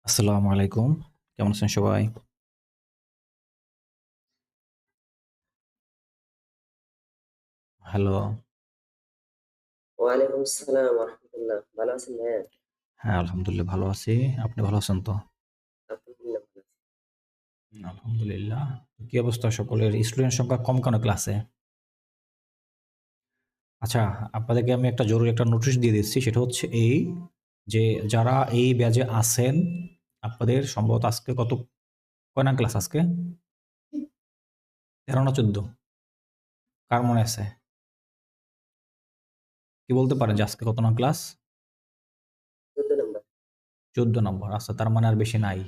আসসালামু আলাইকুম। কেমন আছেন সবাই? হ্যালো। ওয়ালাইকুম আসসালাম ওয়া রাহমাতুল্লাহ। ভালো আছেন ভাইয়া? হ্যাঁ, আলহামদুলিল্লাহ ভালো আছি। আপনি ভালো আছেন তো? আলহামদুলিল্লাহ ভালো আছি। আলহামদুলিল্লাহ। কি অবস্থা সকলের? স্টুডেন্ট সংখ্যা কম কেন ক্লাসে? আচ্ছা, আপনাদেরকে আমি একটা জরুরি একটা নোটিশ দিয়ে দিচ্ছি। সেটা হচ্ছে এই যে, যারা এই ব্যাচে আছেন, আপনাদের সম্ভবত আজকে কয় নং ক্লাস আজকে? ১৩ না ১৪? কার মনে আছে? কি বলতে পারেন যে আজকে কত নং ক্লাস? ১৪ নাম্বার। ১৪ নম্বর। আচ্ছা, তার মানে আর বেশি নাই।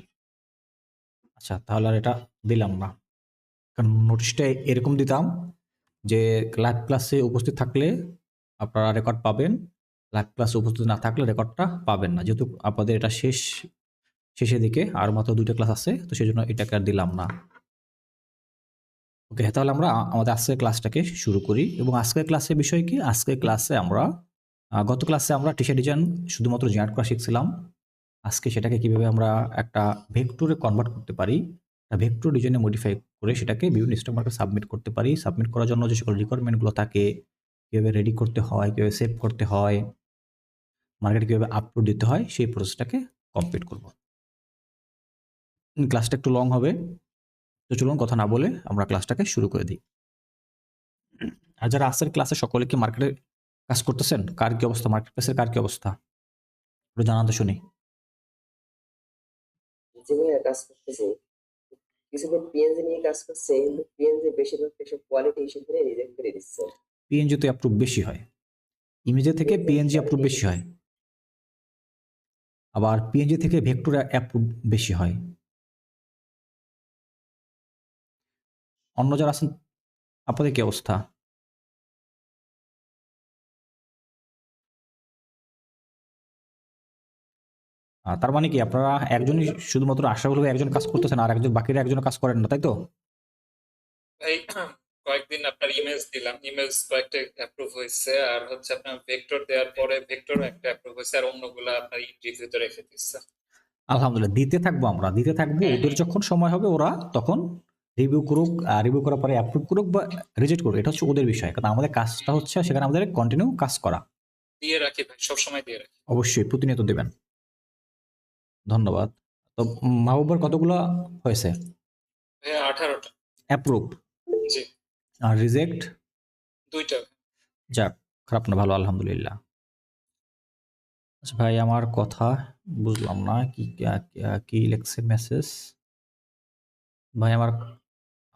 আচ্ছা, তাহলে আর এটা দিলাম না। কারণ নোটিশটা এরকম দিতাম যে লাইভ ক্লাসে উপস্থিত থাকলে আপনারা রেকর্ড পাবেন। লাইভ ক্লাসে উপস্থিত না থাকলে রেকর্ডটা পাবেন না। যেহেতু আপনাদের এটা শেষের দিকে আর মাত্র ২ টা ক্লাস আছে। তো সেজন্য এটাকে আর দিলাম না। ওকে, তাহলে আমরা আমাদের আজকের ক্লাসটাকে শুরু করি এবং আজকের ক্লাসের বিষয় কি? আজকের ক্লাসে আমরা গত ক্লাসে আমরা টি-শার্ট ডিজাইন শুধুমাত্র জেনারেট করা শিখছিলাম। আজকে সেটাকে কিভাবে আমরা একটা ভেক্টরে কনভার্ট করতে পারি, ভেক্টর ডিজাইনে মডিফাই করে সেটাকে বিভিন্ন স্টক মার্কেটে সাবমিট করতে পারি। সাবমিট করার জন্য যে সকল রিকোয়ারমেন্ট গুলো থাকে, কিভাবে রেডি করতে হয়, কিভাবে সেভ করতে হয়, মার্কেটে কিভাবে আপলোড দিতে হয়, সেই প্রসেসটাকে কমপ্লিট করব। ক্লাসটা একটু লং হবে, তো চলুন কথা না বলে আমরা ক্লাসটাকে শুরু করে দিই। আর যারা আজকের ক্লাসে সকলে কি মার্কেটে কাজ করতেছেন? কার কি অবস্থা? মার্কেট প্লেসের কার কি অবস্থা? একটু জানান তো শুনি। জি ভাইয়া কাজ করতেছি। কিছুদিন পিএনজি নিয়ে কাজ করছে, কিন্তু পিএনজি বেশিরভাগ এসব কোয়ালিটি ইস্যু করে রিজেক্ট করে দিচ্ছে। পিএনজি তে অ্যাপ্রুভ বেশি হয়। ইমেজে থেকে পিএনজি পিএনজি অ্যাপ্রুভ কোয়ালিটি বেশি হয়। আবার পিএনজি থেকে ভেক্টর অ্যাপ্রুভ বেশি হয়। অন্য যারা আছেন আপনাদের কি অবস্থা? তার মানে কি আপনারা একজনই শুধুমাত্র আশরাফুল ভাই একজন কাজ করতেছেন আর একজন বাকিরা একজনও কাজ করেন না, তাই তো? এই কয়েকদিন আপনার ইমেজ দিলাম, ইমেজ কয়েকটা অ্যাপ্রুভ হয়েছে, আর হচ্ছে আপনার ভেক্টর দেওয়ার পরে ভেক্টর একটা অ্যাপ্রুভ হয়েছে, আর অন্যগুলা আপনার রিভিউতে রেখে দিচ্ছে। আলহামদুলিল্লাহ, দিতে থাকবো। ওদের যখন সময় হবে ওরা তখন রিভিউ করুক, রিভিউ করার পরে অ্যাপ্রুভ করুক বা রিজেক্ট করুক, এটা হচ্ছে ওদের বিষয়। কারণ আমাদের কাজটা হচ্ছে সেখানে আমাদের কন্টিনিউ কাজ করা। দিয়ে রাখি ভাই, সবসময় দিয়ে রাখি। অবশ্যই প্রতিনিয়ত দেবেন। ধন্যবাদ। তো মাহবুবার কতগুলা হয়েছে ভাইয়া 18টা। অ্যাপ্রুভ জি, আর রিজেক্ট? 2টা। যাক, খারাপ না, ভালো, আলহামদুলিল্লাহ। আচ্ছা ভাই, আমার কথা বুঝলাম না কি কি লেখছে মেসেজ। ভাই আমার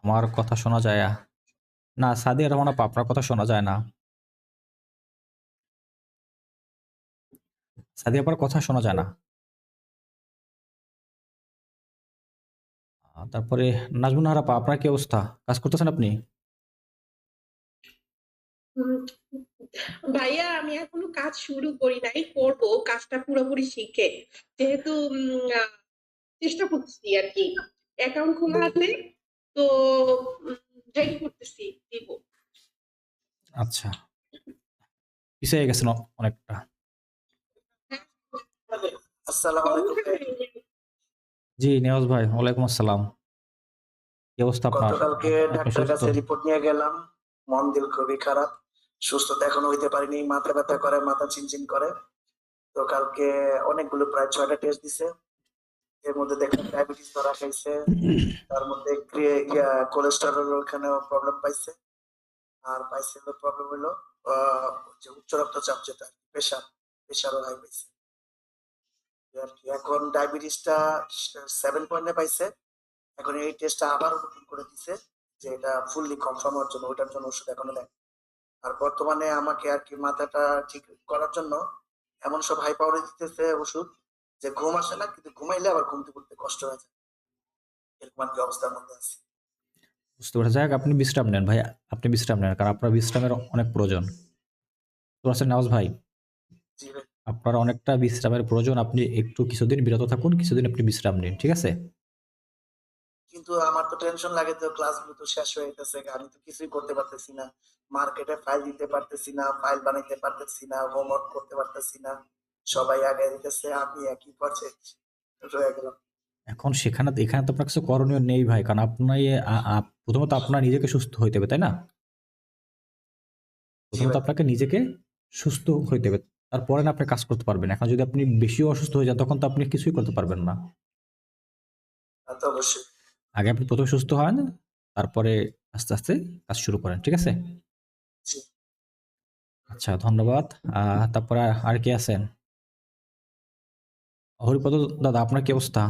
আমার কথা শোনা যায় না? সাদিয়া রহমান আপা, আপনার কথা শোনা যায় না। সাদিয়া আপার কথা শোনা যায় না। তারপরে নাজমুন নাহার আপা, আপনার কি অবস্থা? কাজ করতেছেন আপনি? হুম, ভাইয়া আমি এখনো কাজ শুরু করি নাই, করব কাজটা পুরোপুরি শিখে। যেহেতু চেষ্টা করতেছি আর কি, অ্যাকাউন্ট খোলা আছে তো, রেডি করতেছি, দিব। আচ্ছা, পিছিয়ে গেছেন অনেকটা। আসসালামু আলাইকুম ভাই। জি নিয়াজ ভাই, ওয়ালাইকুম আসসালাম। কি অবস্থা আপনার? গতকালকে আপনি ডাক্তার সুস্থ? কাছে রিপোর্ট নিয়ে গেলাম, মন দিল খুবই খারাপ। সুস্থতা এখনো হইতে পারিনি, মাথা ব্যথা করে, মাথা চিনচিন করে। তো কালকে অনেকগুলো প্রায় 6টা টেস্ট দিছে। এর মধ্যে দেখলাম ডায়াবেটিস ধরা খাইছে, তার মধ্যে কোলেস্টেরল ওখানেও প্রবলেম পাইছে, আর পাইছে প্রবলেম হলো যে উচ্চ রক্তচাপ, যেটা প্রেশারও হাই পাইছে আর কি। এখন ডায়াবেটিসটা 7 পয়েন্টে পাইছে। এখন এই টেস্টটা আবার নতুন করে দিছে যে এটা ফুললি কনফার্ম হওয়ার জন্য, ওইটার জন্য ওষুধ এখনো দেয়। আর বর্তমানে আমাকে আর কি মাথাটা ঠিক করার জন্য এমন সব হাই পাওয়ারে দিতেছে ওষুধ যে ঘুম আসে না, কিন্তু ঘুমাইলে আবার ঘুমতে পড়তে কষ্ট হয়ে যায়। এরকম আর কি অবস্থার মধ্যে আছে। বুঝতে পারছি। যাক, আপনি বিশ্রাম নেন ভাই, আপনি বিশ্রাম নেন, কারণ আপনার বিশ্রামের অনেক প্রয়োজন। তো আছেন নওয়াজ ভাই, জি ভাই। আপনার অনেকটা বিশ্রামের প্রয়োজন। আপনি একটু কিছুদিন বিরত থাকুন, কিছুদিন আপনি বিশ্রাম নিন, ঠিক আছে? কিন্তু আমার তো টেনশন লাগে, তো ক্লাসগুলো তো শেষ হয়ে গেছে, আমি তো কিছুই করতে পারতেছি না, মার্কেটে ফাইল দিতে পারতেছি না, ফাইল বানাইতে পারতেছি না, হোমওয়ার্ক করতে পারতেছি না, সবাই আগে দিতেছে, আমি একই পর্যায়ে রয়ে গেলাম। এখন এখানে তো আপনার কিছু করণীয় নেই ভাই, কারণ আপনার প্রথমত আপনার নিজেকে সুস্থ হইতে হবে, তাই না? প্রথমত ভাই। আপনাকে নিজেকে সুস্থ হইতে হবে, তারপরে না আপনি কাজ করতে পারবেন। এখন যদি আপনি বেশি অসুস্থ হয়ে যান তখন তো আপনি কিছুই করতে পারবেন না। তা তো অবশ্যই। আগে আপনি প্রথমে সুস্থ হন, তারপরে আস্তে আস্তে কাজ শুরু করেন, ঠিক আছে? জি। আচ্ছা, ধন্যবাদ। তারপরে আর কে আছেন? হরিপদ দাদা, আপনার কি অবস্থা?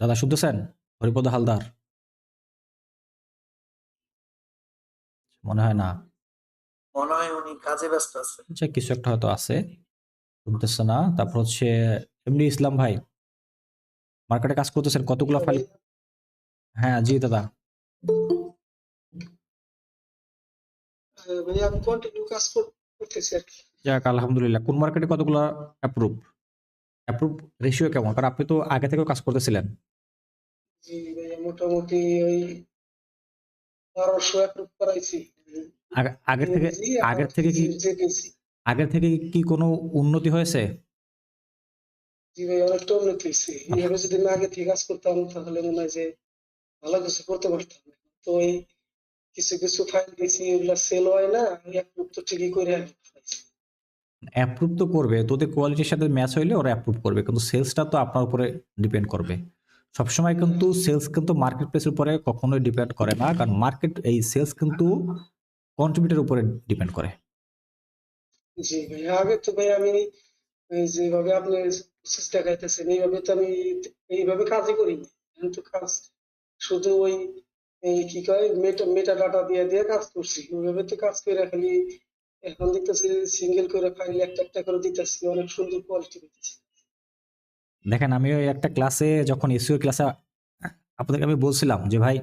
দাদা শুনতেছেন? হরিপদ হালদার? মনে হয় না। মনে হয় উনি কাজে ব্যস্ত আছে। আচ্ছা, কিছু একটা হয়তো আছে, শুনতেছে না। তারপর হচ্ছে এমনি ইসলাম ভাই, মার্কেটে কাজ করতেছেন, কতগুলো ফাইল? হ্যাঁ জি দাদা। ভাইয়া আমি কন্টিনিউ কাজ করতেছি আর কি। যাক আলহামদুলিল্লাহ। কোন মার্কেটে কতগুলো অ্যাপ্রুভ রেশিও কেমন? কারণ আপনি তো আগে থেকেও কাজ করতেছিলেন। জি ভাইয়া মোটামুটি ওই 1200 অ্যাপ্রুভ করাইছি। আগের থেকে PNG আর আগের থেকে কি JPC। আগের থেকে কি কোনো উন্নতি হয়েছে? জি ভাই অনেকটা উন্নতি হয়েছে। এইভাবে যদি আমি আগে থেকে কাজ করতাম তাহলে মনে হয় যে ভালো কিছু করতে পারতাম। তো এই কিছু কিছু ফাইল দিয়েছি এগুলা সেল হয় না, আমি অ্যাপ্রুভ তো ঠিকই করে ফেলাইছি। অ্যাপ্রুভ তো করবে, তোদের কোয়ালিটির সাথে ম্যাচ হইলে ওরা অ্যাপ্রুভ করবে, কিন্তু সেলসটা তো আপনার উপরে ডিপেন্ড করবে সবসময়। কিন্তু সেলস কিন্তু মার্কেট প্লেসের উপরে কখনোই ডিপেন্ড করে না, কারণ এই সেলস কিন্তু কন্ট্রিবিউটরের উপরে ডিপেন্ড করে। জি ভাই আগে তো ভাই আমি এই যেভাবে আপনি প্রসেস দেখাইতেছেন এইভাবে তো আমি এইভাবে কাজই করি না। কিন্তু কাজ শুধু ওই এই কি কয় মেটা ডাটা দিয়ে দিয়ে কাজ করছি, ওইভাবে তো কাজ করে খালি এখন দেখতেছি সিঙ্গেল করে ফাইল একটা একটা করে দিতেছি, অনেক সুন্দর কোয়ালিটি দিতেছি। দেখেন, আমি ওই একটা ক্লাসে যখন এসইও ক্লাসে আপনাদেরকে আমি বলছিলাম যে ভাই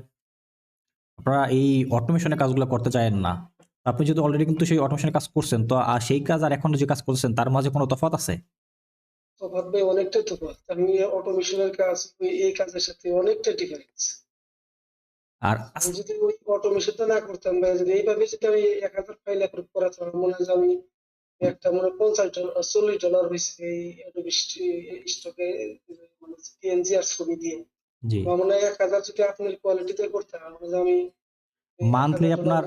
আপনারা এই অটোমেশনের কাজগুলো করতে চায়েন না। আপনি যদি অলরেডি কিন্তু সেই অটোমেশনের কাজ করছেন, তো আর সেই কাজ আর এখন যে কাজ করছেন তার মাঝে কোনো তফাৎ আছে? তো ভাববে অনেকটাই তো আমি অটোমেশনের কাজ এই কাজের সাথে অনেকটা ডিফারেন্স। আর আমি যদি ওই অটোমেশনটা না করতাম বা যদি এইভাবে যদি আমি 1000 ফাইল অ্যাপ্রুভ করাতাম মনে হয় যে আমি একটা মনে $50 $40 হয়েছে এই অ্যাডোবি স্টকে মানে পিএনজি আর ছবি দিয়ে। জি, আমার মনে হয় 1000 যদি আপনার কোয়ালিটিতে করতাম মনে হয় যে আমি এই মান্থলি $1000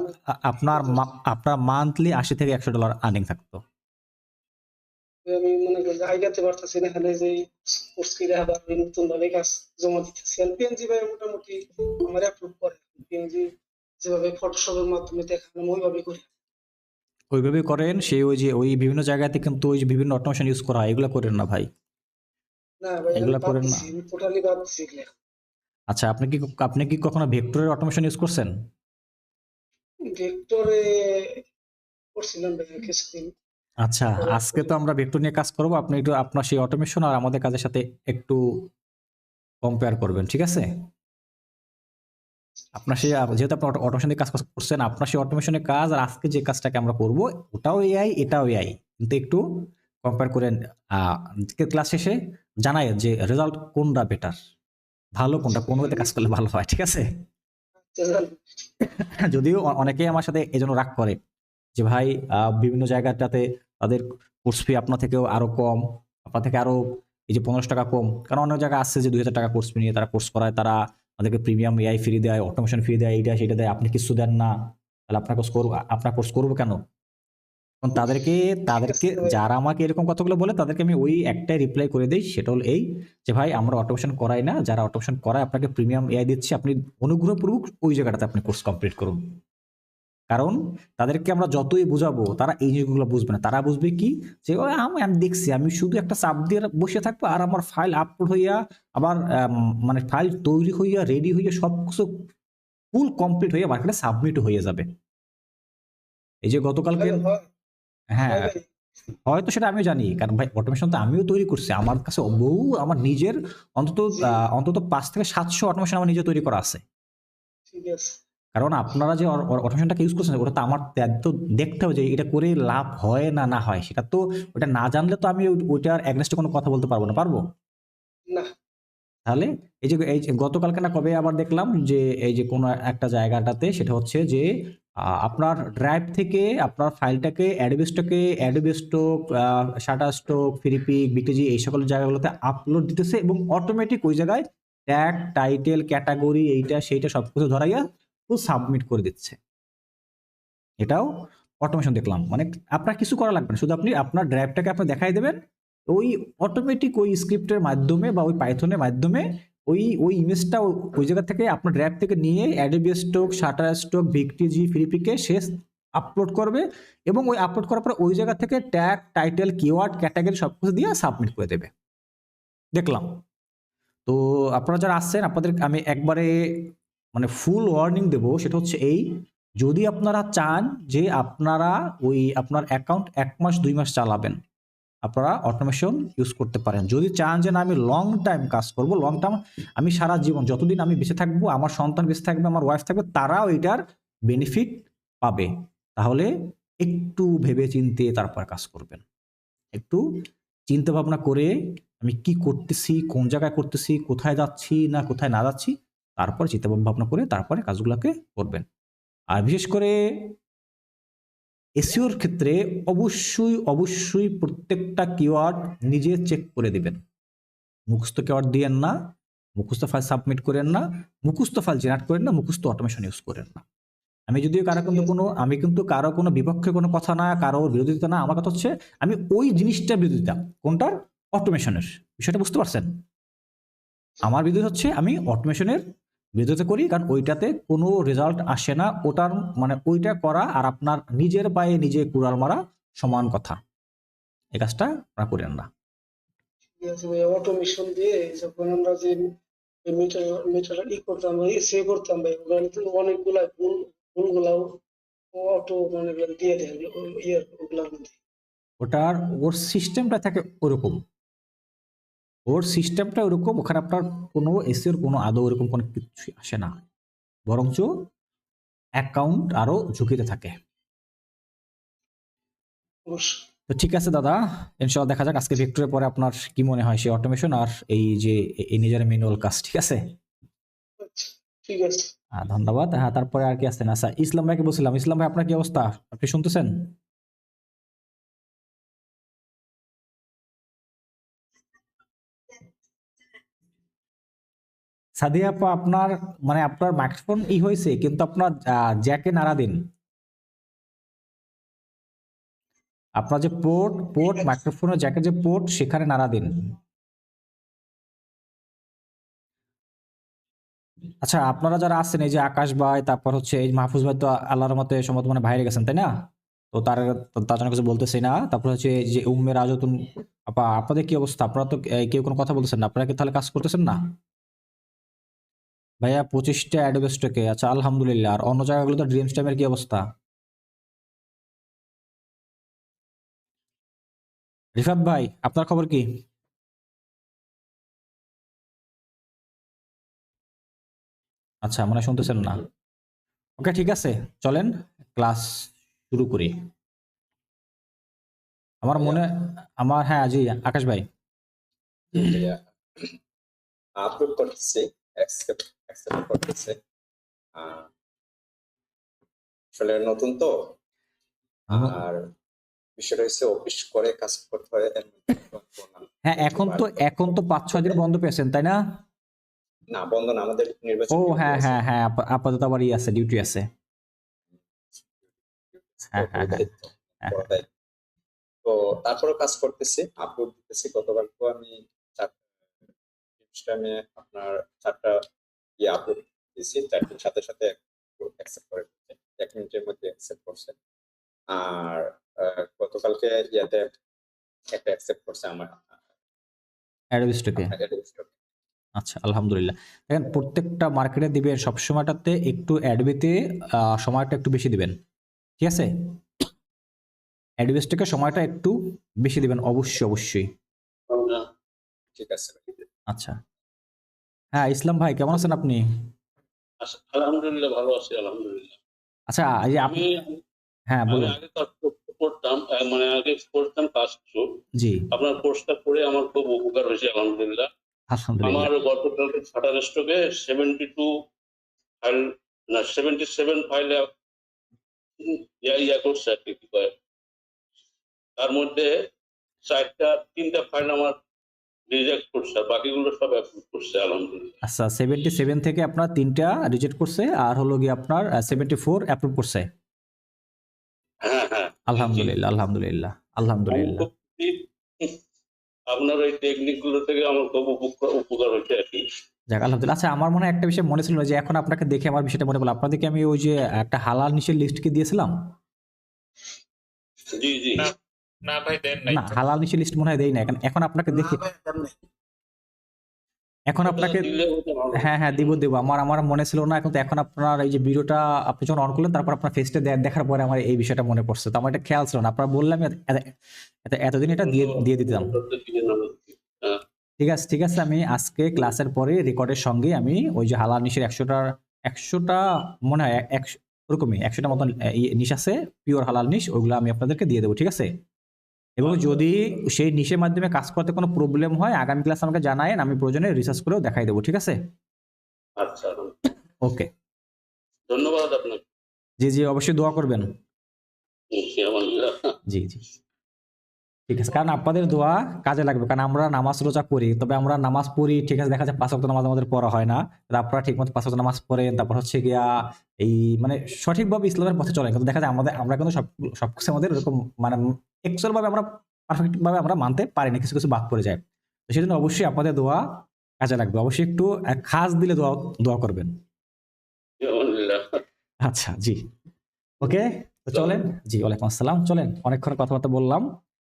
মানে আপনার মান্থলি $80 থেকে $100 আর্নিং থাকতো। আমি মনে করি যে আইগাতে পারতেছি না, এখানে যে কোর্স করে আবার ওই নতুন ভাবে কাজ জমা দিতেছি। আর পিএনজি ভাই মোটামুটি আমার অ্যাপ্রুভ করে। পিএনজি যেভাবে ফটোশপের মাধ্যমে দেখানো ওইভাবে করি। ওইভাবেই করেন। সেই ওই যে ওই বিভিন্ন জায়গাতে কিন্তু ওই যে বিভিন্ন অটোমেশন ইউজ করা হয়, এগুলো করেন না ভাই, না ভাই আমি এগুলা বাদ করেন না। দিছি, আমি টোটালি বাদ দিছি এগুলা। আচ্ছা, আপনি কি কখনো ভেক্টরের অটোমেশন ইউজ করছেন? ভেক্টরে করছিলাম ভাই কিছুদিন। আচ্ছা, আজকে তো আমরা ভেক্টর নিয়ে কাজ করব। আপনি একটু আপনার সেই অটোমেশন আর আমাদের কাজের সাথে একটু কম্পেয়ার করবেন, ঠিক আছে? আপনার সেই যেহেতু আপনি অটোমেশন দিয়ে কাজ করছেন, আপনার সেই অটোমেশনের কাজ আর আজকে যে কাজটাকে আমরা করব, ওটাও এআই এটাও এআই, কিন্তু একটু কম্পেয়ার করেন। ক্লাস শেষে জানাই যে রেজাল্ট কোনটা বেটার, ভালো কোনটা, কোন ওয়েতে কাজ করলে ভালো হয়, ঠিক আছে? যদিও অনেকেই আমার সাথে এজন্য রাগ করে যে ভাই বিভিন্ন জায়গাটাতে তাদের কোর্স ফি আপনার থেকেও আরো কম, আপনার থেকে আরো এই যে 15 টাকা কম। কারণ অনেক জায়গা আছে যে 2000 টাকা কোর্স ফি নিয়ে তারা কোর্স করায়, তারা আমাদেরকে প্রিমিয়াম এআই ফ্রি দেয়, অটোমেশন ফ্রি দেয়, এইটা সেটা দেয়, আপনি কিছু দেন না, তাহলে আপনার কোর্স করবো কেন? এখন তাদেরকে যারা আমাকে এরকম কথাগুলো বলে তাদেরকে আমি ওই একটাই রিপ্লাই করে দিই, সেটা হলো এই যে ভাই আমরা অটোমেশন করাই না, যারা অটোমেশন করায় আপনাকে প্রিমিয়াম এআই দিচ্ছে, আপনি অনুগ্রহপূর্বক ওই জায়গাটাতে আপনি কোর্স কমপ্লিট করুন। কারণ তাদেরকে আমরা যতই বুঝাবো তারা এই জিনিসগুলো বুঝবে না। তারা বুঝবে কি যে আমি দেখছি, আমি শুধু একটা চাপ দিয়ে বসে থাকবো আর আমার ফাইল আপলোড হইয়া আবার মানে ফাইল তৈরি হইয়া রেডি হইয়া সবকিছু ফুল কমপ্লিট হইয়া মার্কেটে সাবমিট হয়ে যাবে। এই যে গতকালকে, হ্যাঁ ভাই হয়তো সেটা আমিও জানি, কারণ ভাই অটোমেশন তো আমিও তৈরি করছি। আমার কাছে আমার নিজের অন্তত 5 থেকে 700 অটোমেশন আমার নিজে তৈরি করা আছে। ঠিক আছে। কারণ আপনারা যে অটোমেশনটাকে ইউজ করছেন ওটা তো আমার তো দেখতে হবে যে এটা করে লাভ হয় না না হয়, সেটা তো ওটা না জানলে তো আমি ওইটার এগনেস্টে কোনো কথা বলতে পারবো না। না তাহলে এই যে গতকালকে না কবে আবার দেখলাম যে এই যে কোনো একটা জায়গাটাতে সেটা হচ্ছে যে আপনার ড্রাইভ থেকে আপনার ফাইলটাকে Adobe Stock, Shutterstock, Freepik, বিকেজি এই সকল জায়গাগুলোতে আপলোড দিতেছে এবং অটোমেটিক ওই জায়গায় ট্যাগ, টাইটেল, ক্যাটাগরি এইটা সেইটা সবকিছু ধরাইয়া তো সাবমিট করে দিচ্ছে। এটাও অটোমেশন দেখলাম, মানে আপনার কিছু করা লাগবে না, শুধু আপনি আপনার ড্রাইভটাকে আপনি দেখাই দেবেন, ওই অটোমেটিক ওই স্ক্রিপ্টের মাধ্যমে বা ওই পাইথনের মাধ্যমে ওই ইমেজটা ওই জায়গা থেকে আপনার ড্রাইভ থেকে নিয়ে অ্যাডোবি স্টক, শাটার স্টক, ভিকটিজি, ফ্রিপিকে সে আপলোড করবে এবং ওই আপলোড করার পর ওই জায়গা থেকে ট্যাগ, টাইটেল, কিওয়ার্ড, ক্যাটাগরি সবকিছু দিয়ে সাবমিট করে দেবে। দেখলাম। তো আপনারা যারা আসছেন আপনাদের আমি একবারে মানে ফুল ওয়ার্নিং দেবো, সেটা হচ্ছে এই, যদি আপনারা চান যে আপনারা ওই আপনার অ্যাকাউন্ট 1 মাস 2 মাস চালাবেন, আপনারা অটোমেশন ইউজ করতে পারেন। যদি চান যে না আমি লং টাইম কাজ করব, লং টাইম আমি সারা জীবন যতদিন আমি বেঁচে থাকবো, আমার সন্তান বেঁচে থাকবে, আমার ওয়াইফ থাকবে, তারাও এটার বেনিফিট পাবে, তাহলে একটু ভেবে চিন্তে তারপর কাজ করবেন। একটু চিন্তা ভাবনা করে আমি কি করতেছি, কোন জায়গায় করতেছি, কোথায় যাচ্ছি না কোথায় না যাচ্ছি, তারপর চিন্তা ভাবনা করে তারপরে কাজগুলোকে করবেন। আর বিশেষ করে এসইওর ক্ষেত্রে অবশ্যই প্রত্যেকটা কিওয়ার্ড নিজে চেক করে দিবেন। মুখস্থ কিওয়ার্ড দিয়েন না, মুখস্থ ফাইল সাবমিট করেন না, মুখস্থ ফাইল জেনারেট করেন না, মুখস্থ অটোমেশন ইউজ করেন না। আমি কিন্তু কারো কোনো বিপক্ষে কোনো কথা না, কারো বিরোধিতা না, আমার কথা হচ্ছে আমি ওই জিনিসটার বিরোধিতা, কোনটার? অটোমেশনের। বিষয়টা বুঝতে পারছেন? আমার বিরোধিতা হচ্ছে আমি অটোমেশনের বিরোধিতা করি, কারণ ওইটাতে কোনো রেজাল্ট আসে না, ওটার মানে ওইটা করা আর আপনার নিজের পায়ে নিজে কুড়াল মারা সমান কথা, এই কাজটা আপনারা করেন না। ঠিক আছে ভাই, অটোমেশন দিয়ে যখন আমরা যে মিটার করতাম ভাই, সে করতাম ভাই, ওখানে তো অনেকগুলা ভুলগুলাও অটো মানে দিয়ে দেয় ওগুলার মধ্যে। ওর সিস্টেমটা থাকে ওরকম, ওখানে আপনার কোনো এসিওর কোনো আদৌ ওরকম কোনো কিছু আসে না, বরঞ্চ অ্যাকাউন্ট আরো ঝুঁকিতে থাকে। অবশ্যই। তো ঠিক আছে দাদা, ইনশাআল্লাহ দেখা যাক আজকে ভেক্টরের পরে আপনার কি মনে হয় সেই অটোমেশন আর এই যে এই নিজের ম্যানুয়াল কাজ। ঠিক আছে, আচ্ছা, ঠিক আছে। ধন্যবাদ। হ্যাঁ, তারপরে আর কি আসছেন? আচ্ছা, ইসলাম ভাইকে বলছিলাম। ইসলাম ভাই, আপনার কি অবস্থা? আপনি শুনতেছেন? সাদিয়া আপা, আপনার মানে আপনার মাইক্রোফোন হয়েছে, কিন্তু আপনার জ্যাকে নাড়া দিন। আপনার যে পোর্ট মাইক্রোফোনের জ্যাকের যে পোর্ট, সেখানে নাড়া দিন। আচ্ছা, আপনারা যারা আছেন, এই যে আকাশ ভাই, তারপর হচ্ছে এই মাহফুজ ভাই, তো আল্লাহর মতে সম্ভবত মানে বাইরে গেছেন, তাই না? তো তার জন্য কিছু বলতেছি না। তারপর হচ্ছে এই যে উম্মের আজতুন আপা, আপনাদের কি অবস্থা? আপনারা তো কেউ কোনো কথা বলতেছেন না, আপনারা কি তাহলে কাজ করতেছেন না? ভাইয়া 25টা অ্যাডোবে স্টকে, আচ্ছা আলহামদুলিল্লাহ। আর অন্য জায়গাগুলোতে ড্রিমস টাইমের কি অবস্থা? রিফাত ভাই, আপনার খবর কি? আচ্ছা, মনে হয় শুনতেছেন না। ওকে, ঠিক আছে, চলেন ক্লাস শুরু করি। হ্যাঁ জি, আকাশ ভাই। আপলোড করতেছি, অ্যাকসেপ্ট করতেছে। আসলে নতুন তো, আর বিষয়টা হচ্ছে অফিস করে কাজ করতে হয়। হ্যাঁ, এখন তো 5-6 দিন বন্ধ পেয়েছেন, তাই না? না, বন্ধ না, আমাদের নির্বাচন। ও হ্যাঁ, আপাতত আবার আছে, ডিউটি আছে। হ্যাঁ। তো তারপরে কাজ করতেছি, আপলোড দিতেছি। গতবার তো আমি আপনার 4টা আপলোড দিয়েছি, 4টার সাথে সাথে অ্যাকসেপ্ট করে 1 মিনিটের মধ্যে অ্যাকসেপ্ট করছে। আর গতকালকে ইয়াতে একটা অ্যাকসেপ্ট করছে আমার অ্যাডোবে স্টকে। আচ্ছা, আলহামদুলিল্লাহ। দেখেন, প্রত্যেকটা মার্কেটে দিবেন সব সময়টাতে একটু অ্যাডোবেতে সময়টা একটু বেশি দিবেন, ঠিক আছে? অ্যাডোবে স্টকে সময়টা একটু বেশি দিবেন, অবশ্যই। ঠিক আছে। আচ্ছা, হ্যাঁ ইসলাম ভাই, কেমন আছেন আপনি? আলহামদুলিল্লাহ, ভালো আছি, আলহামদুলিল্লাহ। আচ্ছা, এই যে আপনি, হ্যাঁ বলুন। আগে কাজ করতাম, আগে করতাম কাজ কিছু। জি, আপনার কোর্সটা করে আমার খুব উপকার হয়েছে, আলহামদুলিল্লাহ। আলহামদুলিল্লাহ। আমার গতকালকে শাটার স্টকে 72 ফাইল না 77 ফাইলে ইয়া করছে আর কি কয়, তার মধ্যে তিনটা ফাইল আমার রিজেক্ট করছে আর বাকিগুলো সব অ্যাপ্রুভ করছে আলহামদুলিল্লাহ। আচ্ছা, 77 থেকে আপনার 3টা রিজেক্ট করছে আর হলো গিয়ে আপনার 74 অ্যাপ্রুভ করছে। হ্যাঁ হ্যাঁ, আলহামদুলিল্লাহ, আলহামদুলিল্লাহ, আলহামদুলিল্লাহ। আপনার এই টেকনিক গুলো থেকে আমার খুব উপকার হচ্ছে আর কি। যাক আলহামদুলিল্লাহ। আচ্ছা, আমার মনে হয় একটা বিষয় মনে ছিল না যে এখন আপনাকে দেখে আমার বিষয়টা মনে পড়লো। আপনাদেরকে আমি ওই যে একটা হালাল নিশের লিস্ট কি দিয়েছিলাম? জি জি। না ভাই দেন নাই না, তো। হালাল নিশের লিস্ট মনে হয় দেই না। এখন আপনাকে দেখে না ভাই, দেন নাই। এখন আপনাকে দিলে হতো ভালো। হ্যাঁ হ্যাঁ দিব আমার মনে ছিল না। কিন্তু এখন আপনার এই যে ভিডিওটা আপনি যখন অন করলেন তারপর আপনার ফেসটা দেখার পরে আমার এই বিষয়টা মনে পড়ছে। তো আমার এটা খেয়াল ছিল না। আপনারা বললাম এতদিন এটা দিয়ে দিতাম। হ্যাঁ, ঠিক আছে, আমি আজকে ক্লাসের পরে রেকর্ডের সঙ্গে আমি ওই যে হালাল নিশের 100টা মনে হয় ওরকমই 100টা মতন নিশ আছে, পিওর হালাল নিশ, ওইগুলো আমি আপনাদেরকে দিয়ে দেবো, ঠিক আছে? এবং যদি সেই নিশের মাধ্যমে কাজ করতে কোনো প্রবলেম হয় আগামী ক্লাস আমাকে জানায়েন, আমি প্রয়োজনে রিসার্চ করেও দেখাই দেবো, ঠিক আছে? আচ্ছা, ওকে, ধন্যবাদ আপনাকে। জি অবশ্যই দোয়া করবেন। আলহামদুলিল্লাহ। জি ঠিক আছে, কারণ আপনাদের দোয়া কাজে লাগবে। কারণ আমরা নামাজ রোজা করি, তবে আমরা নামাজ পড়ি, ঠিক আছে, দেখা যায় 5 ওয়াক্ত নামাজ আমাদের পড়া হয় না। আপনারা ঠিক মতো 5 ওয়াক্ত নামাজ পড়েন, তারপর হচ্ছে গিয়া এই মানে সঠিকভাবে ইসলামের পথে চলেন, কিন্তু দেখা যায় আমরা কিন্তু সবকিছু আমাদের এরকম মানে অ্যাকচুয়াল ভাবে আমরা পারফেক্ট ভাবে আমরা মানতে পারি না, কিছু বাদ পড়ে যায়। তো সেজন্য অবশ্যই আপনাদের দোয়া কাজে লাগবে। অবশ্যই একটু খাস দিলে দোয়া করবেন। আলহামদুলিল্লাহ। আচ্ছা, জি ওকে, তো চলেন। জি, ওয়ালাইকুম আসসালাম। চলেন, অনেকক্ষণ কথাবার্তা বললাম।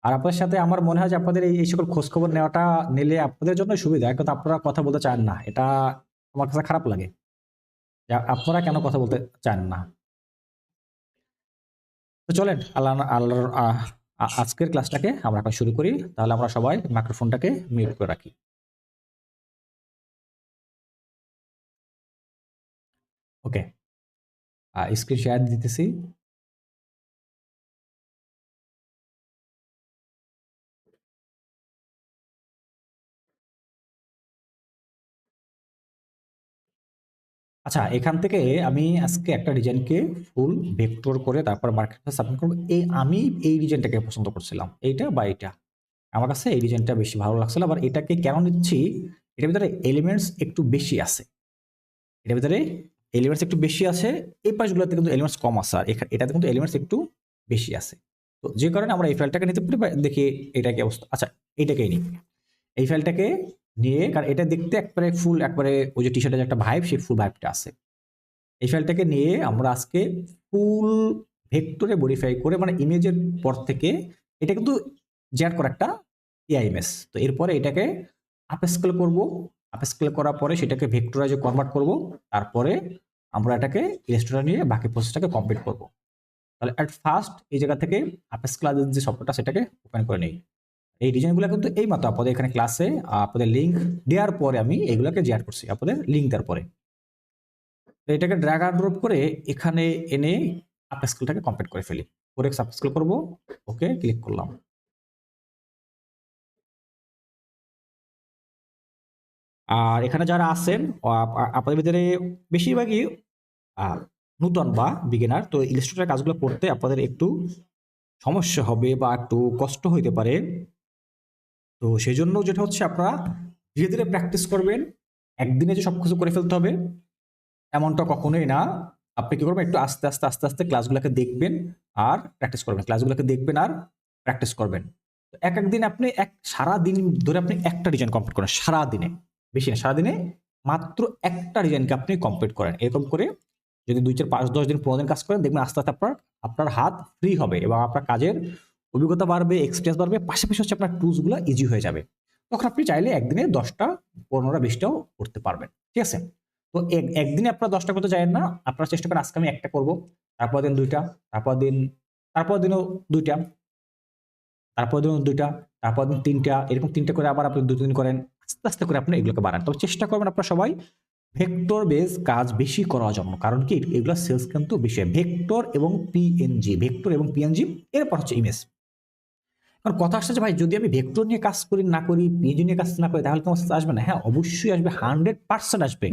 আর আপনার সাথে আমার মনে হয় যে আপনাদের এই সকল খোঁজ খবর নেওয়াটা নিলে আপনাদের জন্য সুবিধা, কিন্তু আপনারা কথা বলতে চান না, এটা আমার কাছে খারাপ লাগে যে আপনারা কেন কথা বলতে চান না। তো চলেন, আল্লাহর আজকের ক্লাসটাকে আমরা এখন শুরু করি। তাহলে আমরা সবাই মাইক্রোফোনটাকে মিউট করে রাখি। ওকে, স্ক্রিন শেয়ার দিতেছি। আচ্ছা, এখান থেকে আমি আজকে একটা ডিজাইনকে ফুল ভেক্টর করে তারপর মার্কেটে সাবমিট করবো। আমি এই ডিজাইনটাকে পছন্দ করছিলাম, এইটা বা এটা। আমার কাছে এই ডিজাইনটা বেশি ভালো লাগছিল। আবার এটাকে কেন নিচ্ছি, এটার ভিতরে এলিমেন্টস একটু বেশি আছে, এই পাশগুলোতে কিন্তু এলিমেন্টস কম আছে, আর এটাতে কিন্তু এলিমেন্টস একটু বেশি আছে। তো যে কারণে আমরা এই ফাইলটাকে নিতে পারি। দেখি এটা কি অবস্থা। আচ্ছা, এইটাকেই নিই, এই ফাইলটাকে নিয়ে, কারণ এটা দেখতে একবারে ওই যে টি শার্টের একটা ভাইব, সেই ফুল ভাইবটা আছে। এই ফাইলটাকে নিয়ে আমরা আজকে ফুল ভেক্টরে মডিফাই করে, মানে ইমেজের পর থেকে এটা কিন্তু জেনারেট করা একটা এআই ইমেজ। তো এরপরে এটাকে আপস্কেল করব, আপস্কেল করার পরে সেটাকে ভেক্টরাইজে কনভার্ট করব, তারপরে আমরা এটাকে ইলাস্ট্রেটর নিয়ে বাকি প্রসেসটাকে কমপ্লিট করব। তাহলে অ্যাট ফার্স্ট এই জায়গা থেকে আপস্কেলের যে সফটওয়্যারটা সেটাকে ওপেন করে নেই। এই ডিজাইনগুলো কিন্তু এই মাত্র আপনাদের এখানে ক্লাসে আপনাদের লিঙ্ক দেওয়ার পরে আমি এগুলোকে জেনারেট করছি, আপনাদের লিঙ্ক দেওয়ার পরে। এটাকে ড্র্যাগ অ্যান্ড ড্রপ করে এখানে এনে আপস্কেলটাকে কমপ্লিট করে ফেলি। 4x আপস্কেল করব, ওকে ক্লিক করলাম। আর এখানে যারা আছেন আপনাদের ভিতরে বেশিরভাগই নতুন বা বিগিনার, তো ইলাস্ট্রেটর কাজগুলো করতে আপনাদের একটু সমস্যা হবে বা একটু কষ্ট হইতে পারে। তো সেই জন্য যেটা হচ্ছে, আপনারা ধীরে ধীরে প্র্যাকটিস করবেন। একদিনে যে সবকিছু করে ফেলতে হবে এমনটা কখনোই না। আপনি কি করবেন, একটু আস্তে আস্তে ক্লাসগুলোকে দেখবেন আর প্র্যাকটিস করবেন, প্র্যাকটিস করবেন। তো এক দিনে আপনি সারা দিন ধরে আপনি একটা ডিজাইন কমপ্লিট করেন, সারা দিনে, বেশি না, সারাদিনে মাত্র একটা ডিজাইনকে আপনি কমপ্লিট করেন। এরকম করে যদি 2, 4, 5, 10 দিন 15 দিন কাজ করেন, দেখবেন আস্তে আস্তে আপনার হাত ফ্রি হবে এবং আপনার কাজের অভিজ্ঞতা বাড়বে, এক্সপিরিয়েন্স বাড়বে, পাশাপাশি হচ্ছে আপনার টুলসগুলো ইজি হয়ে যাবে। তখন আপনি চাইলে একদিনে 10টা 15টা 20টাও করতে পারবেন, ঠিক আছে? তো একদিনে আপনারা 10টা করতে চাইেন না, আপনারা চেষ্টা করেন আজকে আমি একটা করবো, তারপর দিন 2টা, তারপর দিনও 2টা, তারপর দিন 2টা, তারপর দিন 3টা, এরকম 3টা করে আবার আপনি 2-3 দিন করেন। আস্তে আস্তে করে আপনি এগুলোকে বাড়ান। তবে চেষ্টা করবেন আপনারা সবাই ভেক্টর বেস কাজ বেশি করার জন্য। কারণ কি, এগুলো সেলস কিন্তু বেশি ভেক্টর এবং পিএনজি, এরপর হচ্ছে ইমেজ। কারণ কথা আসছে যে ভাই যদি আমি ভেক্টর নিয়ে কাজ করি না করি, পিএনজি নিয়ে কাজ না করি, তাহলে তোমার কাছে আসবে না। হ্যাঁ, অবশ্যই আসবে, 100% আসবে,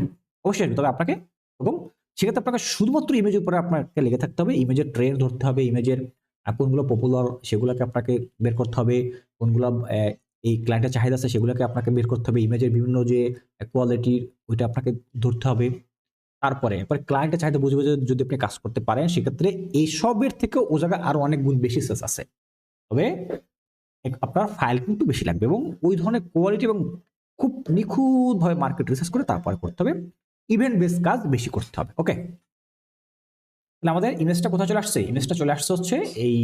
অবশ্যই আসবে। তবে আপনাকে এবং সেক্ষেত্রে আপনাকে শুধুমাত্র ইমেজের উপরে আপনাকে লেগে থাকতে হবে, ইমেজের ট্রেন্ড ধরতে হবে, ইমেজের কোনগুলো পপুলার সেগুলোকে আপনাকে বের করতে হবে, কোনগুলো এই ক্লায়েন্টের চাহিদা আছে সেগুলোকে আপনাকে বের করতে হবে, ইমেজের বিভিন্ন যে কোয়ালিটির ওইটা আপনাকে ধরতে হবে। তারপরে ক্লায়েন্টের চাহিদা বুঝে বুঝে যদি আপনি কাজ করতে পারেন, সেক্ষেত্রে এইসবের থেকে ও জায়গায় আরো অনেক গুণ বেশি সেস আছে। তবে আপনার ফাইল কিন্তু বেশি লাগবে এবং ওই ধরনের কোয়ালিটি এবং খুব নিখুঁতভাবে মার্কেট রিসার্চ করে তারপরে করতে হবে, ইভেন্ট বেস কাজ বেশি করতে হবে। ওকে, তাহলে আমাদের ইমেজটা কোথায় চলে আসছে? ইমেজটা চলে আসছে হচ্ছে এই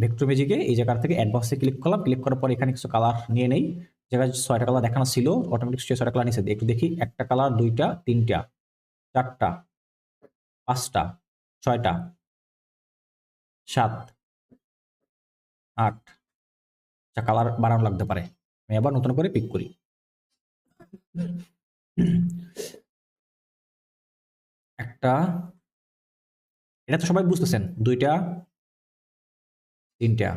ভেক্টর ম্যাজিকে, এই জায়গা থেকে অ্যাডভান্সে ক্লিক করলাম, ক্লিক করার পর এখানে কিছু কালার নিয়ে নেই, জায়গায় 6টা কালার দেখানো ছিল, অটোমেটিক 6টা কালার নিচে একটু দেখি, একটা কালার, দুইটা, তিনটা, চারটা, পাঁচটা, ছয়টা, 7, 8, কালার বাড়ানো লাগতে পারে। আমি আবার নতুন করে পিক করি। একটা, এটা তো সবাই বুঝতেছেন, দুইটা, তিনটা,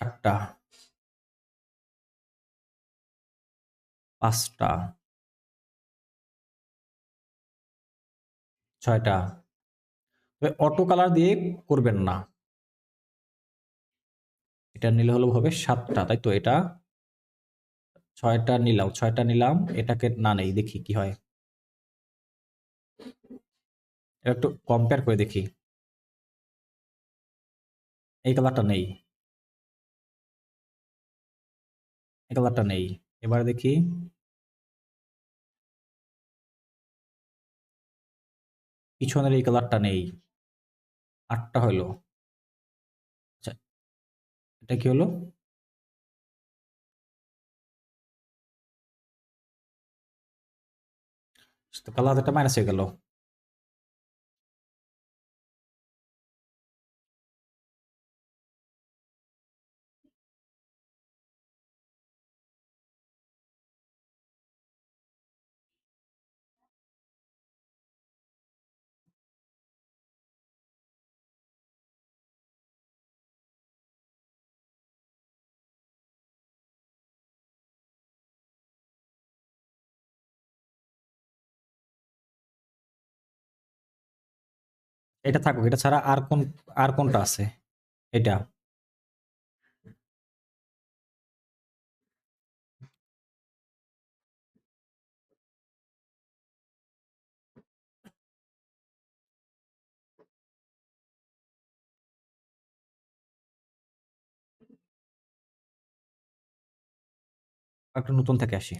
চারটা, পাঁচটা, ছয়টা। অটো কালার দিয়ে করবেন না, এটা নিলে হলো হবে 7টা, তাই তো? এটা 6টা নিলাম, 6টা নিলাম, এটাকে না নেই, দেখি কি হয়, এটা একটু কম্পেয়ার করে দেখি। এই কালারটা নেই, এই কালারটা নেই, এবার দেখি, পিছনের এই কালারটা নেই, 8টা হলো। আচ্ছা, এটা কি হলো? কালার একটা মাইনাস হয়ে গেল। এটা থাকুক, এটা ছাড়া আর কোনটা আছে? এটা একটা নতুন থেকে আসি।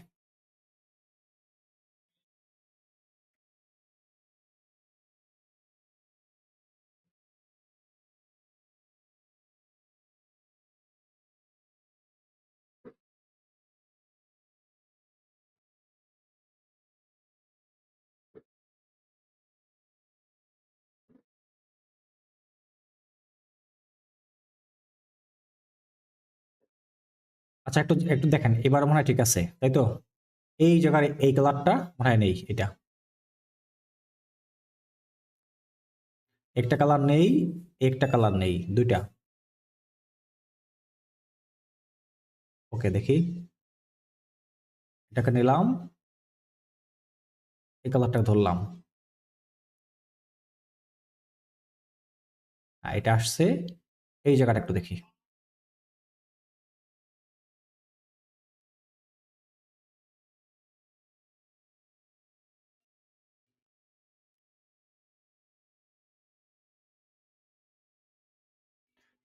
আচ্ছা, একটু একটু দেখেন, এবার মনে হয় ঠিক আছে, তাই তো? এই জায়গার এই কালারটা মনে হয় নেই, এটা একটা কালার নেই, একটা কালার নেই, দুইটা। ওকে, দেখি, এটাকে নিলাম, এই কালারটা ধরলাম, এটা আসছে, এই জায়গাটা একটু দেখি।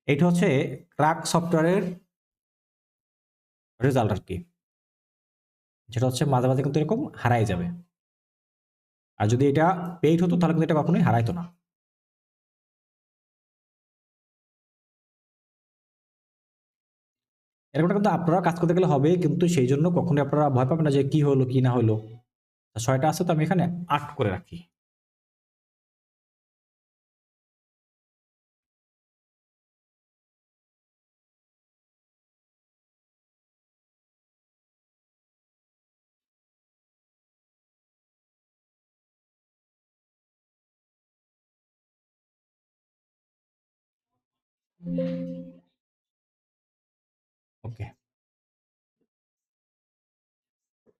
এটা হচ্ছে ক্রাক সফটওয়্যারের রেজাল্ট আর কি, যেটা হচ্ছে মাঝে মাঝে কিন্তু এরকম হারাই যাবে। আর যদি এটা পেইড হতো তাহলে কিন্তু এটা কখনোই হারাইতো না। এরকমটা কিন্তু আপনারা কাজ করতে গেলে হবে, কিন্তু সেই জন্য কখনোই আপনারা ভয় পাবেন না যে কি হলো কি না হলো। 6টা আছে তো আমি এখানে 8 করে রাখি। ওকে,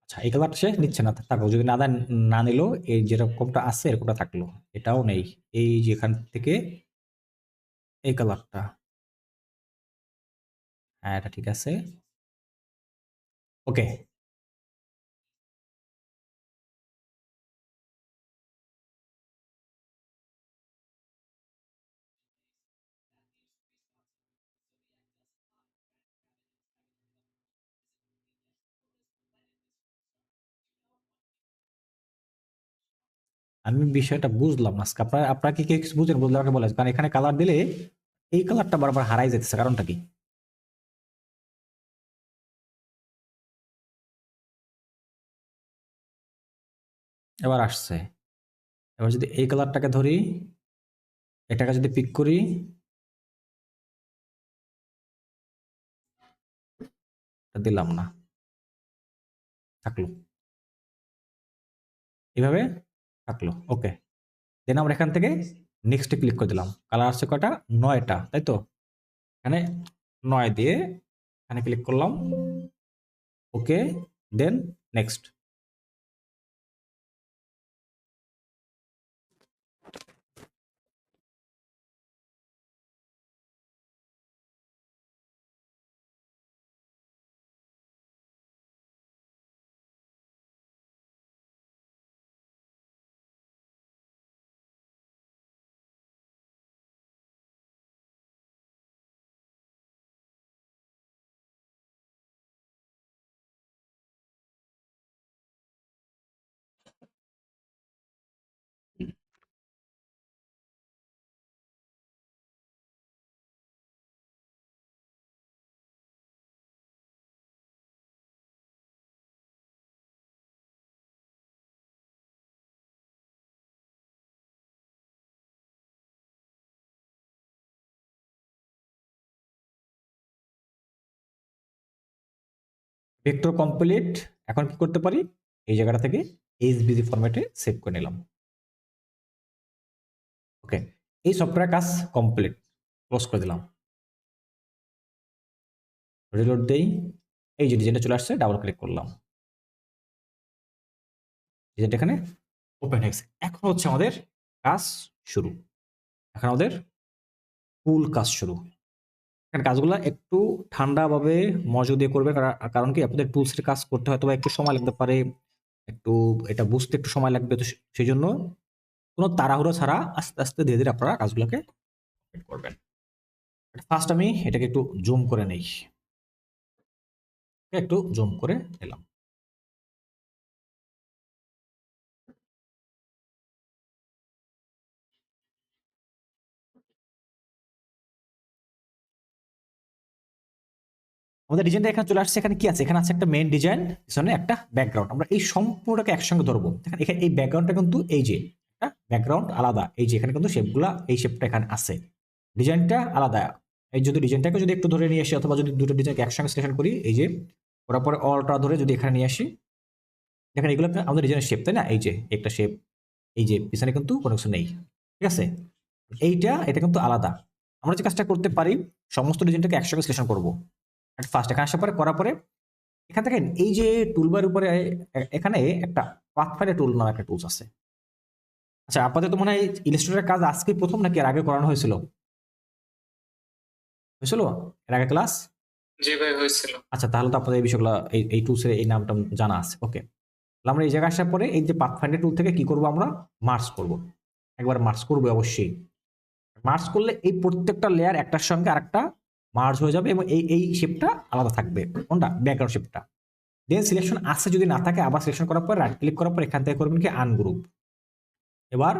আচ্ছা এই কালারটা সে নিচ্ছে না, থাকো যদি না দেন, না নিলেও এই যেরকমটা আছে এরকমটা থাকলো, এটাও নেই। এই যে এখান থেকে এই কালারটা, হ্যাঁ এটা ঠিক আছে। ওকে, আমি বিষয়টা বুঝলাম না আজকে। আপনারা আপনারা কি কেউ কিছু বুঝেন? বুঝলে আমাকে বলে, কারণ এখানে কালার দিলে এই কালারটা বারবার হারাই যাচ্ছে, কারণটা কি? এবার আসছে। এবার যদি এই কালারটাকে ধরি, এটাকে যদি পিক করি, এটা দিলাম না, থাকলো এইভাবে, থাকলো। ওকে, দেন আমরা এখান থেকে নেক্সটে ক্লিক করে দিলাম। কালার আসছে কয়টা? 9টা, তাই তো? এখানে 9 দিয়ে এখানে ক্লিক করলাম। ওকে, দেন নেক্সট। Vector complete. এখন কি করতে পারি? এই জায়গাটা থেকে এইচবিজি ফরম্যাটে সেভ করে নিলাম। ওকে, এই সফটওয়্যার কাজ কমপ্লিট, ক্লোজ করে দিলাম। রিলোড দেই, এই যে ডিজাইনটা চলে আসছে, ডাবল ক্লিক করলাম, ডিজাইনটা এখানে ওপেন হয়ে গেছে। এখন হচ্ছে আমাদের কাজ শুরু, এখন আমাদের ফুল কাজ শুরু। এখানে কাজগুলো একটু ঠান্ডাভাবে মনোযোগ দিয়ে করবে, কারণ কি আপনাদের টুলসের কাজ করতে হয়তো বা একটু সময় লাগতে পারে, একটু এটা বুঝতে একটু সময় লাগবে, তো সেই জন্য কোনো তাড়াহুড়ো ছাড়া আস্তে আস্তে ধীরে ধীরে আপনারা কাজগুলোকে কমপ্লিট করবেন। ফার্স্ট আমি এটাকে একটু জুম করে নেই, একটু জুম করে নিলাম। আমাদের ডিজাইনটা এখানে চলে আসছে। এখানে কি আছে? এখানে আছে একটা মেইন ডিজাইন, পিছনে একটা ব্যাকগ্রাউন্ড। আমরা এই সম্পূর্ণটাকে একসঙ্গে ধরবো। দেখেন এখানে এই ব্যাকগ্রাউন্ডটা কিন্তু এই যে একটা ব্যাকগ্রাউন্ড আলাদা, এই যে এখানে কিন্তু শেপগুলা, এই শেপটা এখানে আছে, ডিজাইনটা আলাদা। এই যদি ডিজাইনটাকে যদি একটু ধরে নিয়ে আসি, অথবা যদি দুটো ডিজাইনকে একসঙ্গে সিলেকশন করি, এই যে করার পরে অলটা ধরে যদি এখানে নিয়ে আসি, দেখেন এগুলো আমাদের ডিজাইনের শেপ, তাই না? এই যে একটা শেপ, এই যে পিছনে কিন্তু কোনো কিছু নেই, ঠিক আছে? এটা কিন্তু আলাদা। আমরা যে কাজটা করতে পারি, সমস্ত ডিজাইনটাকে একসঙ্গে সিলেকশন করবো। ফার্স্ট এখানে আসার পরে, করার পরে এখান থেকে এই যে টুলবার উপরে এখানে একটা পাথফাইন্ডার টুল নামে একটা টুলস আছে। আচ্ছা, আপাতত মনে হয় ইলাস্ট্রেটরের কাজ আজকে প্রথম, নাকি এর আগে করানো হয়েছিল? হয়েছিল এর আগে ক্লাস? জি ভাই, হয়েছিল। আচ্ছা, তাহলে তো আপনাদের এই বিষয়গুলো, এই টুলসের এই নামটা জানা আছে। ওকে, আমরা এই জায়গায় আসার পরে এই যে পাথফাইন্ডার টুল থেকে কি করব? আমরা মার্জ করব, একবার মার্জ করবো অবশ্যই। মার্জ করলে এই প্রত্যেকটা লেয়ার একটার সঙ্গে আরেকটা মার্জ হয়ে যাবে, এবং এই শেপটা আলাদা থাকবে, কোনটা? ব্যাকগ্রাউন্ড শেপটা। দেন সিলেকশন আছে, যদি না থাকে আবার সিলেকশন করার পর রাইট ক্লিক করার পর এখান থেকে করবেন কি আনগ্রুপ। এবার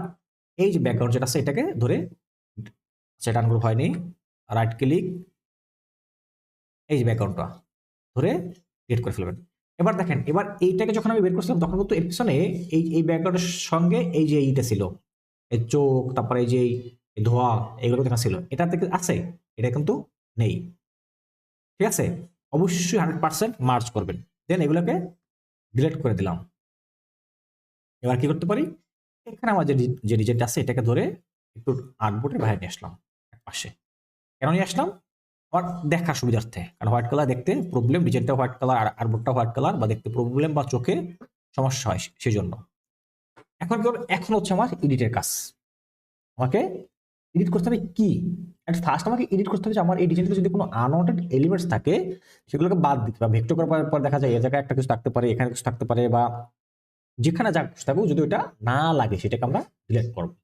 এই যে ব্যাকগ্রাউন্ড যেটা আছে এটাকে ধরে, সেটা আনগ্রুপ হয়নি, রাইট ক্লিক, এই যে ব্যাকগ্রাউন্ডটা ধরে ক্রিয়েট করে ফেলবেন। এবার দেখেন, এবার এইটাকে যখন আমি বের করছিলাম তখন কিন্তু এর পিছনে এই ব্যাকগ্রাউন্ডের সঙ্গে এই যে এইটা ছিল, এই চোখ, তারপরে এই যে এই ধোয়া, এগুলো দেখা ছিল, এটা থেকে আছে, এটা কিন্তু নেই, ঠিক আছে? অবশ্যই 100% মার্জ করবেন। দেন এগুলোকে ডিলিট করে দিলাম। এবার কি করতে পারি? এখানে আমার যে ডিজাইনটা আছে এটাকে ধরে একটু আর্টবোর্ডের বাইরে নিয়ে আসলাম এক পাশে। কেন নিয়ে আসলাম? আমার দেখার সুবিধার্থে, কারণ হোয়াইট কালার দেখতে প্রবলেম, ডিজাইনটা হোয়াইট কালার আর আর্টবোর্ডটা হোয়াইট কালার, বা দেখতে প্রবলেম বা চোখে সমস্যা হয় সেই জন্য। এখন কি করবো? এখন হচ্ছে আমার এডিটের কাজ। আমাকে এডিট করতে হবে কি? ফার্স্ট আমাকে এডিট করতে হবে যে আমার এই ডিজাইনটা যদি কোনো আনওয়ান্টেড এলিমেন্টস থাকে সেগুলোকে বাদ দিতে হবে। ভেক্টর করার পর দেখা যায় এই জায়গায় একটা কিছু থাকতে পারে, এখানে কিছু থাকতে পারে, বা যেখানে যা কিছু থাকুক, যদি ওটা না লাগে সেটাকে আমরা ডিলিট করবো।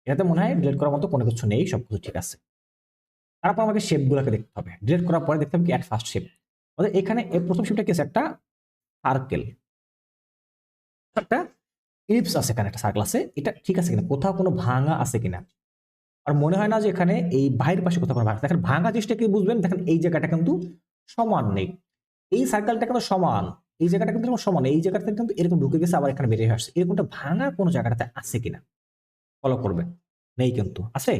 এটাতে মনে হয় ডিলিট করার মতো কোনো কিছু নেই, সবকিছু ঠিক আছে। তারপর আমাকে শেপগুলোকে দেখতে হবে। ডিলিট করার পরে দেখতে হবে কি অ্যাট ফার্স্ট শেপ। আমাদের এখানে এই প্রথম শেপটা কি আছে? একটা সার্কেল, একটা ইলিপস আছে, এখানে একটা সার্কেল আছে। এটা ঠিক আছে কিনা, কোথাও কোনো ভাঙা আছে কিনা? আর মনে হয় না যে এখানে এই বাইরের পাশে কোথাও কোনো ভাঙা। দেখেন ভাঙা জিনিসটা কি বুঝবেন? দেখেন এই জায়গাটা কিন্তু সমান নেই, এই সার্কেলটা কিন্তু সমান, এই জায়গাটা কিন্তু সমান, এই জায়গাটা কিন্তু এরকম ঢুকে গেছে, আবার এখানে বেরিয়ে আসছে। এরকমটা ভাঙা কোনো জায়গাটাতে আছে কিনা ফলো করবেন। নেই, কিন্তু আছে?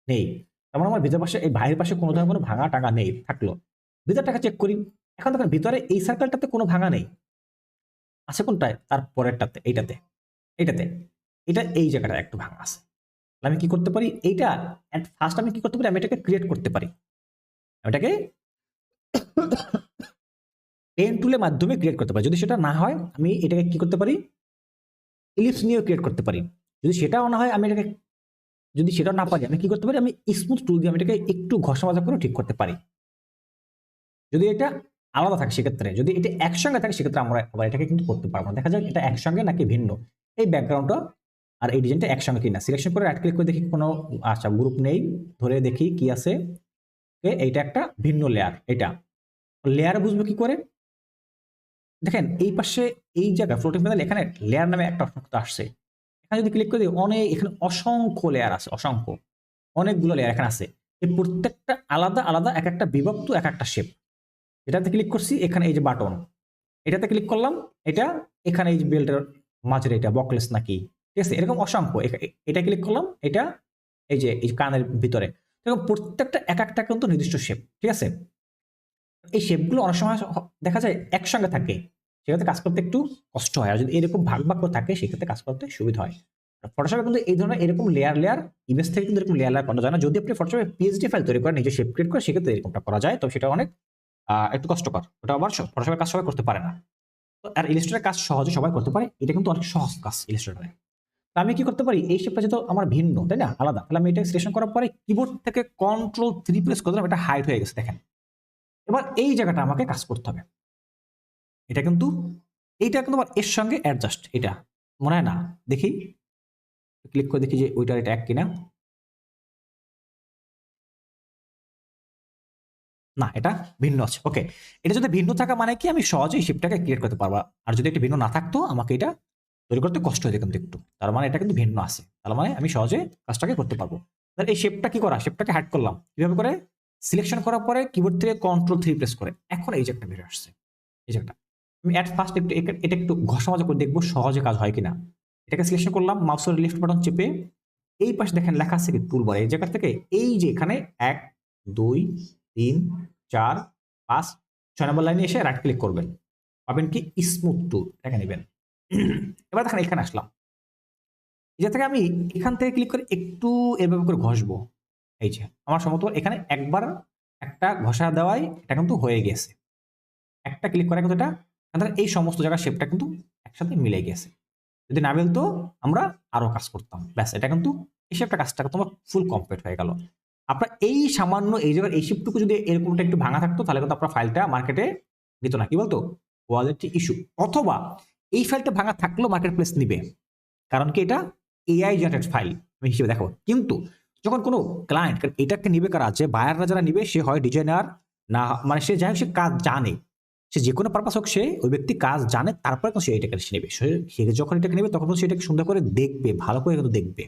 নেই। তার মানে আমার ভিতর পাশে, এই বাইরের পাশে কোনো ধরনের কোনো ভাঙা টাঙা নেই। থাকলো ভিতরটাকে চেক করি। এখন দেখেন ভিতরে এই সার্কেলটাতে কোনো ভাঙা নেই, আছে কোনটায়? তার পরেরটাতে, এইটাতে, এইটাতে, এটা এই জায়গাটা একটু ভাঙা আছে। তাহলে আমি কি করতে পারি? এইটা এট ফার্স্ট আমি কি করতে পারি? আমি এটাকে ক্রিয়েট করতে পারি। এটাকে পেন টুলের মাধ্যমে ক্রিয়েট করতে পারি। যদি সেটা না হয় আমি এটাকে কি করতে পারি? ইলিপস নিয়েও ক্রিয়েট করতে পারি। যদি সেটাও না হয় আমি এটাকে, যদি সেটাও না পারি আমি কি করতে পারি? আমি স্মুথ টুল দিয়ে আমি এটাকে একটু ঘষা মাজা করে ঠিক করতে পারি। যদি এটা আলাদা থাকে সেক্ষেত্রে, যদি এটা একসঙ্গে থাকে সেক্ষেত্রে আমরা আবার এটাকে কিন্তু করতে পারবো না। দেখা যাক এটা একসঙ্গে নাকি ভিন্ন। এই ব্যাকগ্রাউন্ডটা আর এই ডিজাইনটা একসঙ্গে কিনা সিলেকশন করে রাইট ক্লিক করে দেখি কোনো, আচ্ছা গ্রুপ নেই, ধরে দেখি কি আছে। এইটা একটা ভিন্ন লেয়ার। এটা লেয়ার বুঝবো কি করে? দেখেন এই পাশে এই জায়গা ফ্লোটিং প্যানেল, এখানে লেয়ার নামে একটা অপশন আসছে। এখানে যদি ক্লিক করে দিই, অনেক এখানে অসংখ্য লেয়ার আছে, অসংখ্য অনেকগুলো লেয়ার এখানে আছে। এই প্রত্যেকটা আলাদা আলাদা এক একটা বিভক্ত এক একটা শেপ। এটাতে ক্লিক করছি, এখানে এই যে বাটন, এটাতে ক্লিক করলাম, এটা এখানে এই যে বেল্টের মাঝের এটা বকলেস নাকি, ঠিক আছে? এরকম অসংখ্য। এটা ক্লিক করলাম, এটা এই যে এই কানের ভিতরে, এরকম প্রত্যেকটা এক একটা কিন্তু নির্দিষ্ট শেপ, ঠিক আছে? এই শেপগুলো অনেক সময় দেখা যায় একসঙ্গে থাকে, সেক্ষেত্রে কাজ করতে একটু কষ্ট হয়। আর যদি এরকম ভাগ ভাগ করে থাকে সেক্ষেত্রে কাজ করতে সুবিধা হয়। ফটোশপে কিন্তু এই ধরনের এরকম লেয়ার লেয়ার ইমেজ থেকে কিন্তু এরকম লেয়ার লেয়ার করা যায় না। যদি আপনি ফটোশপে পিএসডি ফাইল তৈরি করেন, নিজে শেপ ক্রিয়েট করে, সেক্ষেত্রে এরকমটা করা যায়। তো সেটা অনেক একটু কষ্টকর। ওটা আবার ফটোশপের কাজ সবাই করতে পারে না। তো আর ইলাস্ট্রেটরের কাজ সহজে সবাই করতে পারে, এটা কিন্তু অনেক সহজ কাজ ইলাস্ট্রেটরে। তো আমি কি করতে পারি? এই শেপটা যেহেতু আমার ভিন্ন, তাই না, আলাদা, তাহলে আমি এটা সিলেকশন করার পরে কিবোর্ড থেকে Ctrl+3 প্রেস করে দিলাম, এটা হাইড হয়ে গেছে। দেখেন এবার এই জায়গাটা আমাকে কাজ করতে হবে। এটা কিন্তু এইটা কিন্তু আবার এর সঙ্গে অ্যাডজাস্ট, এটা মনে হয় না। দেখি ক্লিক করে দেখি যে ওইটার এটা এক কিনা। না, এটা ভিন্ন আছে। ওকে, এটা যদি ভিন্ন থাকা মানে কি আমি সহজেই শেপটাকে ক্রিয়েট করতে পারবো। আর যদি এটা ভিন্ন না থাকতো আমাকে এটা তৈরি করতে কষ্ট হতো কিন্তু একটু। তার মানে এটা কিন্তু ভিন্ন আছে, তার মানে আমি সহজে কাজটাকে করতে পারবো। তাহলে এই শেপটা কি করা? শেপটাকে হাইড করলাম কিভাবে করে? সিলেকশন করার পরে কিবোর্ড থেকে Ctrl+3 প্রেস করে। এখন এই যে একটা বেরিয়ে আসছে, এই যে একটা। আমি অ্যাট ফার্স্ট একটু এটা একটু ঘষা মাজা করে দেখবো সহজে কাজ হয় কিনা। এটাকে সিলেকশন করলাম, মাউসের লেফট বাটন চেপে এই পাশে দেখেন লেখা আছে কি টুলবার, এই জায়গা থেকে এই যে এখানে 1 2 3 4 5 6 নম্বর লাইনে এসে রাইট ক্লিক করবেন, পাবেন কি স্মুথ টুল, দেখে নেবেন। এবার দেখেন এখানে আসলাম, এই যে থেকে আমি এখান থেকে ক্লিক করে একটু এভাবে করে ঘষবো। এই যে আমার সম্ভবত এখানে একবার একটা ঘষা দেওয়াই এটা কিন্তু হয়ে গেছে। একটা ক্লিক করে কিন্তু এটা এই সমস্ত জায়গার শেপটা কিন্তু একসাথে মিলে গেছে। যদি না মিলতো আমরা আরো কাজ করতাম। ব্যাস, এটা কিন্তু এই শেপটা কাজটা তোমার ফুল কমপ্লিট হয়ে গেল। আপনার এই সামান্য এই জায়গার এই শেপটুকু যদি এরকমটা একটু ভাঙা থাকতো তাহলে কিন্তু আপনার ফাইলটা মার্কেটে নিত না। কি বলতো? Quality issue. অথবা এই ফাইলটা ভাঙা থাকলেও মার্কেট প্লেস নিবে, কারণ কি এটা এআই জেনারেটেড ফাইল আমি হিসেবে দেখাবো। কিন্তু যখন কোনো ক্লায়েন্ট, এটাকে নিবে কারা? যে বায়াররা যারা নিবে সে হয় ডিজাইনার, না মানে সে যাই হোক সে কাজ জানে, সে যে কোনো পারপাস হোক, সে ওই ব্যক্তি কাজ জানে, তারপরে সে এটাকে নেবে। সে যখন এটাকে নেবে তখন সে এটাকে সুন্দর করে দেখবে, ভালো করে কিন্তু দেখবে,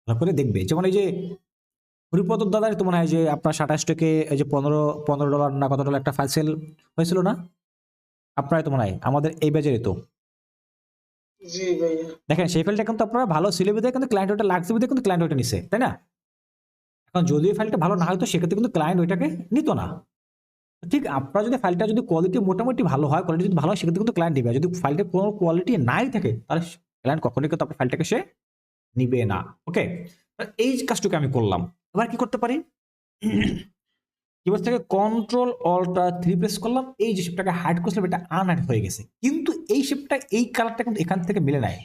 ভালো করে দেখবে। যেমন এই যে হরিপদ দাদার তো মনে হয় যে আপনার 27 থেকে এই যে $15 না কত ডলার একটা ফাইল সেল হয়েছিল না আপনার? তো মনে হয় আমাদের এই বাজারে তো জি ভাইয়া। দেখেন সেই ফাইলটা কিন্তু আপনারা ভালো সিলেবে দিয়ে কিন্তু ক্লায়েন্ট ওটা লাগছে দিয়ে কিন্তু ক্লায়েন্ট ওটা নিছে, তাই না? এখন যদি এই ফাইলটা ভালো না হয়তো সেক্ষেত্রে কিন্তু ক্লায়েন্ট ওইটাকে নিত না। ঠিক আপনার যদি ফাইলটা যদি কোয়ালিটি মোটামুটি ভালো হয়, কোয়ালিটি যদি ভালো হয় সেক্ষেত্রে কিন্তু ক্লায়েন্ট নিবে। যদি ফাইলটা কোনো কোয়ালিটি নাই থাকে তাহলে ক্লায়েন্ট কখনোই কিন্তু আপনার ফাইলটাকে সে নিবে না। ওকে, এই কাজটুকু আমি করলাম। এবার কি করতে পারি? কিবোর্ড থেকে কন্ট্রোল অল্টার 3 প্রেস করলাম, এই যে শেপটাকে হাইড করছিলাম এটা আনহাইড হয়ে গেছে, কিন্তু এই শেপটা এই কালারটা কিন্তু এখান থেকে মিলে নাই,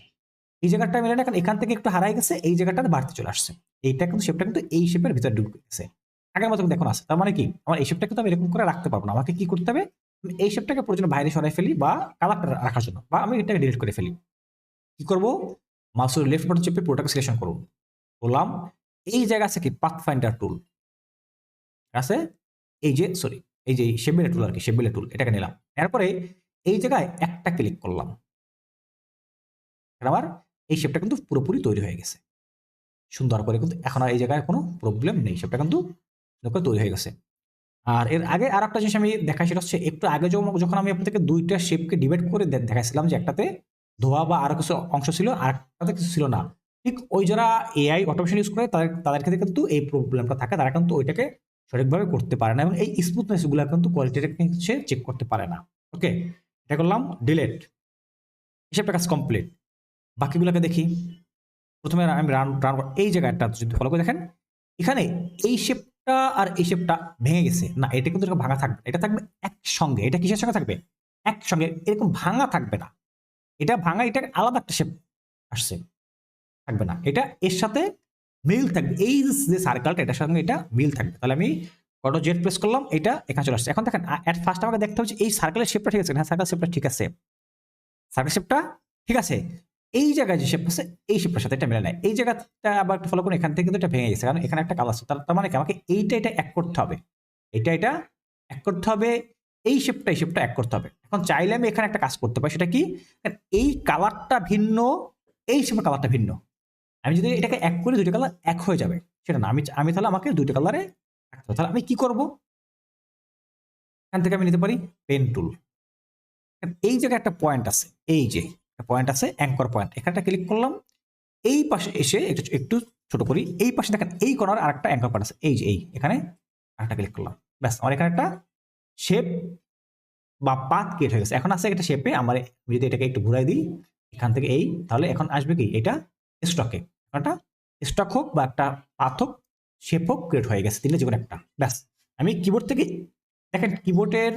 এই জায়গাটা মিলে না, কারণ এখান থেকে একটু হারাই গেছে, এই জায়গাটা বাড়তে চলে আসছে, এইটা কিন্তু শেপটা কিন্তু এই শেপের ভিতরে ঢুকে গেছে, আগের মতো কিন্তু এখন আছে। তার মানে কি আমার এই শেপটা কিন্তু আমি এরকম করে রাখতে পারবো না, আমাকে কি করতে হবে, আমি এই শেপটাকে প্রয়োজন বাইরে সরাই ফেলি বা কালারটা রাখার জন্য, বা আমি এটাকে ডিলিট করে ফেলি। কি করবো, মাউসের লেফট বাটন চেপে পুরোটাকে সিলেকশন করুন, বললাম এই জায়গা আছে কি পাথফাইন্ডার টুল আছে, এই যে সরি এই যে শেপবিল্ডার টুল আর কি, শেপবিল্ডার টুল এটাকে নিলাম, এরপরে এই জায়গায় একটা ক্লিক করলাম, আমার এই শেপটা কিন্তু পুরোপুরি তৈরি হয়ে গেছে সুন্দর করে, কিন্তু এখন আর এই জায়গায় কোনো প্রবলেম নেই, শেপটা কিন্তু তৈরি হয়ে গেছে। আর এর আগে আর একটা জিনিস আমি দেখাই, সেটা হচ্ছে একটু আগে যখন আমি আপনাদেরকে দুইটা শেপকে ডিভাইড করে দেখাইছিলাম যে একটাতে ধোয়া বা আরো কিছু অংশ ছিল আর একটাতে কিছু ছিল না, ঠিক ওই যারা এআই অটোমেশন ইউজ করে তাদের ক্ষেত্রে কিন্তু এই প্রবলেমটা থাকে, তারা কিন্তু ওইটাকে সঠিকভাবে করতে পারে না, এবং এই স্মুথনেস গুলো কিন্তু কোয়ালিটিটা সে চেক করতে পারে না। ওকে, এটা করলাম ডিলেট, শেপটা কাজ কমপ্লিট। বাকিগুলোকে দেখি, প্রথমে আমি রান এই জায়গাটা যদি ফলো করে দেখেন, এখানে এই শেপটা আর এই শেপটা ভেঙে গেছে না, এটা কিন্তু এরকম ভাঙা থাকবে, এটা থাকবে একসঙ্গে, এটা কিসের সঙ্গে থাকবে একসঙ্গে, এরকম ভাঙা থাকবে না, এটা ভাঙা, এটা আলাদা একটা শেপ আসছে থাকবে না, এটা এর সাথে মিল থাকবে, এই যে সার্কেলটা এটার সঙ্গে এটা মিল থাকবে। তাহলে আমি কন্ট্রোল জেড প্রেস করলাম, এটা এখানে চলে আসছে। এখন দেখেন এট ফার্স্ট আমাকে দেখতে হচ্ছে এই সার্কেলের শেপটা ঠিক আছে, হ্যাঁ সার্কেল শেপটা ঠিক আছে, সার্কেল শেপটা ঠিক আছে, এই জায়গায় যে শেপ আছে এই শেপটার সাথে এটা মেলে নেয়, এই জায়গাটা আবার একটু ফলো করুন, এখান থেকে কিন্তু এটা ভেঙে গেছে, কারণ এখানে একটা কালার আছে, তার মানে কি আমাকে এটা এক করতে হবে, এটা এক করতে হবে, এই শেপটা এক করতে হবে। এখন চাইলে আমি এখানে একটা কাজ করতে পারি, সেটা কি, এই কালারটা ভিন্ন, এই শেপের কালারটা ভিন্ন, আমি যদি এটাকে এক করে দুইটা কালার এক হয়ে যাবে সেটা না, আমি তাহলে আমাকে দুইটা কালারে রাখতে হবে। তাহলে আমি কি করব, এখান থেকে আমি নিতে পারি পেন টুল, এই জায়গায় একটা পয়েন্ট আছে, এই যে পয়েন্ট আছে অ্যাঙ্কর পয়েন্ট, এখানটা ক্লিক করলাম, এই পাশে এসে একটু ছোট করি, এই পাশে দেখেন এই কর্নার আরেকটা অ্যাঙ্কর পয়েন্ট আছে, এই যে এই এখানে আরেকটা ক্লিক করলাম, ব্যাস আমার এখানে একটা শেপ বা পাথ ক্রিয়েট হয়ে গেছে। এখন আছে একটা শেপে আমার, যদি এটাকে একটু ঘুরাই দিই এখান থেকে এই, তাহলে এখন আসবে কি এটা স্টকে, একটা স্টক হোক বা একটা পাথ হোক, শেপ হোক, ক্রিয়েট হয়ে গেছে, তিনটে যেকোনো একটা, ব্যাস। আমি কিবোর্ড থেকে দেখেন কিবোর্ডের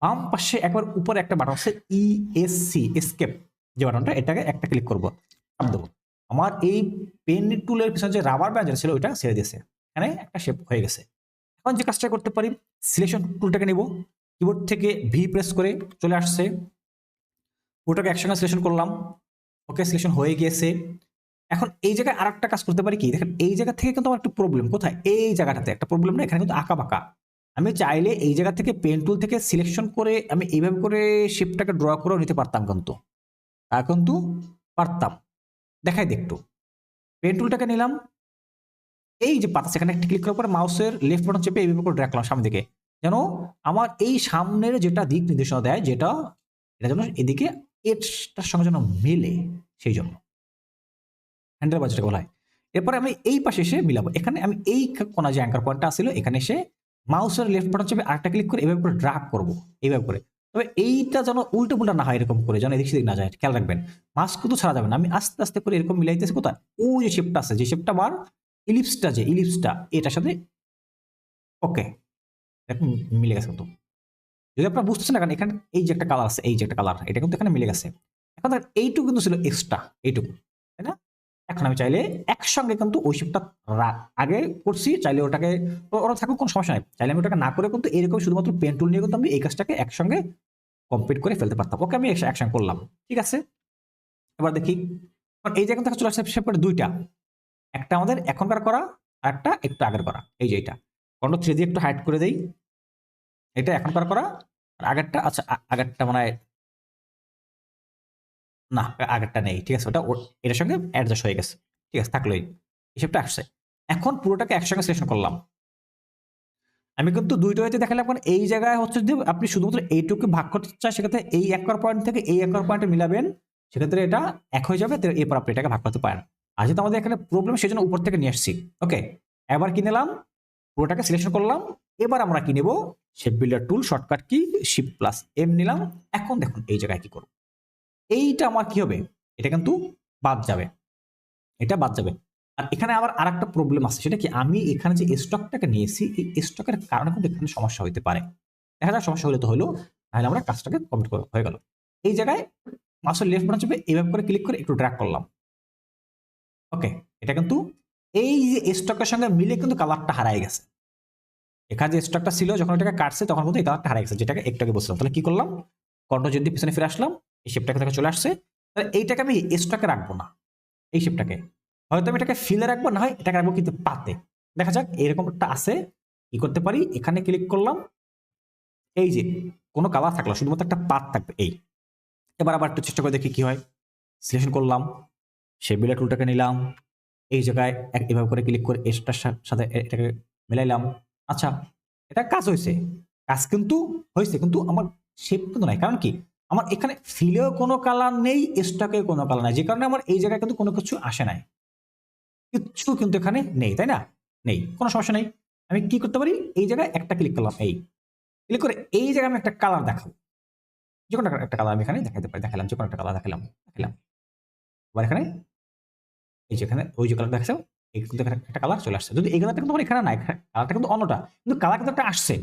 বাম পাশে একবার উপরে একটা বাটন আছে ইএসসি এসকেপ, যে বাটনটা, এটাকে একটা ক্লিক করবো, চাপ দেবো, আমার এই পেন টুলের পিছনে যে রাবার ব্যান্ড ছিল ওইটা ছেড়ে দিয়েছে, এখানে একটা শেপ হয়ে গেছে। এখন যে কাজটা করতে পারি, সিলেকশন টুলটাকে নিব, কিবোর্ড থেকে ভি প্রেস করে চলে আসছে, ওটাকে একসঙ্গে সিলেকশন করলাম, ওকে সিলেকশন হয়ে গিয়েছে। এখন এই জায়গায় আর একটা কাজ করতে পারি কি, দেখেন এই জায়গা থেকে কিন্তু আমার একটা প্রবলেম, কোথায় এই জায়গাটাতে একটা প্রবলেম না, এখানে কিন্তু আঁকা বাঁকা, আমি চাইলে এই জায়গা থেকে পেন টুল থেকে সিলেকশন করে আমি এইভাবে করে শেপটাকে ড্র করেও নিতে পারতাম, কিন্তু পারতাম, দেখাই একটু, পেন টুলটাকে নিলাম, এই যে পাতা সেখানে একটা ক্লিক করার পরে মাউসের লেফট বাটন চেপে এইভাবে করে রাখলাম সামনের দিকে, যেন আমার এই সামনের যেটা দিক নির্দেশনা দেয়, যেটা এটা যেন এদিকে এটার সঙ্গে যেন মেলে, সেই জন্য হ্যান্ডেল বার যেটা বলা হয়। এরপরে আমি এই পাশে এসে মিলাবো, এখানে আমি এই কোনা যে অ্যাঙ্কার পয়েন্টটা আসছিল এখানে এসে মাউসের লেফট বাটন চেপে আরেকটা ক্লিক করে এভাবে করে ড্রাগ করবো, এইভাবে করে, তবে এইটা যেন উল্টো পুল্টা না হয়, এরকম করে যেন এদিক সেদিক না যায়, খেয়াল রাখবেন, মাউস কিন্তু ছাড়া যাবে না, আমি আস্তে আস্তে করে এরকম মিলাইতেছি, কোথায় ওই যে শেপটা আছে, যে শেপটা আমার ইলিপসটা এটার সাথে, ওকে এখন মিলে গেছে। কিন্তু যদি আপনারা বুঝতেছেন না, কারণ এখানে এই যে একটা কালার আছে, এই যে একটা কালার, এটা কিন্তু এখানে মিলে গেছে। এখন দেখেন এইটুকু কিন্তু ছিল এক্সট্রা, এইটুকু, তাই না? এখন আমি চাইলে একসঙ্গে কিন্তু ওই শেপটা আগে করছি, চাইলে ওটাকে ওরা থাকুক কোনো সমস্যা নেই, চাইলে আমি ওটাকে না করে কিন্তু এরকম শুধুমাত্র পেন টুল নিয়ে কিন্তু আমি এই কাজটাকে একসঙ্গে কমপ্লিট করে ফেলতে পারতাম। ওকে আমি একসঙ্গে করলাম, ঠিক আছে। এবার দেখি এই জায়গা থেকে চলে আসছে শেপের দুইটা, একটা আমাদের এখনকার করা আর একটা একটু আগের করা, এই যে এটা কন্ট্রোল 3 দিয়ে একটু হাইড করে দেই, এটা এখনকার করা আর আগেরটা, আচ্ছা আগেরটা মানে না, আগেরটা নেই, ঠিক আছে, ওটা এটার সঙ্গে অ্যাডজাস্ট হয়ে গেছে, ঠিক আছে, থাকলোই, হিসেবটা আসছে। এখন পুরোটাকে একসঙ্গে সিলেকশন করলাম, আমি কিন্তু দুইটা হইতে দেখালাম। এখন এই জায়গায় হচ্ছে যদি আপনি শুধুমাত্র এইটুকু ভাগ করতে চান, সেক্ষেত্রে এই একর পয়েন্ট থেকে এই একর পয়েন্টে মিলাবেন, সেক্ষেত্রে এটা এক হয়ে যাবে, এরপর আপনি এটাকে ভাগ করতে পারেন। আর যেহেতু আমাদের এখানে প্রবলেম, সেই জন্য উপর থেকে নিয়ে আসছি। ওকে, এবার কি নিলাম, পুরোটাকে সিলেকশন করলাম, এবার আমরা কি নেব, শেপ বিল্ডার টুল শর্টকাট কি Shift+M নিলাম। এখন দেখুন এই জায়গায় কি করব, এইটা আমার কি হবে, এটা কিন্তু বাদ যাবে, এটা বাদ যাবে। আর এখানে আবার আরেকটা প্রবলেম আছে, সেটা কি আমি এখানে যে স্টকটাকে নিয়েছি এই স্টকের কারণে কিন্তু এখানে সমস্যা হতে পারে। দেখা যাক সমস্যা হলে তো হলো, তাহলে আমরা কাজটাকে কমপ্লিট হয়ে গেল। এই জায়গায় মাউসের লেফট বাটন চেপে এইভাবে করে ক্লিক করে একটু ড্র্যাগ করলাম। ওকে, এটা কিন্তু এই যে স্টকের সঙ্গে মিলে কিন্তু কালারটা হারাই গেছে। এখানে যে স্টকটা ছিল যখন এটাকে কাটছে তখন কিন্তু এই কালারটা হারাই গেছে, যেটাকে একটু আগে বলছিলাম। তাহলে কি করলাম, কন্ট্রোল জেড দিয়ে পিছনে ফিরে আসলাম, এই শেপটাকে থেকে চলে আসছে। তাহলে এইটাকে আমি স্টকে রাখবো না, এই শেপটাকে হয়তো আমি এটাকে ফিলে রাখবো, না হয় এটাকে রাখবো কিন্তু পাতে। দেখা যাক এরকম একটা আছে, কি করতে পারি, এখানে ক্লিক করলাম, এই যে কোনো কালার থাকলো শুধুমাত্র একটা পাত থাকবে এই। এবার আবার একটু চেষ্টা করে দেখি কি হয়, সিলেকশন করলাম, শেপ বিল্ডার টুলটাকে নিলাম, এই জায়গায় এভাবে করে ক্লিক করে এটার সাথে এটাকে মিলাইলাম। আচ্ছা, এটা কাজ হয়েছে, কাজ কিন্তু হয়েছে, কিন্তু আমার শেপ কিন্তু নাই। কারণ কি, আমার এখানে ফিলেও কোনো কালার নেই, স্টকে কোনো কালার নাই, যে কারণে আমার এই জায়গায় কিন্তু কোনো কিছু আসে নাই, কিচ্ছু কিন্তু এখানে নেই, তাই না? নেই, কোনো সমস্যা নেই। আমি কি করতে পারি, এই জায়গায় একটা ক্লিক করলাম, এই ক্লিক করে এই জায়গায় আমি একটা কালার দেখাবো, যে কোনো একটা কালার আমি এখানে দেখাতে পারি, দেখালাম, যে কোনো একটা কালার দেখালাম। আবার এখানে এই যেখানে ওই যে কালার দেখাচ্ছ, এই কিন্তু এখানে একটা কালার চলে আসছে। যদি এই কালারটা কিন্তু আমার এখানে নাই, কালারটা কিন্তু অন্যটা, কিন্তু কালার কিন্তু একটা আসছে।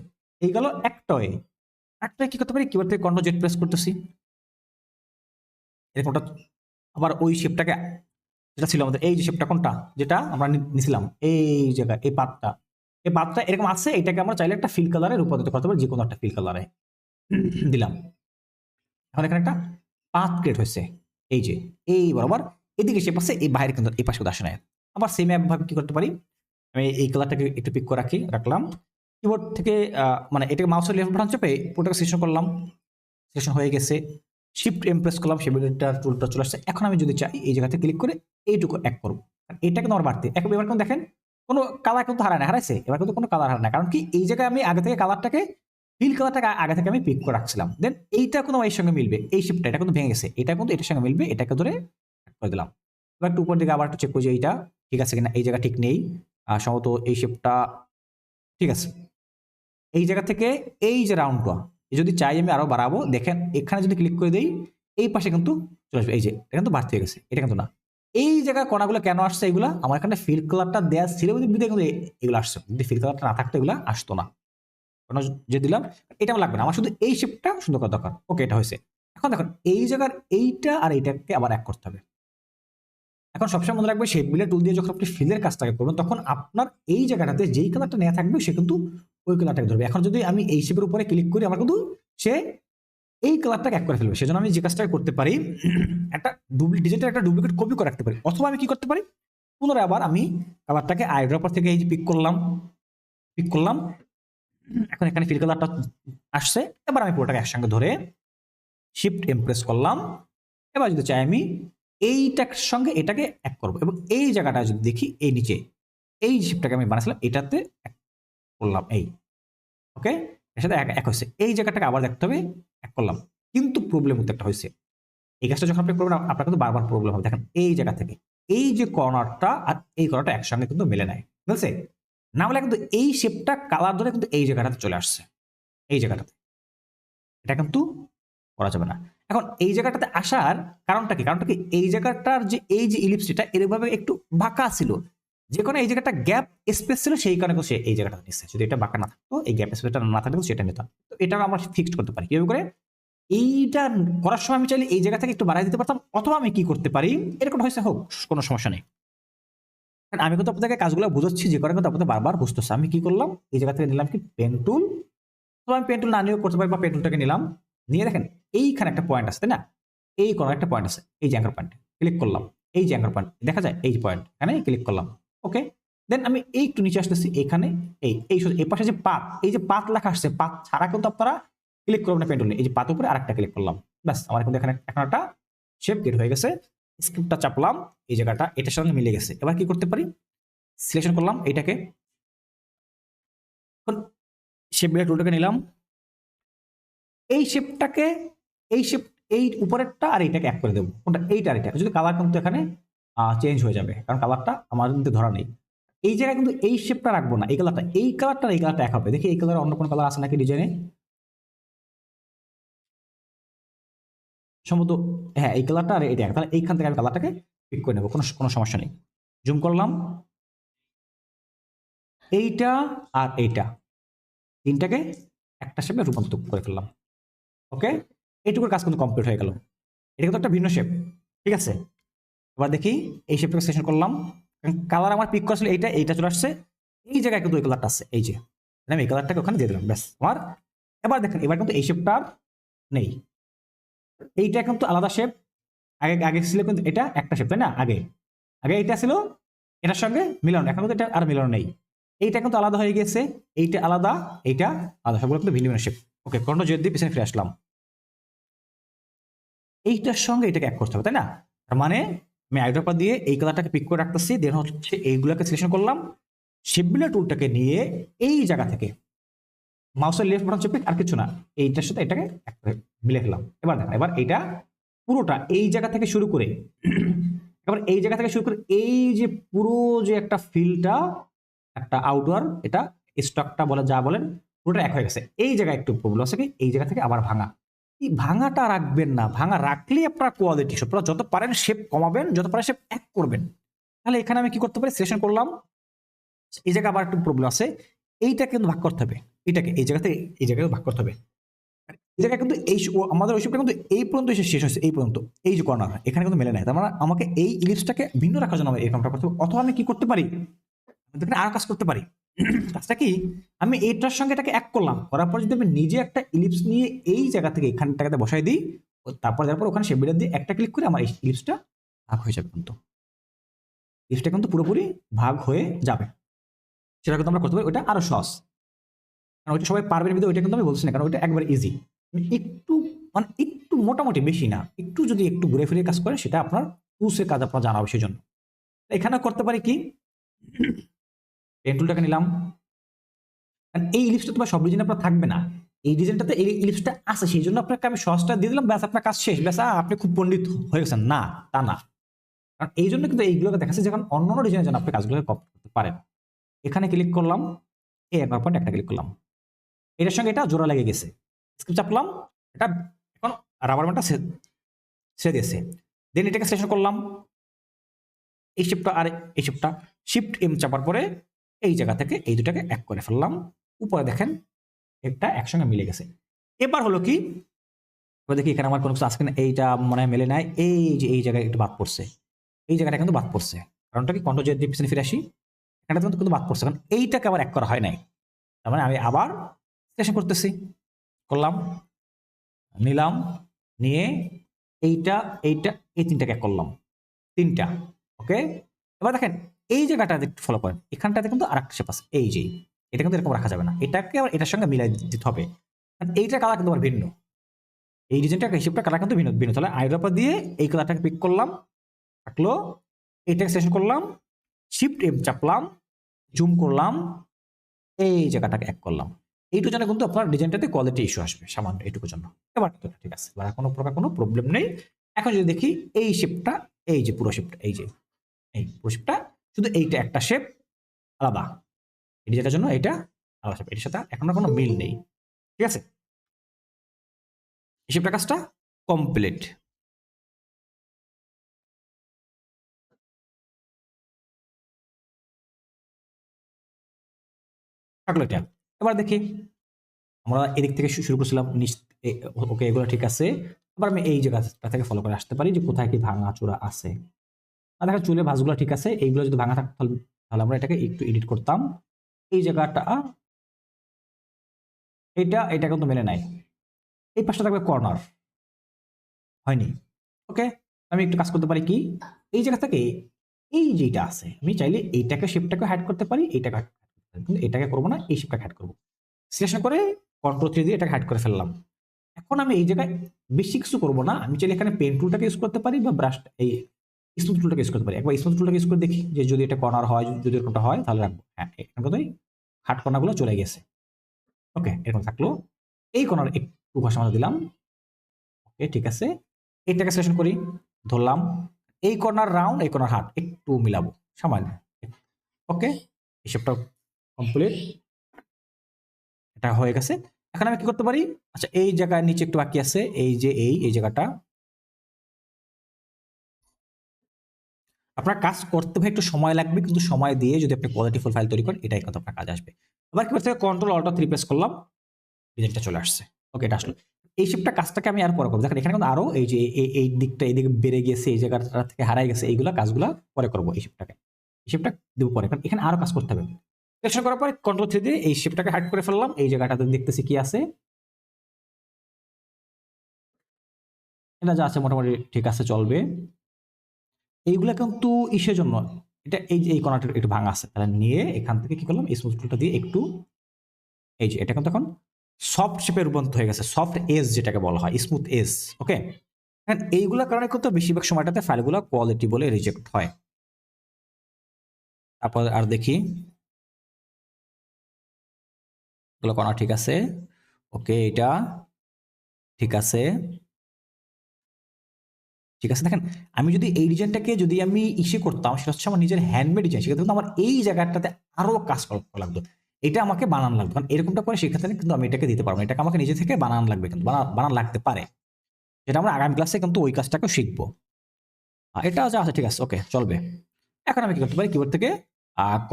এই গেল একটাই কি করতে পারি, কিবোর্ড থেকে কন্ট্রোল জেড প্রেস করতেছি, এরকমটা। আবার ওই শেপটাকে, যেটা ছিল আমাদের এই যে শেপটা, কোনটা যেটা আমরা নিছিলাম এই জায়গায়, এই পাতটা এরকম আছে, এটাকে আমরা চাইলে একটা ফিল কালারে রূপান্তরিত করতে পারি, যে কোনো একটা ফিল কালারে দিলাম। এখন এখানে একটা পাথ ক্রিয়েট হয়েছে, এই যে এই বরাবর এদিকে শেপ আছে, এই বাইরে কিন্তু এই পাশে আসে না। আবার সেম ভাবে কি করতে পারি, আমি এই কালারটাকে একটু পিক করে রাখলাম, কিবোর্ড থেকে মানে এটাকে মাউসের লেফট বাটন চেপে পুরোটাকে সিলেকশন করলাম, সিলেকশন হয়ে গেছে, শিফট এমপ্রেস করলাম, শেপটার টুলটা চলে আসছে। এখন আমি যদি চাই এই জায়গাতে ক্লিক করে এইটুকু এক করবো, এটা কিন্তু আমার বাড়তে এখন এবার কিন্তু দেখেন কোনো কালার কিন্তু হারায় না, হারাইছে, এবার কিন্তু কোনো কালার হারায় না। কারণ কি, এই জায়গায় আমি আগে থেকে কালারটাকে ফিল কালারটাকে আগে থেকে আমি পিক করে রাখছিলাম, দেন এইটা কোনো এর সঙ্গে মিলবে, এই শেপটা এটা কিন্তু ভেঙে গেছে, এটা কিন্তু এটার সঙ্গে মিলবে, এটাকে ধরে করে দিলাম। এবার একটু উপর দিকে আবার একটু চেক করি যে এইটা ঠিক আছে কিনা, এই জায়গা ঠিক নেই, সম্ভবত এই শেপটা ঠিক আছে। এই জায়গা থেকে এই যে রাউন্ডটা যদি চাই আমি আরো বাড়াবো, দেখেন এখানে যদি ক্লিক করে দেই এই পাশে কিন্তু চলে আসবে, এই যে এটা কিন্তু বাড়তে হয়ে গেছে, এটা কিন্তু না। এই জায়গায় কণাগুলো কেন আসছে, এগুলা আমার এখানে ফিল কালারটা দেওয়া ছিল কিন্তু এগুলো আসছে, যদি ফিল কালারটা না থাকতো এগুলো আসতো না। যে দিলাম এটা আমার লাগবে না, আমার শুধু এই শেপটা সুন্দর করা দরকার। ওকে, এটা হয়েছে। এখন দেখুন এই জায়গার এইটা আর এইটাকে আবার এক করতে হবে। এখন সবসময় মনে রাখবে, শেপ বিল্ডার টুল দিয়ে যখন আপনি ফিলের কাজটাকে করবেন, তখন আপনার এই জায়গাটাতে যেই কালারটা নেওয়া থাকবে সে কিন্তু ওই কালারটাকে ধরবে। এখন যদি আমি এই শেপের উপরে ক্লিক করি, আমার কিন্তু সে এই কালারটাকে এক করে ফেলবে। সেজন্য আমি যে কাজটাকে করতে পারি, একটা ডিজিটাল একটা ডুপ্লিকেট কপি করে রাখতে পারি, অথবা আমি কি করতে পারি, পুনরায় আবার আমি কালারটাকে আইড্রপার থেকে এই যে পিক করলাম, এখন এখানে ফিল কালারটা আসছে। এবার আমি পুরোটাকে একসঙ্গে ধরে শিফট এমপ্রেস করলাম। এবার যদি চাই আমি এইটার সঙ্গে এটাকে এক করবো, এবং এই জায়গাটা যদি দেখি এই নিচে এই শিফটটাকে আমি বানাইছিলাম এটাতে এক করলাম, এই ওকে, এর সাথে এক হয়েছে। এই জায়গাটাকে আবার দেখতে হবে, এক করলাম। কিন্তু প্রবলেম হতে একটা হয়েছে, এই কাজটা যখন আপনি করবেন আপনার কিন্তু বারবার প্রবলেম হবে। দেখেন এই জায়গা থেকে এই যে কর্নারটা আর এই কর্নারটা একসঙ্গে কিন্তু মেলে নেয়, বুঝছে না? বলে কিন্তু এই শেপটা কালার ধরে কিন্তু এই জায়গাটাতে চলে আসছে, এই জায়গাটাতে, এটা কিন্তু করা যাবে না। এখন এই জায়গাটাতে আসার কারণটা কি, এই জায়গাটার যে এই যে ইলিপসটা এরভাবে একটু বাঁকা ছিল, যে কোনো এই জায়গাটা গ্যাপ স্পেস ছিল, সেই কারণে সে এই জায়গাটা নিচ্ছে। যদি এটা বাঁকা না থাকতো, এই গ্যাপ স্পেসটা না থাকতো, সেটা নিতাম। তো এটা আমরা ফিক্সড করতে পারি কিভাবে করে, এইটা করার সময় আমি চাইলে এই জায়গা থেকে একটু বাড়াই দিতে পারতাম, অথবা আমি কি করতে পারি, এরকম হয়েছে হোক, কোনো সমস্যা নেই। আমি কিন্তু আপনাদেরকে কাজগুলো বুঝাচ্ছি, যে কারণে কিন্তু আপনাদের বারবার বুঝতেছে। আমি কি করলাম, এই জায়গা থেকে নিলাম কি পেন টুল, তো আমি পেন টুল না নিয়েও করতে পারি, বা পেন টুলটাকে নিলাম, নিয়ে দেখেন এইখানে একটা পয়েন্ট আছে, তাই না? এই কোনার একটা পয়েন্ট আছে, এই যে অ্যাঙ্কার পয়েন্ট ক্লিক করলাম, এই যে অ্যাঙ্কার পয়েন্ট দেখা যায়, এই যে পয়েন্ট এখানে ক্লিক করলাম। ওকে, দেন আমি এই একটু নিচে আসতেছি, এখানে এই পাশে যে পাত, এই যে পাত লেখা আসছে, পাত ছাড়া কিন্তু আপনারা ক্লিক করবেন না পেন টুল নিয়ে। এই যে পাত উপরে আরেকটা ক্লিক করলাম, ব্যাস আমার কিন্তু এখানে এখন একটা শেপ ক্রিয়েট হয়ে গেছে। স্ক্রিপ্টটা চাপলাম, এই জায়গাটা এটার সঙ্গে মিলে গেছে। এবার কি করতে পারি, সিলেকশন করলাম এইটাকে, শেপ বিল্ডার টুলটাকে নিলাম, এই শেপটাকে এই উপরেরটা আর এইটাকে এক করে দেবো, কোনটা, এইটা আর এটা। যদি কালার কিন্তু এখানে চেঞ্জ হয়ে যাবে, কারণ কালারটা আমার কিন্তু ধরা নেই। এই জায়গায় কিন্তু এই শেপটা রাখবো না, এই কালারটা এক হবে। দেখি এই কালার অন্য কোনো কালার আছে নাকি ডিজাইনে, সম্ভবত হ্যাঁ এই কালারটা আর এটা এক। তাহলে এইখান থেকে আমি কালারটাকে পিক করে নেবো, কোনো সমস্যা নেই। জুম করলাম, এইটা আর এইটা তিনটাকে একটা শেপে রূপান্তর করে ফেললাম। ওকে, এইটুকুর কাজ কিন্তু কমপ্লিট হয়ে গেল। এটা কিন্তু একটা ভিন্ন শেপ, ঠিক আছে। এবার দেখি এই শেপটাকে সিলেকশন করলাম, কালার আমার পিক করেছিল এইটা চলে আসছে, এই জায়গায় কিন্তু ওই কালারটা আছে, এই যে আমি এই কালারটাকে ওখানে দিয়ে দিলাম, ব্যাস আমার। এবার দেখেন এবার কিন্তু এই শেপটা নেই, এইটা কিন্তু আলাদা শেপ। আগে আগে ছিল কিন্তু এটা একটা শেপ, তাই না? আগে আগে এটা ছিল, এটার সঙ্গে মিলানো, এখন কিন্তু এটা আর মিলানো নেই, এইটা কিন্তু আলাদা হয়ে গেছে, এইটা আলাদা, এইটা আলাদা, সবগুলো কিন্তু ভিন্ন ভিন্ন শেপ। ওকে, কন্ট্রোল জেড দিয়ে পিছনে ফিরে আসলাম, এইটার সঙ্গে এটাকে এক করতে হবে, তাই না? তার মানে আমি আইড্রপার দিয়ে এই কালারটাকে পিক করে রাখতেছি, দেন হচ্ছে এইগুলোকে সিলেকশন করলাম, শেপ বিল্ডার টুলটাকে নিয়ে এই জায়গা থেকে মাউসের লেফট বাটন চেপে আর কিছু না, এইটার সাথে এটাকে মিলে ফেলাম। এবার দেখেন, এবার এটা পুরোটা এই জায়গা থেকে শুরু করে এবার এই জায়গা থেকে শুরু করে এই যে পুরো যে একটা ফিলটা, একটা আউটডোর, এটা স্টকটা বলে যা বলেন, পুরোটা এক হয়ে গেছে। এই জায়গায় একটু প্রবলেম আছে কি, এই জায়গা থেকে আবার ভাঙা, এই ভাঙাটা রাখবেন না, ভাঙা রাখলেই আপনার কোয়ালিটি আপনারা যত পারেন শেপ কমাবেন, যত পারেন শেপ এক করবেন। তাহলে এখানে আমি কি করতে পারি, সিলেকশন করলাম, এই জায়গায় আবার একটু প্রবলেম আছে, এইটা কিন্তু ভাগ করতে হবে, এটাকে এই জায়গাতে এই জায়গায় ভাগ করতে হবে। এই জায়গায় কিন্তু আমাদের ওই শেপটা কিন্তু এই পর্যন্ত এসে শেষ হয়েছে, এই পর্যন্ত এই যে কর্নার এখানে কিন্তু মেলে নাই, তার মানে আমাকে এই ইলিপসটাকে ভিন্ন রাখার জন্য এই কামটা করতে হবে। অথবা আমি কি করতে পারি, আমি আর কাজ করতে পারি, কাজটা কি, আমি এইটার সঙ্গে এটাকে এক করলাম, করার পর যদি আমি নিজে একটা ইলিপস নিয়ে এই জায়গা থেকে এখানটাকে বসাই দিই, তারপর যাওয়ার পর ওখানে শেপ বিল্ডার দিয়ে একটা ক্লিক করে আমার এই ইলিপসটা ভাগ হয়ে যাবে, কিন্তু ইলিপসটা কিন্তু পুরোপুরি ভাগ হয়ে যাবে। সেটা কিন্তু আমরা করতে পারি, ওইটা আরো সহজ, কারণ ওইটা সবাই পারবে না, ওইটা কিন্তু আমি বলছি না, কারণ ওইটা একবার ইজি। একটু মানে একটু মোটামুটি, বেশি না, একটু যদি একটু ঘুরে ফিরে কাজ করেন, সেটা আপনার টুলসের কাজ আপনার জানা হবে। সেই জন্য এখানে করতে পারি কি, পেন টুলটাকে নিলাম, কারণ এই ইলিপসটা তোমার সব ডিজাইন আপনার থাকবে না, এই ডিজাইনটাতে এই ইলিপসটা আছে, সেই জন্য আপনাকে আমি সহজটা দিয়ে দিলাম, ব্যাস আপনার কাজ শেষ, ব্যাস আপনি খুব পণ্ডিত হয়ে গেছেন, না তা না। কারণ এই জন্য কিন্তু এইগুলোকে দেখাচ্ছে, যখন অন্য অন্য ডিজাইনের জন্য আপনি কাজগুলোকে কপি করতে পারেন। এখানে ক্লিক করলাম, এই একবার পয়েন্ট একটা ক্লিক করলাম, এটার সঙ্গে এটা জোড়া লেগে গেছে, স্ক্রিপ্ট চাপলাম, এটা এখন রাবার ব্যান্ডটা ছেড়ে দিয়েছে, দেন এটাকে সিলেকশন করলাম, এই শিফটটা আর এই শিফটটা, শিফট এম চাপার পরে এই জায়গা থেকে এই দুটাকে এক করে ফেললাম, উপরে দেখেন একটা একসঙ্গে মিলে গেছে। এবার হলো কি, এবার দেখি এখানে আমার কোনো কিছু আছে কিনা, এইটা মনে হয় মেলে নাই, এই যে এই জায়গায় একটু বাদ পড়ছে, এই জায়গাটা কিন্তু বাদ পড়ছে, কারণটা কি, কন্ট্রোল জেড দিয়ে পিছনে ফিরে আসি, এখানে কিন্তু বাদ পড়ছে, কারণ এইটাকে আবার এক করা হয় নাই, তার মানে আমি আবার সিলেকশন করতেছি, করলাম, নিলাম, নিয়ে এইটা এইটা এই তিনটাকে এক করলাম, তিনটা। ওকে, এবার দেখেন এই জায়গাটা একটু ফলো করেন, এখানটাতে কিন্তু আরেকটা শেপ আছে, এই যে এটা কিন্তু এরকম রাখা যাবে না, এটাকে আবার এটার সঙ্গে মিলাই দিতে হবে, কারণ এইটা কালার কিন্তু আবার ভিন্ন, এই ডিজাইনটা শেপটা কালার কিন্তু ভিন্ন ভিন্ন। তাহলে আইড্রপার দিয়ে এই কালারটাকে পিক করলাম, রাখলো, এইটাকে সিলেকশন করলাম, শিফট এম চাপলাম, জুম করলাম, এই জায়গাটাকে এক করলাম, এইটুকু জন্য কিন্তু আপনার ডিজাইনটাতে কোয়ালিটি ইস্যু আসবে সামান্য, এইটুকুর জন্য। এবার ঠিক আছে, এবার কোনো প্রকার কোনো প্রবলেম নেই। এখন যদি দেখি এই শেপটা, এই যে পুরো শেপটা, এই যে এই পুরো শেপটা, শুধু এইটা একটা শেপ আলাদা, এই যেটার জন্য এটা আলাদা শেপ, এটার সাথে এখন কোনো মিল নেই, ঠিক আছে। এই শেপটা কাজটা কমপ্লিট। থাকলো এটা। এবার দেখি আমরা এদিক থেকে শুরু করছিলাম, ওকে এগুলো ঠিক আছে, আবার আমি এই জায়গাটা থেকে ফলো করে আসতে পারি যে কোথায় কি ভাঙা চূড়া আছে। আর দেখা চুলের ভাঁজগুলো ঠিক আছে, এইগুলো যদি ভাঙা থাকতো তাহলে আমরা এটাকে একটু এডিট করতাম, এই জায়গাটা এটা কিন্তু মেলে নাই, এই পাশটা থাকবে কর্নার, হয়নি। ওকে, আমি একটু কাজ করতে পারি কি, এই জায়গা থেকে এই যেটা আছে, আমি চাইলে এইটাকে শেপটাকে হাইড করতে পারি, এইটাকে হাইড করতে পারি, কিন্তু এটাকে করবো না, এই শেপটাকে হাইড করবো, সিলেকশন করে কন্ট্রোল 3 দিয়ে এটাকে হাইড করে ফেললাম। এখন আমি এই জায়গায় বেশি কিছু করবো না, আমি চাইলে এখানে পেন টুলটাকে ইউজ করতে পারি, বা ব্রাশ এই স্মুথ টুলটাকে ইউজ করতে পারি। একবার স্মুথ টুলটাকে ইউজ করে দেখি যে যদি এটা কর্নার হয়, যদি এরকমটা হয় তাহলে রাখবো। হ্যাঁ, এখানে তো হাট কর্নারগুলো চলে গেছে। ওকে, এরকম থাকলো, এই কর্নার একটু ঘষা মাজা দিলাম। ওকে, ঠিক আছে, এটাকে সিলেকশন করি, ধরলাম, এই কর্নার রাউন্ড, এই কর্নার হাট একটু মিলাবো সামান্য। ওকে, এসবটা কমপ্লিট, এটা হয়ে গেছে। এখন আমি কি করতে পারি, আচ্ছা এই জায়গায় নিচে একটু বাকি আছে, এই যে এই জায়গাটা আপনার কাজ করতে ভাই একটু সময় লাগবে, কিন্তু সময় দিয়ে যদি আপনি কোয়ালিটিফুল ফাইল তৈরি করেন এটাই কিন্তু আপনার কাজে আসবে। আবার কি করতে হবে, কন্ট্রোল অল্ট 3 প্রেস করলাম, ডিজাইনটা চলে আসছে। ওকে, এটা আসলো। এই শিফটটা কাজটাকে আমি আর পরে করবো। দেখেন এখানে কিন্তু আরো এই যে এই দিকটা এইদিকে বেড়ে গেছে, এই জায়গাটা থেকে হারাই গেছে, এইগুলা কাজগুলা পরে করবো। এই শিফটটাকে, এই শিফটটা দেবো পরে, কারণ এখানে আরো কাজ করতে হবে। সিলেকশন করার পরে কন্ট্রোল 3 দিয়ে এই শিফটটাকে হাইড করে ফেললাম। এই জায়গাটাতে দেখতেছি কি আছে, এটা যা আছে মোটামুটি ঠিক আছে, চলবে। এইগুলা কিন্তু ইসের জন্য, এটা এই যে এই কর্নারটা একটু ভাঙা আছে, তাহলে নিয়ে এখান থেকে কি করলাম, স্মুথ টুলটা দিয়ে একটু, এই যে এটা কিন্তু এখন সফট শেপে রূপান্তরিত হয়ে গেছে, সফট এজ যেটাকে বলা হয়, স্মুথ এজ। ওকে, এইগুলোর কারণে কিন্তু বেশিরভাগ সময়টাতে ফাইলগুলো কোয়ালিটি বলে রিজেক্ট হয়। তারপর আর দেখি এগুলো কর্নার ঠিক আছে। ওকে, এটা ঠিক আছে, ঠিক আছে। দেখেন আমি যদি এই ডিজাইনটাকে যদি আমি ইসে করতাম, সেটা হচ্ছে আমার নিজের হ্যান্ডমেড ডিজাইন, সেক্ষেত্রে কিন্তু আমার এই জায়গাটাতে আরো কাজ করা লাগতো, এটা আমাকে বানান লাগতো। কারণ এরকমটা করে সেক্ষেত্রে কিন্তু আমি এটাকে দিতে পারবো না, এটাকে আমাকে নিজে থেকে বানান লাগবে, কিন্তু বানান লাগতে পারে, যেটা আমরা আগামী ক্লাসে কিন্তু ওই কাজটাকে শিখবো। এটা যা আছে ঠিক আছে, ওকে চলবে। এখন আমি কি করতে পারি, কিবোর্ড থেকে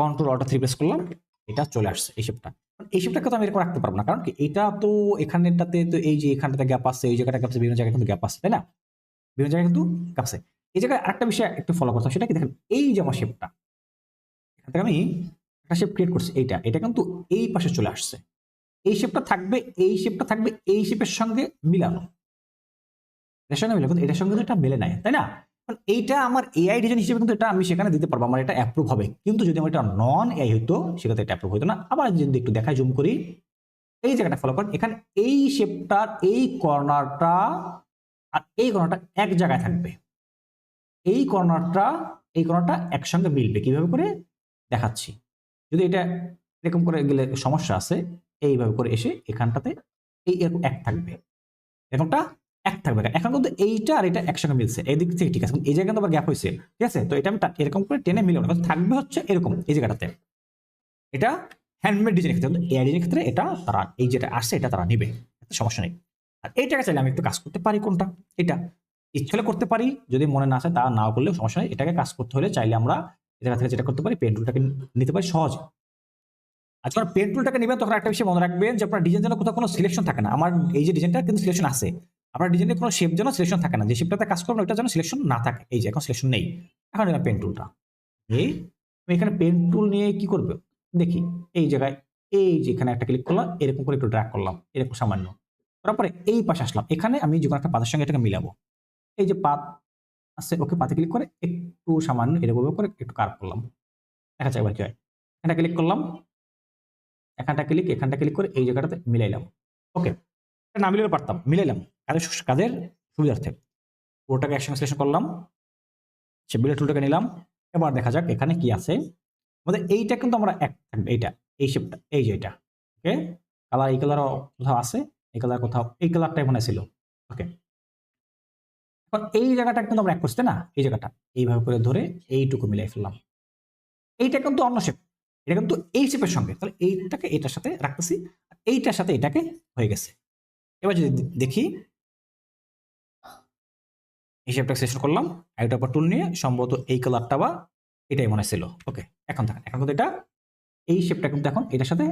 কন্ট্রোল অল্ট 3 প্রেস করলাম, এটা চলে আসছে এই শেপটা। এই শেপটাকে তো আমি এরকম রাখতে পারবো না, কারণ কি এটা তো এখানটাতে তো এই যে এখানটাতে গ্যাপ আছে, এই জায়গাটা গ্যাপ আছে, বিভিন্ন জায়গায় কিন্তু গ্যাপ আছে, তাই না? বিভিন্ন জায়গায় কিন্তু গ্যাপ আছে। এই জায়গায় আরেকটা বিষয় একটু ফলো করতে হবে, সেটা কি দেখেন, এই যে আমার শেপটা, এখান থেকে আমি একটা শেপ ক্রিয়েট করছি, এটা কিন্তু এই পাশে চলে আসছে। এই শেপটা থাকবে, এই শেপটা থাকবে এই শেপের সঙ্গে মিলানো, এটার সঙ্গে মিলে, কিন্তু এটার সঙ্গে তো এটা মেলে নাই, তাই না? এইটা আমার এআই ডিজাইন হিসেবে কিন্তু এটা আমি সেখানে দিতে পারবো, আমার এটা অ্যাপ্রুভ হবে। কিন্তু যদি আমার এটা নন এআই হইতো, সেক্ষেত্রে এটা অ্যাপ্রুভ হইতো না। আবার যদি একটু দেখায়, জুম করি, এই জায়গাটা ফলো করেন, এখানে এই শেপটার এই কর্নারটা আর এই কর্নারটা এক জায়গায় থাকবে, এই কর্নারটা একসঙ্গে মিলবে। কিভাবে করে দেখাচ্ছি, যদি এটা এরকম করে গেলে সমস্যা আছে, এইভাবে করে এসে এখানটাতে এই এরকম এক থাকবে, এরকমটা এক থাকবে। এখন কিন্তু এইটা আর এটা একসঙ্গে মিলছে, এই দিক থেকে ঠিক আছে, এই জায়গায় কিন্তু আবার গ্যাপ হয়েছে, ঠিক আছে? তো এটা আমি এরকম করে টেনে মিলাবো না, থাকবে হচ্ছে এরকম এই জায়গাটাতে। এটা হ্যান্ডমেড ডিজাইনের ক্ষেত্রে, কিন্তু এআই ডিজাইনের ক্ষেত্রে এটা তারা এই যেটা আসছে এটা তারা নিবে, সমস্যা নেই। আর এইটাকে চাইলে আমি একটু কাজ করতে পারি, কোনটা এটা ইচ্ছে হলে করতে পারি, যদি মনে না আসে তা নাও করলেও সমস্যা নেই। এটাকে কাজ করতে হলে চাইলে আমরা এই জায়গা থেকে যেটা করতে পারি, পেন টুলটাকে নিতে পারি সহজ। আর যখন পেন টুলটাকে নেবেন তখন একটা বিষয় মনে রাখবেন যে আপনার ডিজাইন যেন কোথাও কোনো সিলেকশন থাকে না। আমার এই যে ডিজাইনটা কিন্তু সিলেকশন আছে, আপনার ডিজাইনের কোনো শেপ যেন সিলেকশন থাকে না, যে শেপটাতে কাজ করবেন ওইটা যেন সিলেকশন না থাকে। এই যে এখন সিলেকশন নেই, এখন নিলাম পেন টুলটা, আমি এখানে পেন টুল নিয়ে কি করবে দেখি, এই জায়গায় এই যে এখানে একটা ক্লিক করলাম, এরকম করে একটু ড্র্যাগ করলাম, এরকম সামান্য, তারপরে এই পাশে আসলাম, এখানে আমি যে কোনো একটা পাতের সঙ্গে এটাকে মিলাবো, এই যে পাত আছে, ওকে পাতে ক্লিক করে একটু সামান্য এরকম করে একটু কার্ভ করলাম, দেখা যায় এবার কি হয়। এটা ক্লিক করলাম, এখানটা ক্লিক করে এই জায়গাটাতে মিলাইলাম। ওকে, না মিলাইলে পারতাম, মিলাইলাম কাজের সুবিধার্থে। পুরোটাকে একসঙ্গে সিলেকশন করলাম, সে বিলেট টুলটাকে নিলাম। এবার দেখা যাক এখানে কি আছে। আমাদের এইটা কিন্তু আমরা এক থাকবে, এইটা এই শেপটা, এই যে এটা, ওকে কালার, এই কালার কোথাও আছে, এই কালার কোথাও, এই কালারটাই মনে ছিল। ওকে, এখন এই জায়গাটা কিন্তু আমরা এক করছি না, এই জায়গাটা এইভাবে করে ধরে এইটুকু মিলাই ফেললাম। এইটা কিন্তু অন্য শেপ, এটা কিন্তু এই শেপের সঙ্গে, তাহলে এইটাকে এটার সাথে রাখতেছি, এইটার সাথে এটাকে হয়ে গেছে। এবার যদি দেখি, এই শেপটা সিলেকশন করলাম, এটার উপর টুল নিয়ে সম্ভবত এই কালারটা বা এটাই মনে ছিল। ওকে, এখন দেখেন, এখন কিন্তু এটা এই শেপটা কিন্তু এখন এটার সাথে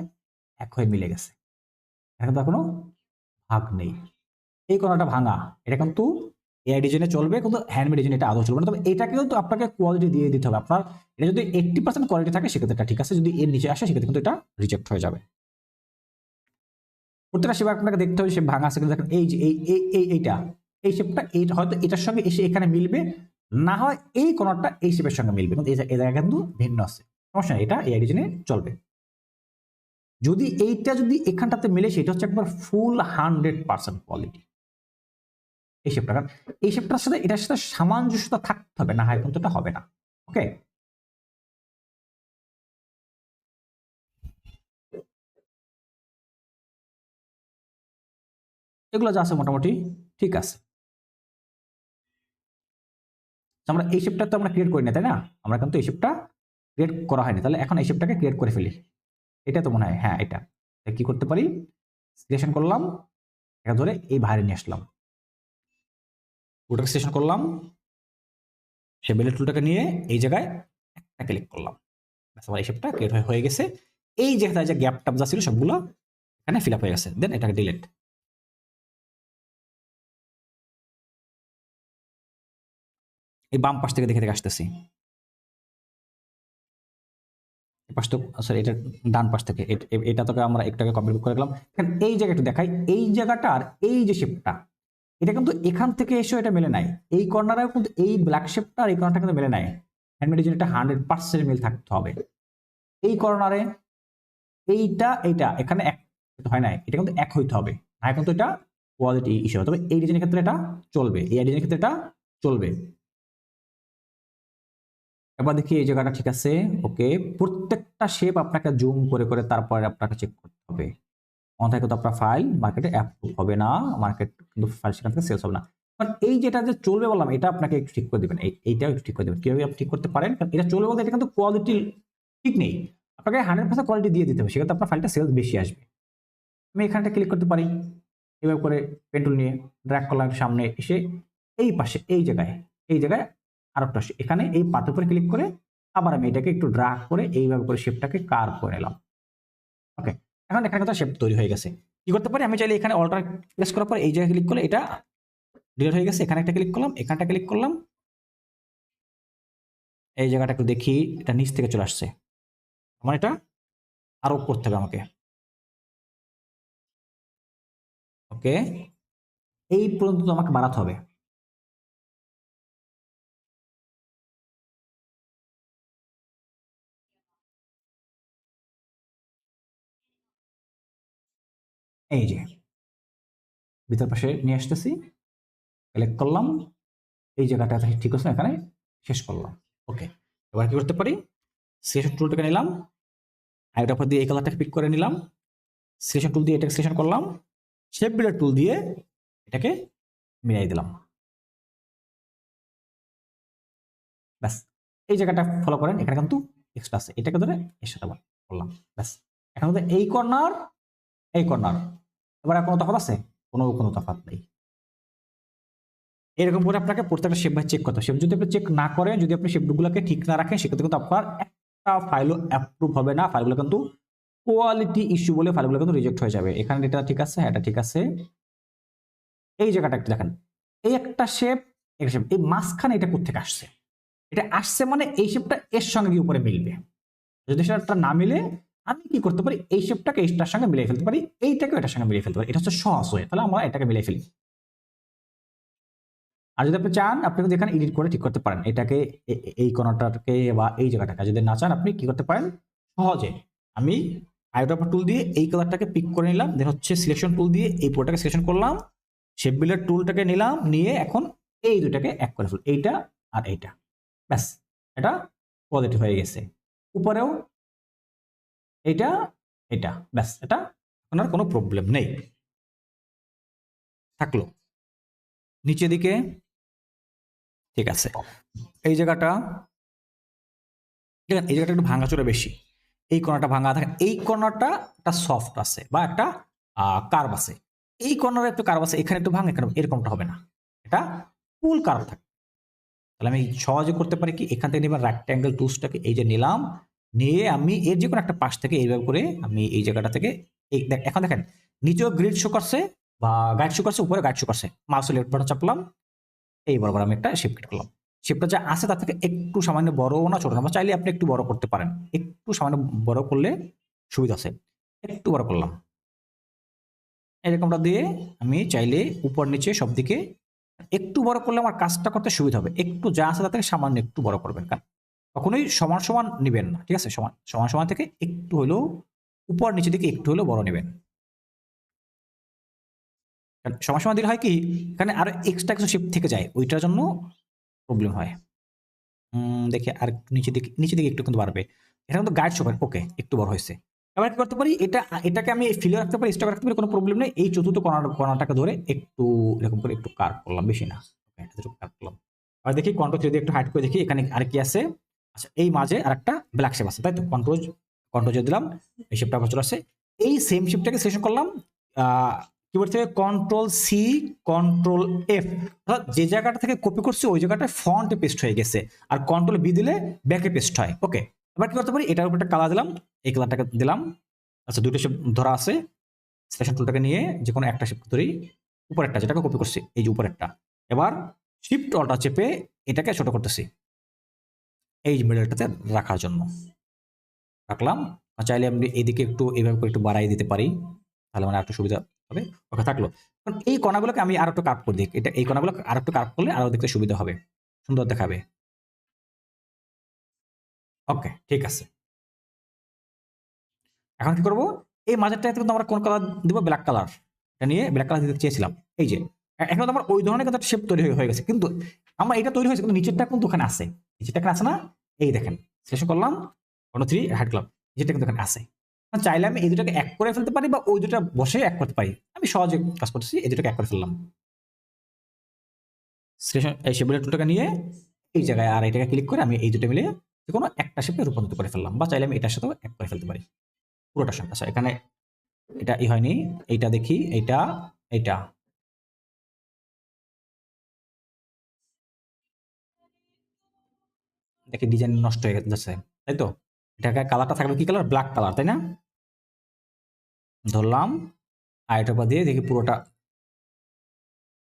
এক হয়ে মিলে গেছে, এখন তো এখনো ভাগ নেই। এই কোণাটা ভাঙা, এটা কিন্তু এআই ডিজাইনে চলবে, কিন্তু হ্যান্ডমেড ডিজাইন এটা আদৌ চলবে না। তবে এটাকে কিন্তু আপনাকে কোয়ালিটি দিয়ে দিতে হবে। আপনার এটা যদি 80% কোয়ালিটি থাকে সেক্ষেত্রে এটা ঠিক আছে, যদি এর নিচে আসে সেক্ষেত্রে কিন্তু এটা রিজেক্ট হয়ে যাবে। প্রত্যেকটা শেপ আপনাকে দেখতে হবে, শেপ ভাঙা আছে কিন্তু দেখেন, এই যে এইটা এই শেপটা হয়তো এটার সঙ্গে এসে এখানে মিলবে, না হয় এই কোণাটা এই শেপের সঙ্গে মিলবে, কিন্তু এই জায়গায় কিন্তু ভিন্ন আছে, সমস্যা নেই, এটা এআই ডিজাইনে চলবে। যদি এইটা যদি এখানটাতে মিলে, সেটা হচ্ছে একবার ফুল 100% কোয়ালিটি এই শেপটা। কারণ এই শেপটার সাথে এটার সাথে সামঞ্জস্যতা থাকতে হবে, না হয় কিন্তু এটা হবে না। ওকে, এগুলো যা আছে মোটামুটি ঠিক আছে। আমরা এই শেপটা তো আমরা ক্রিয়েট করি না, তাই না? আমরা কিন্তু এই শেপটা ক্রিয়েট করা হয়নি, তাহলে এখন এই শেপটাকে ক্রিয়েট করে ফেলি। এটা তো মনে হয়, হ্যাঁ এটা কি করতে পারি, সিলেকশন করলাম, এটা ধরে এই বাইরে নিয়ে আসলাম, ওটাকে সিলেকশন করলাম, শেপ বিল্ডার টুলটাকে নিয়ে এই জায়গায় একটা ক্লিক করলাম, ব্যাস আমার এই শেপটা ক্রিয়েট হয়ে গেছে। এই জায়গায় যে গ্যাপ ট্যাপ যা ছিল সবগুলো এখানে ফিল আপ হয়ে গেছে। দেন এটাকে ডিলিট। এই বাম পাশ থেকে দেখে দেখে আসতেছি, পাশ তো সরি এটা ডান পাশ থেকে, এটা তোকে আমরা একটাকে কমপ্লিট করে গেলাম। এখন এই জায়গাটা একটু দেখাই, এই জায়গাটা আর এই যে শেপটা এটা কিন্তু এখান থেকে এসে এটা মেলে নাই, এই কর্নারেও কিন্তু এই ব্ল্যাক শেপটা আর এই কর্নারটা কিন্তু মেলে নাই। হ্যান্ডমেড ডিজাইন এটা 100% মিল থাকতে হবে। এই কর্নারে এইটা এখানে এক হয় নাই, এটা কিন্তু এক হইতে হবে, না কিন্তু এটা কোয়ালিটি ইস্যু হবে। তবে এই ডিজাইনের ক্ষেত্রে এটা চলবে, এই ডিজাইনের ক্ষেত্রে এটা চলবে। এবার দেখি এই জায়গাটা ঠিক আছে, ওকে। প্রত্যেকটা শেপ আপনাকে জুম করে করে তারপরে আপনাকে চেক করতে হবে, অন্যথায় কিন্তু আপনার ফাইল মার্কেটে অ্যাপ্রুভ হবে না, মার্কেট কিন্তু ফাইল সেখান থেকে সেলস হবে না। কারণ এই যেটা যে চলবে বললাম এটা আপনাকে একটু ঠিক করে দেবেন, এইটাও একটু ঠিক করে দেবেন। কিভাবে আপনি ঠিক করতে পারেন, কারণ এটা চলবে বলতে এটা কিন্তু কোয়ালিটি ঠিক নেই, আপনাকে 100% কোয়ালিটি দিয়ে দিতে হবে, সেক্ষেত্রে আপনার ফাইলটা সেলস বেশি আসবে। আমি এখানটা ক্লিক করতে পারি, এভাবে করে পেন টুল নিয়ে ড্র্যাগ করলাম সামনে এসে এই পাশে এই জায়গায় আরেকটা এখানে এই পাথর উপরে ক্লিক করে আবার আমি এটাকে একটু ড্র্যাগ করে এইভাবে করে শেপটাকে কার্ভ করে নিলাম। ওকে, এখন এখানে একটা শেপ তৈরি হয়ে গেছে। কি করতে পারি, আমি চাইলে এখানে অল্টার প্রেস করার পর এই জায়গায় ক্লিক করলে এটা ডিলিট হয়ে গেছে, এখানে একটা ক্লিক করলাম, এখানটা ক্লিক করলাম, এই জায়গাটা একটু দেখি, এটা নিচ থেকে চলে আসছে, আমার এটা আরো করতে হবে আমাকে। ওকে, এই পর্যন্ত আমাকে বাড়াতে হবে। এই যে ভিতর পাশে নিয়ে আসতেছি, সিলেক্ট করলাম, এই জায়গাটা ঠিক আছে, এখানে শেষ করলাম। ওকে, এবার কি করতে পারি, সিলেকশন টুলটাকে নিলাম, আইটার উপর দিয়ে এই কালারটাকে পিক করে নিলাম, সিলেকশন টুল দিয়ে এটাকে সিলেকশন করলাম, শেপ বিল্ডার টুল দিয়ে এটাকে মিলাই দিলাম, ব্যাস। এই জায়গাটা ফলো করেন, এখানে কিন্তু এক্সট্রা আছে, এটাকে ধরে এর সাথে আবার করলাম, ব্যাস। এখন এই কর্নার এবার কোনো তফাৎ আছে, কোনো তফাৎ নেই। এরকম করে আপনাকে প্রত্যেকটা শেপ ভাই চেক করতে হবে। শেপ যদি আপনি চেক না করেন, যদি আপনি শেপগুলোকে ঠিক না রাখেন, সেক্ষেত্রে কিন্তু আপনার একটা ফাইলও অ্যাপ্রুভ হবে না, ফাইলগুলো কিন্তু কোয়ালিটি ইস্যু বলে ফাইলগুলো কিন্তু রিজেক্ট হয়ে যাবে। এখানে এটা ঠিক আছে, এটা ঠিক আছে। এই জায়গাটা একটু দেখেন, এই একটা শেপ, এই মাঝখানে এটা কোত্থেকে আসছে, এটা আসছে মানে এই শেপটা এর সঙ্গে গিয়ে উপরে মিলবে। যদি সেটা না মিলে আমি কি করতে পারি, এই শেপটাকে এইটার সঙ্গে মিলিয়ে ফেলতে পারি, এইটাকে এটার সঙ্গে মিলিয়ে ফেলতে পারি, এটা হচ্ছে সহজ হয়ে, তাহলে আমরা এটাকে মিলিয়ে ফেলি। আর যদি আপনি চান আপনি কিন্তু এখানে এডিট করে ঠিক করতে পারেন, এটাকে এই কোণাটাকে বা এই জায়গাটাকে। যদি না চান আপনি কি করতে পারেন, সহজে আমি আইড্রপার টুল দিয়ে এই কালারটাকে পিক করে নিলাম, দেন হচ্ছে সিলেকশন টুল দিয়ে এই পুরোটাকে সিলেকশন করলাম, শেপ বিল্ডার টুলটাকে নিলাম, নিয়ে এখন এই দুটাকে এক করে ফেল, এইটা আর এইটা, ব্যাস, এটা পজিটিভ হয়ে গেছে। উপরেও এটা ব্যাস, এটা আপনার কোনো প্রবলেম নেই। থাকলো নিচের দিকে, ঠিক আছে। এই জায়গাটা একটু ভাঙাচোরা বেশি, এই কর্নারটা ভাঙা থাকে, এই কর্নারটা একটা সফট আছে বা একটা কার্ভ আছে, এই কর্নারে একটু কার্ভ আছে, এখানে একটু ভাঙা, এখানে এরকমটা হবে না, এটা ফুল কার্ভ থাকে। তাহলে আমি সহজে করতে পারি কি, এখান থেকে নিলাম রেক্ট্যাঙ্গেল টুলসটাকে, এই যে নিলাম, নিয়ে আমি এর যে কোনো একটা পাশ থেকে এইভাবে করে আমি এই জায়গাটা থেকে এখন দেখেন নিচেও গ্রিড শো করছে বা গাইড শো করছে, উপরে গাইড শো করছে, মাউস লেফট বাটন চাপলাম, এই বরাবর আমি একটা শেপ কেটে করলাম। শেপটা যা আছে তার থেকে একটু সামান্য বড় না ছোট না, বা চাইলে আপনি একটু বড় করতে পারেন, একটু সামান্য বড় করলে সুবিধা আছে, একটু বড় করলাম। এরকমটা দিয়ে আমি চাইলে উপর নিচে সব দিকে একটু বড় করলে আমার কাজটা করতে সুবিধা হবে, একটু যা আছে তার থেকে সামান্য একটু বড় করবেন, কারণ কখনোই সমান সমান নিবেন না, ঠিক আছে, সমান সমান থেকে একটু হলেও উপর নিচে দিকে একটু হলেও বড় নেবেন। সমান সমান দিলে হয় কি, এখানে আরো এক্সট্রা কিছু শেপ থেকে যায়, ওইটার জন্য প্রবলেম হয়। দেখে আর নিচে দিকে একটু কিন্তু বাড়বে, এটা কিন্তু গাইড শোকার, ওকে একটু বড় হয়েছে। এবার কি করতে পারি, এটাকে আমি ফিলে রাখতে পারি, স্টক রাখতে পারি, কোনো প্রবলেম নেই। এই চতুর্থ কর্নারটাকে ধরে একটু এরকম করে একটু কার্ভ করলাম, বেশি না, কার্ভ করলাম। আর দেখি কন্ট্রোল যদি একটু হাইড করে দেখি এখানে আর কি আছে, আচ্ছা এই মাঝে আর একটা ব্ল্যাক শেপ আছে, তাই তো, কন্ট্রোল দিলাম, এই শেপটা আবার চলে আসছে, এই সেম শেপটাকে সিলেকশন করলাম, কিবোর্ড থেকে কন্ট্রোল সি কন্ট্রোল এফ, অর্থাৎ যে জায়গাটা থেকে কপি করছি ওই জায়গাটা ফ্রন্টে পেস্ট হয়ে গেছে, আর কন্ট্রোল বি দিলে ব্যাকে পেস্ট হয়। ওকে, এবার কি করতে পারি, এটার উপর একটা কালার দিলাম, এই কালারটাকে দিলাম। আচ্ছা, দুটো শেপ ধরা আছে, সিলেকশন টুলটাকে নিয়ে যে কোনো একটা শেপ ধরি, উপরেরটা যেটাকে কপি করছি, এই যে উপরেরটা। এবার শিফট অল্টা চেপে এটাকে ছোট করতেছি এই মিডলটাতে রাখার জন্য রাখলাম। আর চাইলে আমি এইদিকে একটু এইভাবে করে একটু বাড়াই দিতে পারি, তাহলে মানে একটু সুবিধা হবে। ওকে, থাকলো। কারণ এই কণাগুলোকে আমি আর একটু কার্ভ করে দিই, এটা এই কণাগুলো আর একটু কার্ভ করলে আরো দেখতে সুবিধা হবে, সুন্দর দেখাবে। ওকে, ঠিক আছে। এখন কি করবো, এই মাঝেরটাতে কিন্তু আমরা কোন কালার দিব, ব্ল্যাক কালার, এটা নিয়ে ব্ল্যাক কালার দিতে চেয়েছিলাম। এই যে এখন তো আমার ওই ধরনের কিন্তু একটা শেপ তৈরি হয়ে গেছে, কিন্তু আমার এটা তৈরি হয়েছে কিন্তু নিচেরটা কিন্তু ওখানে আছে, নিচেরটা এখানে আছে না, এই দেখেন সিলেকশন করলাম, থ্রি হাইড করলাম, নিচেরটা কিন্তু এখানে আছে। চাইলে আমি এই দুটাকে এক করে ফেলতে পারি বা ওই দুটা বসে এক করতে পারি, আমি সহজে কাজ করতেছি, এই দুটাকে এক করে ফেললাম। এই শেপের টুলটাকে নিয়ে এই জায়গায় আর এটাকে ক্লিক করে আমি এই দুটো মিলে যে কোনো একটা শেপে রূপান্তরিত করে ফেললাম, বা চাইলে আমি এটার সাথেও এক করে ফেলতে পারি পুরোটার সঙ্গে। আচ্ছা, এখানে এটা হয়নি, এইটা দেখি, এইটা এইটা দেখি ডিজাইন নষ্ট হয়ে যাচ্ছে, তাই তো? এটাকে কালারটা থাকবে কি কালার, ব্ল্যাক কালার, তাই না? ধরলাম আর এটা দিয়ে দেখি পুরোটা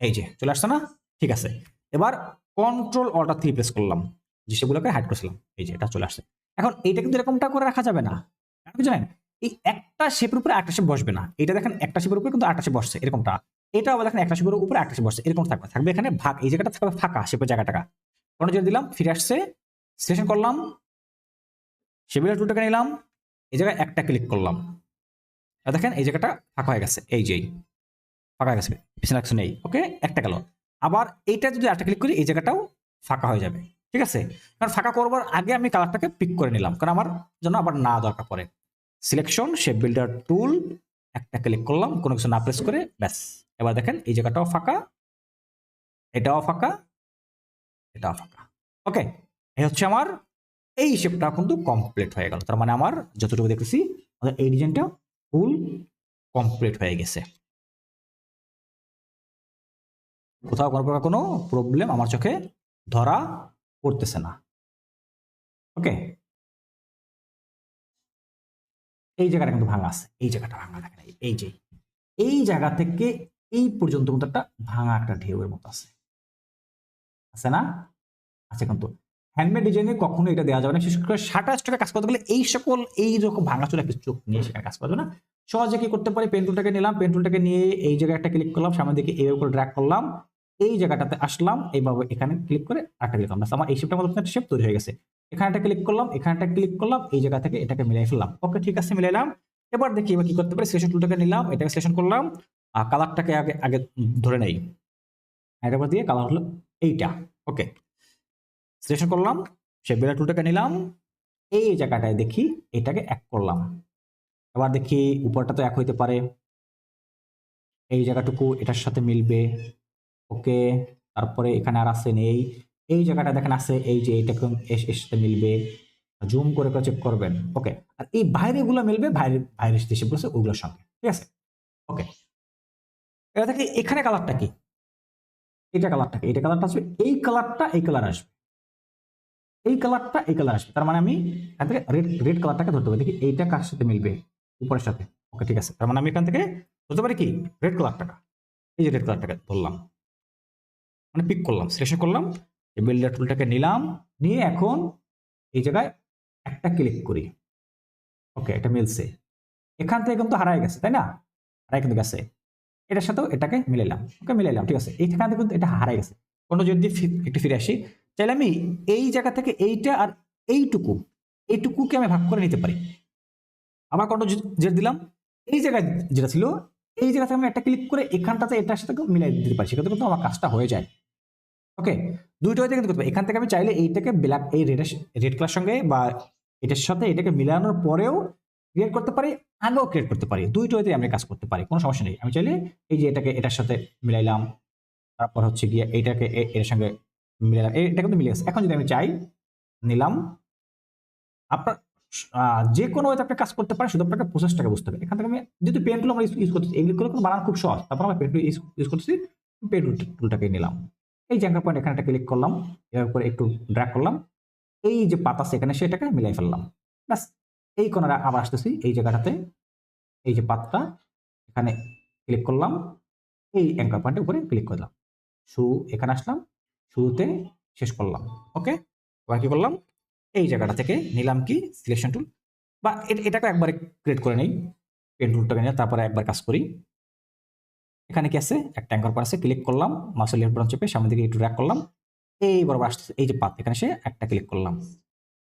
এই যে চলে আসছে না, ঠিক আছে। এবার কন্ট্রোল অল্টার 3 প্রেস করলাম, যে সেগুলোকে হাইড করেছিলাম, এই যে এটা চলে আসছে। এখন এইটা কিন্তু এরকমটা করে রাখা যাবে না, আপনি জানেন এই একটা শেপের উপরে একটা শেপ বসবে না, এটা দেখেন একটা শেপের উপরে কিন্তু একটা শেপ বসছে এরকমটা, এটা আবার দেখেন একটা শেপের উপরে একটা শেপ বসছে এরকম থাকবে, থাকবে এখানে ভাগ, এই জায়গাটা থাকবে ফাঁকা, শেপের জায়গাটা কন্ট্রোল দিলাম, ফিরে আসছে, সিলেকশন করলাম, শেপের টুলটাকে নিলাম, এই জায়গায় একটা ক্লিক করলাম, আর দেখেন এই জায়গাটা ফাঁকা হয়ে গেছে, এই যে ফাঁকা হয়ে গেছে, পিছনে কিছু নেই। ওকে, একটা গেল। আবার এইটা যদি একটা ক্লিক করি এই জায়গাটাও ফাঁকা হয়ে যাবে, ঠিক আছে। কারণ ফাঁকা করবার আগে আমি কালারটাকে পিক করে নিলাম, কারণ আমার জন্য আবার না দরকার পড়ে। সিলেকশন, শেপ বিল্ডার টুল, একটা ক্লিক করলাম, কোনো কিছু না প্রেস করে, ব্যাস। এবার দেখেন এই জায়গাটাও ফাঁকা, এটাও ফাঁকা, এটাও ফাঁকা। ওকে, এই হচ্ছে আমার এই শেপটা কিন্তু কমপ্লিট হয়ে গেল। তার মানে আমার যতটুকু দেখতেছি এই ডিজাইনটা ফুল কমপ্লিট হয়ে গেছে, কোথাও কোনো প্রকার কোনো প্রবলেম আমার চোখে ধরা পড়তেছে না। ওকে, এই জায়গাটা কিন্তু ভাঙা আছে, এই জায়গাটা ভাঙা, দেখেন এই যে এই জায়গা থেকে এই পর্যন্ত কিন্তু একটা ভাঙা একটা ঢেউয়ের মতো আছে না? আছে কিন্তু হ্যান্ডমেড ডিজাইনে কখনো এটা দেওয়া যাবে না, বিশেষ করে শাটার স্টকে কাজ করতে গেলে এই সকল এই রকম ভাঙাচোরা কিছু নিয়ে সেখানে কাজ করবে না। সহজে কি করতে পারি, পেন টুলটাকে নিলাম, পেন টুলটাকে নিয়ে এই জায়গায় একটা ক্লিক করলাম, সামনের দিকে এইভাবে করে ড্র্যাগ করলাম, এই জায়গাটাতে আসলাম, এইভাবে এখানে ক্লিক করে একটা ক্লিক করলাম, আমার এই শেপটার মতো একটা শেপ তৈরি হয়ে গেছে। এখানে একটা ক্লিক করলাম, এখানে একটা ক্লিক করলাম, এই জায়গা থেকে এটাকে মিলাই ফেললাম। ওকে, ঠিক আছে, মিলাইলাম। এবার দেখি এবার কি করতে পারি, সিলেকশন টুলটাকে নিলাম, এটাকে সিলেকশন করলাম, আর কালারটাকে আগে আগে ধরে নেই, এটার দিয়ে কালার হলো এইটা। ওকে, সিলেকশন করলাম, শেপ বিল্ডার টুলটাকে নিলাম, এই জায়গাটায় দেখি এটাকে এক করলাম। এবার দেখি উপরটা তো এক হইতে পারে, এই জায়গাটুকু এটার সাথে মিলবে। ওকে, তারপরে এখানে আর আছে নেই, এই জায়গাটা দেখেন আছে, এই যে এইটাকে এর সাথে মিলবে, জুম করে চেক করবেন। ওকে, আর এই বাইরে গুলো মিলবে বাইরের যে শেপগুলো আছে ওগুলোর সঙ্গে, ঠিক আছে। ওকে, এটা থেকে এখানে কালারটা কি, এটা কালারটা কি, এটা কালারটা আসবে, এই কালারটা এই কালার আসবে, এই কালারটা এই কালার আসবে। তার মানে আমি এখান থেকে রেড কালারটাকে ধরতে পারি, দেখি এইটা কার সাথে মিলবে, উপরের সাথে। ওকে, ঠিক আছে, তার মানে আমি এখান থেকে ধরতে পারি কি রেড কালারটাকে, এই যে রেড কালারটাকে ধরলাম, মানে পিক করলাম, সিলেকশন করলাম, এই বিল্ডার টুলটাকে নিলাম, নিয়ে এখন এই জায়গায় একটা ক্লিক করি। ওকে, এটা মিলছে, এখান থেকে কিন্তু হারাই গেছে, তাই না? হারাই কিন্তু গেছে, এটার সাথেও এটাকে মিলাইলাম। ওকে, মিলাইলাম, ঠিক আছে। এইখান থেকে কিন্তু এটা হারাই গেছে, কোনো যদি একটু ফিরে আসি, চাইলে আমি এই জায়গা থেকে এইটা আর এইটুকুকে আমি ভাগ করে নিতে পারি। আবার কোনো যেটা দিলাম, এই জায়গায় যেটা ছিল এই জায়গা থেকে আমি একটা ক্লিক করে এখানটাতে এটার সাথে মিলাই দিতে পারি, সেক্ষেত্রে কিন্তু আমার কাজটা হয়ে যায়। ওকে, দুইটা হয়ে কিন্তু করতে পারি। এখান থেকে আমি চাইলে এইটাকে ব্ল্যাক এই রেড কালার সঙ্গে বা এটার সাথে এটাকে মিলানোর পরেও ক্রিয়েট করতে পারি, আগেও ক্রিয়েট করতে পারি, দুইটা হইতে আমি কাজ করতে পারি, কোনো সমস্যা নেই। আমি চাইলে এই যে এটাকে এটার সাথে মিলাইলাম, তারপর হচ্ছে গিয়ে এইটাকে এর সঙ্গে মিলাইলাম, এটা কিন্তু মিলে গেছে। এখন যদি আমি চাই নিলাম, আপনার যে কোনো ওয়েতে আপনি কাজ করতে পারেন, শুধু আপনাকে প্রসেসটাকে বুঝতে হবে। এখান থেকে আমি যেহেতু পেন টুল আমরা ইউজ করতেছি, এগুলো কোনো বানান খুব সহজ, তারপর আমরা পেন টুল ইউজ করতেছি, পেন টুলটাকে নিলাম, এই যে অ্যাঙ্কার পয়েন্ট এখানে একটা ক্লিক করলাম, এর উপরে একটু ড্র্যাগ করলাম, এই যে পাতা সেখানে সেটাকে মিলাই ফেললাম, ব্যাস। এই কোণাটা আবার আসতেছি, এই জায়গাটাতে এই যে পাতটা এখানে ক্লিক করলাম, এই অ্যাঙ্কার পয়েন্টের উপরে ক্লিক করলাম, শুরু এখানে আসলাম, শুরুতে শেষ করলাম। ওকে, এবার কি করলাম, এই জায়গাটা থেকে নিলাম কি সিলেকশন টুল, বা এটাকে একবারে ক্রিয়েট করে নেই, পেন টুলটাকে নিয়ে তারপরে একবার কাজ করি। এখানে কি আছে, একটা অ্যাঙ্কার পয়েন্ট আছে, ক্লিক করলাম, মাউসের লেফট বাটন চেপে সামনের দিকে একটু ড্র্যাগ করলাম, এই বরাবর আসছে এই যে পাত, এখানে সে একটা ক্লিক করলাম,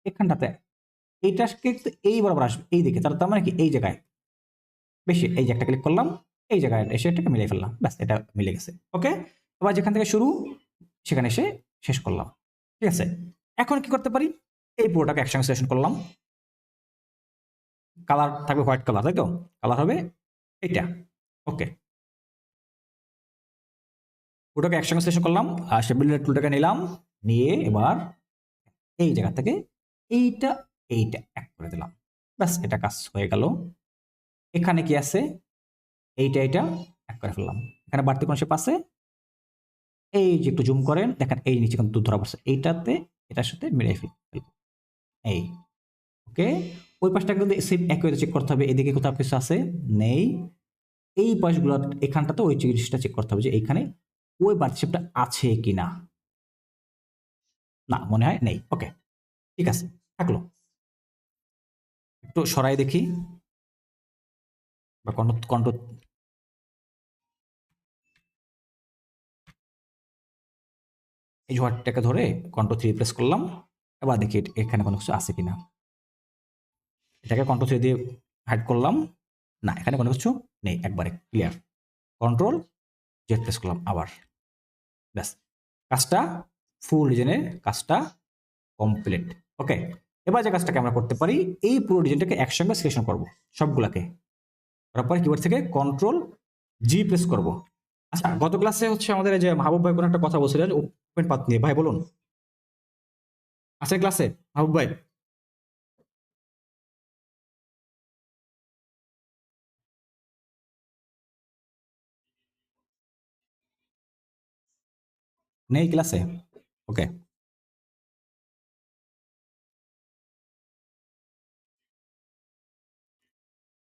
এখানটাতে এইটাকে এই বরাবর আসবে এই দিকে, তার মানে কি এই জায়গায় বেশি, এই যে একটা ক্লিক করলাম, এই জায়গায় এসে এটাকে মিলিয়ে ফেললাম, ব্যাস এটা মিলে গেছে। ওকে, এবার যেখান থেকে শুরু সেখানে এসে শেষ করলাম, ঠিক আছে। এখন কি করতে পারি, এই পুরোটাকে একসঙ্গে সিলেকশন করলাম, কালার থাকবে হোয়াইট কালার, তাই তো, কালার হবে এইটা। ওকে, পুরোটাকে একসঙ্গে সিলেকশন করলাম, আর শেপ টুলটাকে নিলাম, নিয়ে এবার এই জায়গা থেকে এইটা এক করে দিলাম, ব্যাস এটা কাজ হয়ে গেল। এখানে কি আছে, এইটা এক করে ফেললাম, এখানে বাড়তি কোন শেপ আছে, এই যে একটু জুম করেন দেখেন, এই নিচে কিন্তু ধরা পড়ছে, এইটাতে এটার সাথে মিলিয়ে ফেলবো, এই। ওকে, ওই পাশটা কিন্তু সেম একই চেক করতে হবে, এদিকে কোথাও কিছু আছে নেই, এই পাশগুলো এখানটাতে ওই জিনিসটা চেক করতে হবে যে এইখানে ওই বাড়তি শেপটা আছে কিনা, না মনে হয় নেই। ওকে, ঠিক আছে, থাকলো। একটু সরাই দেখি, বা কন্ট্রোল এই হোয়াটটাকে ধরে কন্ট্রোল 3 প্রেস করলাম, এবার দেখি এখানে কোনো কিছু আছে কিনা, এটাকে কন্ট্রোল 3 দিয়ে হাইড করলাম, না এখানে কোনো কিছু নেই, একবারে ক্লিয়ার। কন্ট্রোল জেড প্রেস করলাম আবার, ব্যাস কাজটা ফুল ডিজাইনের কাজটা কমপ্লিট। ওকে, এবার যে কাজটাকে আমরা করতে পারি, এই পুরো ডিজাইনটাকে একসঙ্গে সিলেকশন করব সবগুলাকে, তারপরে কিবোর্ড থেকে কন্ট্রোল জি প্রেস করব। আচ্ছা, গত ক্লাসে হচ্ছে আমাদের যে মাহবুব ভাই কোনো একটা কথা বলছিলেন ওপেন পাথ নিয়ে, ভাই বলুন। আচ্ছা, ক্লাসে মাহবুব ভাই নেই ক্লাসে? ওকে,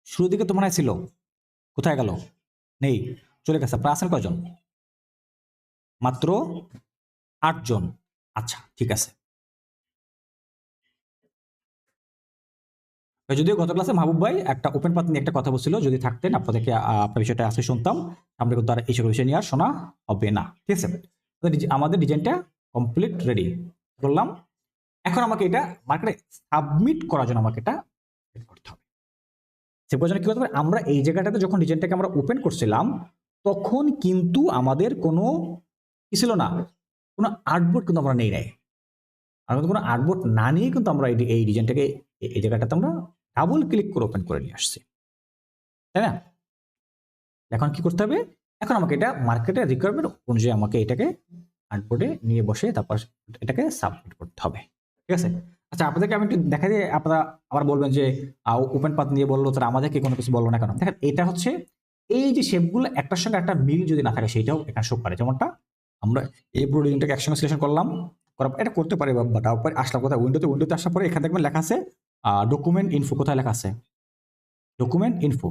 শুরুর দিকে তো মনে হয় ছিল, কোথায় গেল? নেই, চলে গেছে। আপনারা আছেন কয়জন? মাত্র 8 জন। আচ্ছা, ঠিক আছে। যদিও গত ক্লাসে মাহবুব ভাই একটা ওপেন পাথ নিয়ে একটা কথা বলছিল, যদি থাকতেন আপনাদেরকে আপনার বিষয়টা আজকে শুনতাম, আমরা কিন্তু আর এইসব বিষয় নিয়ে আর শোনা হবে না, ঠিক আছে। আমাদের ডিজাইনটা কমপ্লিট রেডি করলাম, এখন আমাকে এটা মার্কেটে সাবমিট করার জন্য আমাকে এটা করতে হবে। সে পর্যন্ত কি করতে হবে, আমরা এই জায়গাটাতে যখন ডিজাইনটাকে আমরা ওপেন করছিলাম তখন কিন্তু আমাদের কোনো কি ছিল না, কোনো আর্টবোর্ড কিন্তু আমরা নেই নাই, আমরা কোনো আর্টবোর্ড না নিয়ে কিন্তু আমরা এই ডিজাইনটাকে এই জায়গাটাতে আমরা ডাবল ক্লিক করে ওপেন করে নিয়ে আসছি, তাই না? এখন কি করতে হবে, এখন আমাকে এটা মার্কেটের রিকোয়ারমেন্ট অনুযায়ী আমাকে এটাকে আর্টবোর্ডে নিয়ে বসে তারপর এটাকে সাবমিট করতে হবে, ঠিক আছে। আচ্ছা, আপনাদেরকে আমি একটু দেখা দিয়ে আপনারা আবার বলবেন যে ওপেন পাথ নিয়ে বললো, তারা আমাদেরকে কোনো কিছু বললো না কেন। দেখেন, এটা হচ্ছে এই যে শেপগুলো একটার সঙ্গে একটা মিল যদি না থাকে সেটাও এখানে শো করে, যেমনটা আমরা এই পুরো ডিজাইনটাকে একসঙ্গে সিলেকশন করলাম, করার পর এটা করতে পারি, বা তারপরে আসলাম কোথায়, উইন্ডোতে আসার পরে এখানে দেখবেন লেখা আছে ডকুমেন্ট ইনফো, কোথায় লেখা আছে ডকুমেন্ট ইনফো,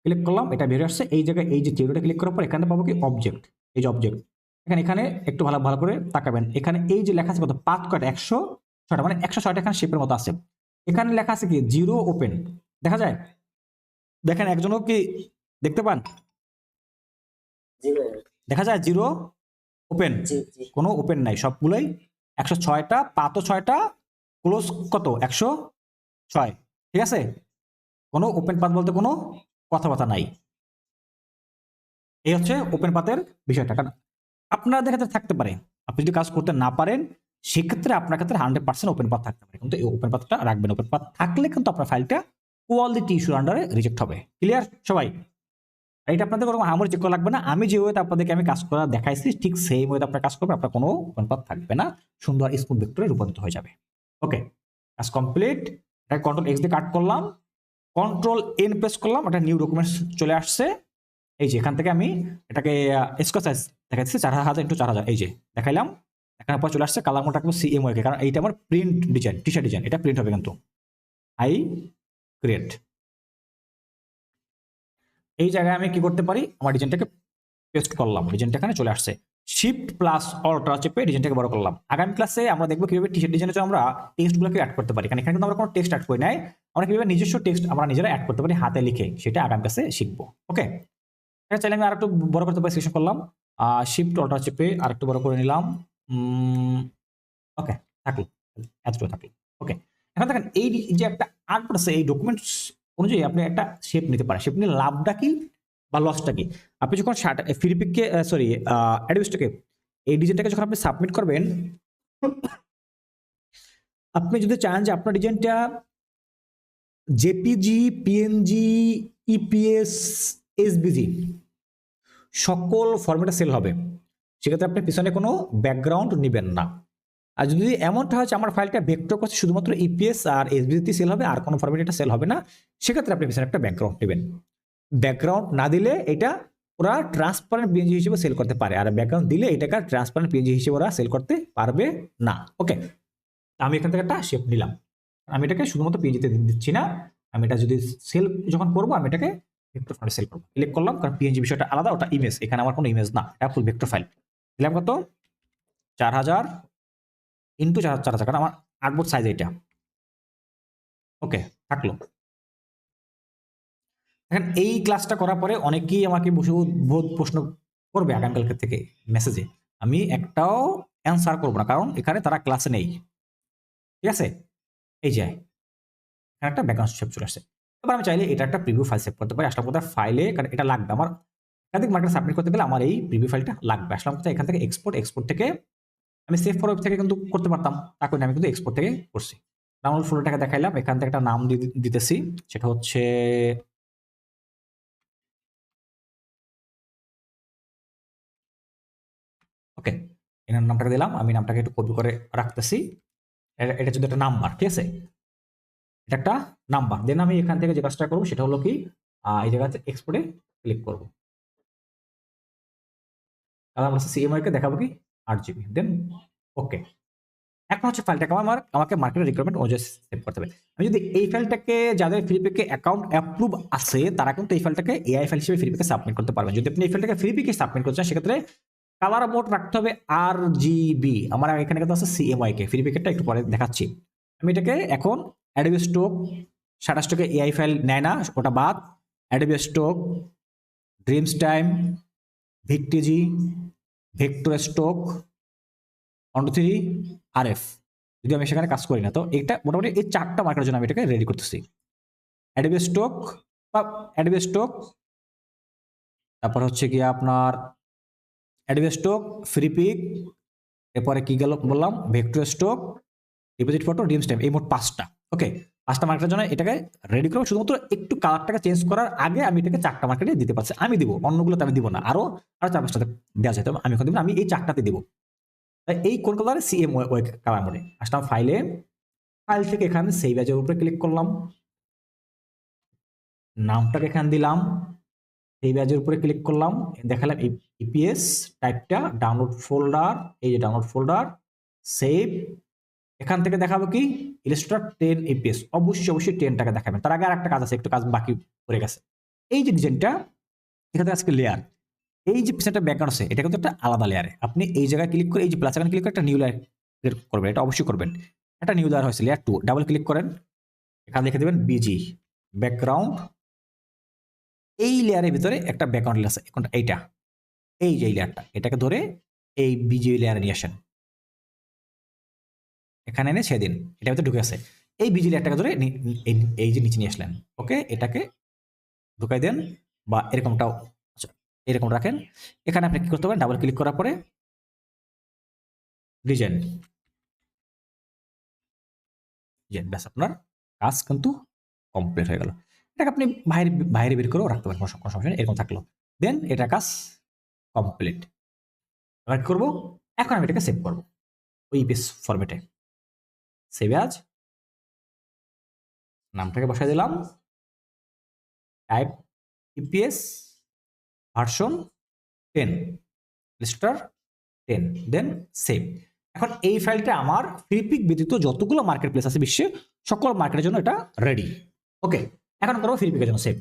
ক্লিক করলাম, এটা বেরিয়ে আসছে। এই জায়গায় এই যে টেবিলটা ক্লিক করার পর এখানে পাবো কি অবজেক্ট, এই যে অবজেক্ট, এখানে একটু ভালো করে তাকাবেন, এখানে এই যে লেখা আছে কত, পাথ কয়টা, 106টা, মানে 106টা এখানে শেপের মতো আছে। এখানে লেখা আছে কি জিরো ওপেন, দেখা যায়? দেখেন, একজনও কি দেখতে পান? দেখা যায় জিরো ওপেন, কোনো ওপেন নাই, সবগুলোই 106টা, পাথও 6টা, ক্লোজ কত 106, ঠিক আছে। কোনো ওপেন পাথ বলতে কোনো কথাবার্তা নাই। এই হচ্ছে ওপেন পাথের বিষয়টা। কারণ আপনারা দেখাতে থাকতে পারে, আপনি যদি কাজ করতে না পারেন সেক্ষেত্রে আপনার ক্ষেত্রে 100% ওপেন পাথ থাকতে পারে, কিন্তু এই ওপেন পাথটা রাখবেন। ওপেন পাথ থাকলে কিন্তু আপনার ফাইলটা কোয়ালিটি ইস্যুর আন্ডারে রিজেক্ট হবে। ক্লিয়ার সবাই? এটা আপনাদের কোনো আমার চেক করা লাগবে না, আমি যে ওয়েতে আপনাদেরকে আমি কাজ করা দেখাইছি ঠিক সেই ওয়েতে আপনার কাজ করবে, আপনার কোনো ওপেন পাথ থাকবে না, সুন্দর স্মুথ ভেক্টরে রূপান্তরিত হয়ে যাবে। ওকে, কাজ কমপ্লিট, এটা কন্ট্রোল এক্স দিয়ে কাট করলাম, কন্ট্রোল এন প্রেস করলাম, একটা নিউ ডকুমেন্টস চলে আসছে। এই যে এখান থেকে আমি এটাকে স্কোয়ার সাইজ দেখাচ্ছি 4000 ইন্টু 4000, এই যে দেখাইলাম। এখানে পর চলে আসছে কালার মোডটা রাখবো CMYK, কারণ এইটা আমার প্রিন্ট ডিজাইন, টি শার্ট ডিজাইন, এটা প্রিন্ট হবে কিন্তু। আই ক্রিয়েট, এই জায়গায় আমি কি করতে পারি, আমার ডিজাইনটাকে পেস্ট করলাম, ডিজাইনটা এখানে চলে আসছে। শিফট প্লাস অল্টার চেপে ডিজাইনটাকে বড় করলাম। আগামী ক্লাসে আমরা দেখবো কিভাবে টি শার্ট ডিজাইনে আমরা টেক্সটগুলোকে অ্যাড করতে পারি, কারণ এখানে কিন্তু আমরা কোনো টেক্সট অ্যাড করি নাই, আমরা কিভাবে নিজস্ব টেক্সট আমরা নিজেরা অ্যাড করতে পারি হাতে লিখে, সেটা আগামী ক্লাসে শিখবো। ওকে, এটা চাইলে আমি আরেকটু বড় করতে পারি, সিলেকশন করলাম, শিফট অল্টার চেপে আরেকটু বড় করে নিলাম। ওকে, থাকলো, এতটুকু থাকলো। ওকে, এখন দেখেন এই যে একটা আর্টবোর্ড আছে, এই ডকুমেন্টস অনুযায়ী আপনি একটা শেপ নিতে পারেন। শেপ নিলে লাভটা কি বা লসটা কি? আপনি যখন ফিলিপিককে সরি অ্যাডোবিস্টকে এই ডিজাইনটাকে যখন আপনি সাবমিট করবেন, আপনি যদি চান যে আপনার ডিজাইনটা জেপিজি, পিএনজি, ইপিএস, এসবিজি সকল ফরম্যাটে সেল হবে, সেক্ষেত্রে আপনি পিছনে কোনো ব্যাকগ্রাউন্ড নেবেন না। আর যদি এমনটা হয় যে আমার ফাইলটা ভেক্টর করছে শুধুমাত্র ইপিএস আর এসবিজিতে সেল হবে, আর কোনো ফরম্যাটে এটা সেল হবে না, সেক্ষেত্রে আপনি পিছনে একটা ব্যাকগ্রাউন্ড নেবেন। ব্যাকগ্রাউন্ড না দিলে এটা ওরা ট্রান্সপারেন্ট পিএনজি হিসেবে সেল করতে পারে, আর ব্যাকগ্রাউন্ড দিলে এটাকে ট্রান্সপারেন্ট পিএনজি হিসেবে ওরা সেল করতে পারবে না। ওকে, আমি এখান থেকে একটা শেপ নিলাম, আমি এটাকে শুধুমাত্র পিএনজিতে দিচ্ছি না, আমি এটা যদি সেল যখন করবো আমি এটাকে ভেক্টর ফাইলে সেল করবো। ক্লিক করলাম, কারণ পিএনজি বিষয়টা আলাদা, ওটা ইমেজ, এখানে আমার কোনো ইমেজ না, এটা ফুল ভেক্টর ফাইল। দিলাম কত, 4000 ইন্টু 4000, কারণ আমার আর্টবোর্ড সাইজ এটা। ওকে, থাকলো। এখন এই ক্লাসটা করার পরে অনেকেই আমাকে বসে বহুত প্রশ্ন করবে আগামীকালকে থেকে মেসেজে, আমি একটাও অ্যান্সার করবো না, কারণ এখানে তারা ক্লাসে নেই। ঠিক আছে, এই যে এখানে একটা ব্যাকগ্রাউন্ড শেপ চলে আসছে। এবার আমি চাইলে এটা একটা প্রিভিউ ফাইল সেভ করতে পারি। আসলাম কোথায় ফাইলে, কারণ এটা লাগবে আমার একাধিক মার্কেট সাবমিট করতে গেলে আমার এই প্রিভিউ ফাইলটা লাগবে। আসলাম কোথায়, এখান থেকে এক্সপোর্ট থেকে আমি সেভ ফর ওয়েব থেকে কিন্তু করতে পারতাম, তা করে আমি কিন্তু এক্সপোর্ট থেকে করছি। ডাউনলোড ফোল্ডারটাকে দেখাইলাম, এখান থেকে একটা নাম দিতেছি, সেটা হচ্ছে ওকে, এনার নামটাকে দিলাম, আমি নামটাকে একটু কপি করে রাখতেছি। এটা যদি একটা নাম্বার, ঠিক আছে, এটা একটা নাম্বার। দেন আমি এখান থেকে যে কাজটা করবো সেটা হলো কি, এই জায়গাতে এক্সপোর্টে ক্লিক করবো, তাহলে আমরা CMYK দেখাবো কি 8GB, দেন ওকে। এখন হচ্ছে ফাইলটাকে আমাকে মার্কেটের রিকোয়ারমেন্ট অনুযায়ী সেভ করতে হবে। আমি যদি এই ফাইলটাকে, যাদের ফ্রিপিকে অ্যাকাউন্ট অ্যাপ্রুভ আছে তারা কিন্তু এই ফাইলটাকে এআই ফাইল হিসেবে ফ্রিপিকে সাবমিট করতে পারবেন। যদি আপনি এই ফাইলটাকে ফ্রিপিকে সাবমিট করছেন, সেক্ষেত্রে কালার মোড রাখতে হবে RGB। আমার এখানে কিন্তু আছে CMYK, ফ্রিপিকেটটা একটু পরে দেখাচ্ছি। আমি এটাকে এখন অ্যাডোবি স্টক, শাটার স্টকে এআই ফাইল নেয় না, ওটা বাদ। Adobe Stock, Dreamstime, Vecteezy, vector stock, 123 RF, যদি আমি সেখানে কাজ করি না, তো এটা মোটামুটি এই 4টা মার্কেটের জন্য আমি এটাকে রেডি করতেছি। অ্যাডোবি স্টক বা অ্যাডোবি স্টক, তারপর হচ্ছে কি আপনার অ্যাডোবি স্টক, ফ্রিপিক, এরপরে কি গেল বললাম, vector stock, deposit photo, dreams time, এই মোট 5টা। ওকে, 5টা মার্কেটের জন্য এটাকে রেডি করবো। শুধুমাত্র একটু কালারটাকে চেঞ্জ করার আগে আমি এটাকে 4টা মার্কেটে দিতে পারছি, আমি দিব, অন্যগুলোতে আমি দিব না, আরো 4-5টাতে দেওয়া যায়, আমি এখন দিব না, আমি এই 4টাতে দিব। এই কোন কালারে, CMYK কালার মোডে। আসলাম ফাইলে, ফাইল থেকে এখানে সেভ অ্যাজের উপরে ক্লিক করলাম, নামটাকে এখানে দিলাম, সেভ অ্যাজের উপরে ক্লিক করলাম, দেখালাম ইপিএস টাইপটা, ডাউনলোড ফোল্ডার, এই যে ডাউনলোড ফোল্ডার, সেভ। এখান থেকে দেখাবো কি, ইলাস্ট্রেটর 10 ইপিএস, অবশ্যই 10টাকে দেখাবেন। তার আগে আর একটা কাজ আছে, একটু কাজ বাকি পড়ে গেছে। এই যে ডিজাইনটা, এখানে আজকে লেয়ার, এই যে পিছনে একটা ব্যাকগ্রাউন্ড আছে, এটা কিন্তু একটা আলাদা লেয়ারে। আপনি এই জায়গায় ক্লিক করে, এই যে প্লাস আইকনে ক্লিক করে একটা নিউ লেয়ার করবেন, এটা অবশ্যই করবেন। একটা নিউ লেয়ার হয়েছে, লেয়ার 2, ডাবল ক্লিক করেন, এখানে লিখে দেবেন বিজি ব্যাকগ্রাউন্ড। এই লেয়ারের ভিতরে একটা ব্যাকগ্রাউন্ড লেয়ার আছে, এখন এইটা, এই যে লেয়ারটা, এটাকে ধরে এই বিজি লেয়ারে নিয়ে আসেন, এখানে এনে সেদিন এটার ভিতরে ঢুকে আছে। এই বিজি লেয়ারটাকে ধরে এই যে নিচে নিয়ে আসলেন। ওকে, এটাকে ঢুকাই দেন, বা এরকমটাও এরকম রাখেন। এখানে আপনি কি করতে পারেন, ডাবল ক্লিক করার পরে ডিজাইন, ব্যাস আপনার কাজ কিন্তু কমপ্লিট হয়ে গেল। এটাকে আপনি বাইরে বের করেও রাখতে পারেন, কোনো সমস্যা নেই, এরকম থাকলো। দেন এটা কাজ কমপ্লিট। এবার কি করবো, এখন আমি এটাকে সেভ করবো ওই পেজ ফরম্যাটে, সেভ অ্যাজ, নামটাকে বসাই দিলাম, টাইপ ইপিএস ভার্সন 10 ইলাস্ট্রেটর 10, দেন সেভ। এখন এই ফাইলটা আমার ফ্রিপিক ব্যতীত যতগুলো মার্কেট প্লেস আছে বিশ্বে সকল মার্কেটের জন্য এটা রেডি। ওকে, এখন করবো ফ্রিপিকের জন্য সেভ।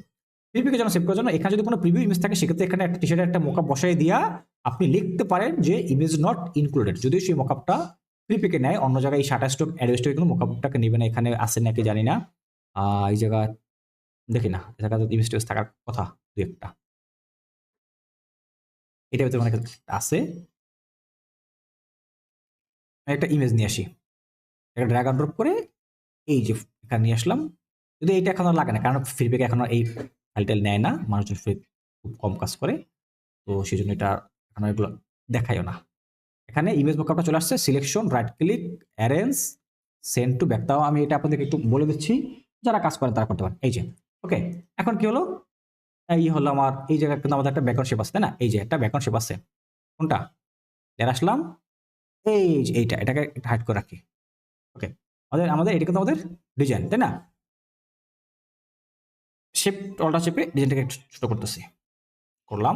ফ্রিপিকের জন্য সেভ করার জন্য এখানে যদি কোনো প্রিভিউ ইমেজ থাকে সেক্ষেত্রে এখানে একটা টি-শার্টের একটা মোকআপ বসাই দিয়া আপনি লিখতে পারেন যে ইমেজ নট ইনক্লুডেড। যদিও সেই মোকআপটা ফ্রিপিকে নেয়, অন্য জায়গায় এই শাটা স্টক অ্যাড স্টক কিন্তু মোকআপটাকে নেবে না, এখানে আছে নাকি জানি না। এই জায়গা দেখি না, এই জায়গাতে ইমেজ টেজ থাকার কথা দুই একটা, এটা ভিতরে অনেক আছে। একটা ইমেজ নিয়ে আসি, একটা ড্র্যাগ অ্যান্ড ড্রপ করে এই যে এখানে নিয়ে আসলাম। যদি এইটা এখন আর লাগে না, কারণ ফিডব্যাক এখন আর এই ফাইলটা নেয় না, মানুষজন খুব কম কাজ করে, তো সেই জন্য এটা এখন এগুলো দেখাইও না। এখানে ইমেজ মোকআপটা চলে আসছে, selection, right click, arrange, send to back. তাও আমি এটা আপনাদেরকে একটু বলে দিচ্ছি, যারা কাজ করেন তারা করতে পারেন। এই যে ওকে, এখন কি হলো, এই হলো আমার এই জায়গায় কিন্তু আমাদের একটা ব্যাকগ্রাউন্ড শেপ আছে, তাই না? এই যে একটা ব্যাকগ্রাউন্ড শেপ আছে, কোনটা এর আসলাম, এই যে এইটা, এটাকে হাইড করে রাখি। ওকে, আমাদের এটা কিন্তু আমাদের ডিজাইন, তাই না? শিফট অল্টার চেপে ডিজাইনটাকে একটু ছোট করতেছি, করলাম।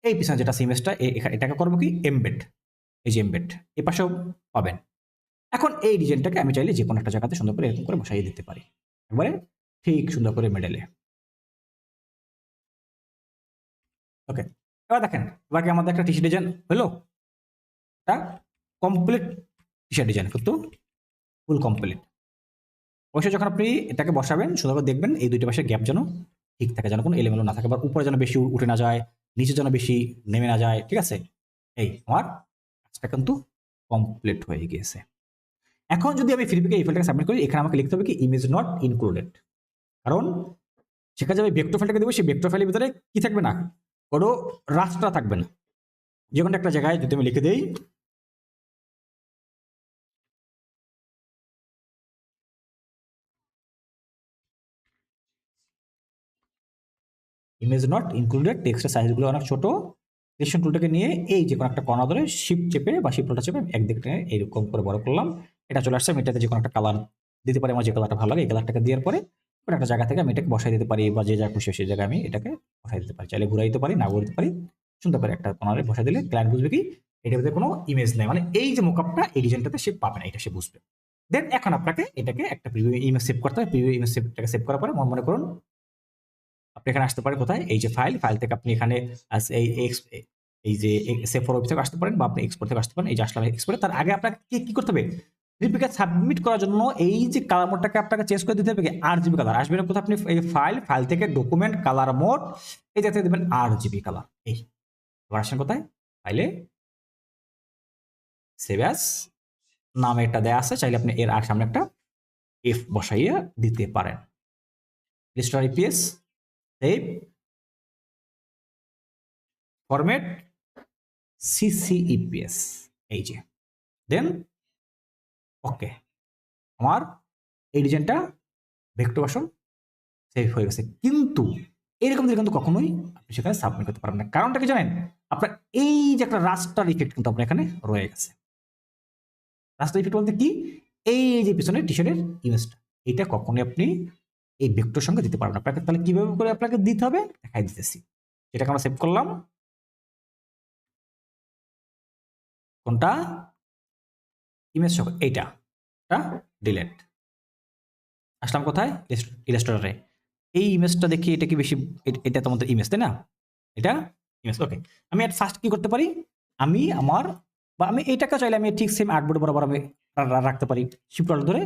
এই পিছনে যেটা ইমেজটা এটাকে করবো কি এমবেড, এই যে এমবেড এই পাশেও পাবেন। এখন এই ডিজাইনটাকে আমি চাইলে যে কোনো একটা জায়গাতে সুন্দর করে এরকম করে বসাই দিতে পারি, একবারে ঠিক সুন্দর করে মেডেলে। ওকে, এবার দেখেন, এবার কি আমাদের একটা টি শার্ট ডিজাইন হলো, এটা কমপ্লিট টি শার্ট ডিজাইন, কিন্তু ফুল কমপ্লিট। অবশ্যই যখন আপনি এটাকে বসাবেন সুন্দর করে দেখবেন এই দুইটা পাশে গ্যাপ যেন ঠিক থাকে, যেন কোনো এলোমেলো না থাকে, বা উপরে যেন বেশি উঠে না যায়, নিচে যেন বেশি নেমে না যায়, ঠিক আছে? এই আমার কাজটা কিন্তু কমপ্লিট হয়ে গিয়েছে। এখন যদি আমি ফিডব্যাকে এই ফাইলটাকে সাবমিট করি, এখানে আমাকে লিখতে হবে কি ইমেজ নট ইনক্লুডেড, কারণ সেখানে আমি ভেক্টর ফাইলটাকে দেবো, সেই ভেক্টর ফাইলের ভিতরে কি থাকবে না, কোনো রাস্তা থাকবে না। যে কোনো একটা জায়গায় যদি আমি লিখে দিই ইমেজ নট ইনক্লুডেড, টেক্সটের সাইজগুলো অনেক ছোট, সিলেকশন টুলটাকে নিয়ে এই যে কোনো একটা কর্নার ধরে শিফট চেপে বা শিফট টুলটা চেপে একদিকে এরকম করে বড় করলাম, এটা চলে আসছে। আমি এটাতে যে কোনো একটা কালার দিতে পারি, আমার যে কালারটা ভালো লাগে এই কালারটাকে দেওয়ার পরে কোনো একটা জায়গা থেকে আমি এটাকে বসাই দিতে পারি, বা যে জায়গা খুশি সেই জায়গায় আমি এটাকে বসাই দিতে পারি, চাইলে ঘুরাই দিতে পারি, না ঘুরাতে পারি। সুন্দর করে একটা কর্নারে বসাই দিলে ক্লায়েন্ট বুঝবে কি এটার ভিতরে কোনো ইমেজ নেই, মানে এই যে মোকআপটা এই ডিজাইনটাতে সে পাবে না, এটা সে বুঝবে। দেন এখন আপনাকে এটাকে একটা প্রিভিউ ইমেজ সেভ করতে হবে। প্রিভিউ ইমেজ সেভটাকে সেভ করার পরে মনে করুন আপনি এখানে আসতে পারেন, কোথায়, এই যে ফাইল থেকে আপনি এখানে এই যে সেভ ফর ওয়েব থেকে আসতে পারেন, বা আপনি এক্সপোর্ট থেকে আসতে পারেন। এই যে আসলাম এক্সপোর্টে, তার আগে আপনাকে কি করতে হবে, রিপিকে সাবমিট করার জন্য এই যে কালার মোডটাকে আপনাকে চেঞ্জ করে দিতে হবে, RGB কালার আসবে না কোথায়, আপনি এই ফাইল থেকে ডকুমেন্ট কালার মোড এই যাতে দেবেন RGB কালার। এই এবার আসেন কোথায়, ফাইলে সেভ অ্যাজ নামে একটা দেয়া আছে, চাইলে আপনি এর আর সামনে একটা এফ বসাইয়া দিতে পারেন। Register EPS save format CCEPS, এই যে দেন ওকে, আমার এই ডিজাইনটা ভেক্টর ভার্সন সেভ হয়ে গেছে। কিন্তু এরকম দিলে কিন্তু কখনোই আপনি সেখানে সাবমিট করতে পারবেন না, কারণটা কি জানেন, আপনার এই যে একটা রাস্টার ইফেক্ট কিন্তু আপনার এখানে রয়ে গেছে। রাস্টার ইফেক্ট বলতে কি, এই যে পিছনে টি শার্টের ইমেজটা, এটা কখনোই আপনি এই ভেক্টর সঙ্গে দিতে পারবেন না। আপনাকে তাহলে কিভাবে করে আপনাকে দিতে হবে দেখাই দিতেছি। এটাকে আমরা সেভ করলাম, কোনটা ইমেজ সহ এইটা ডিলেট, আসলাম কোথায়, ইলাস্ট্রেটরে। এই ইমেজটা দেখি, এটা কি বেশি, এটা তোমাদের ইমেজ তাই না, এটা ইমেজ। ওকে, আমি এর ফার্স্ট কি করতে পারি, আমি আমি এইটাকে চাইলে আমি ঠিক সেম আর্টবোর্ড বরাবর আমি রাখতে পারি, শিফট ধরে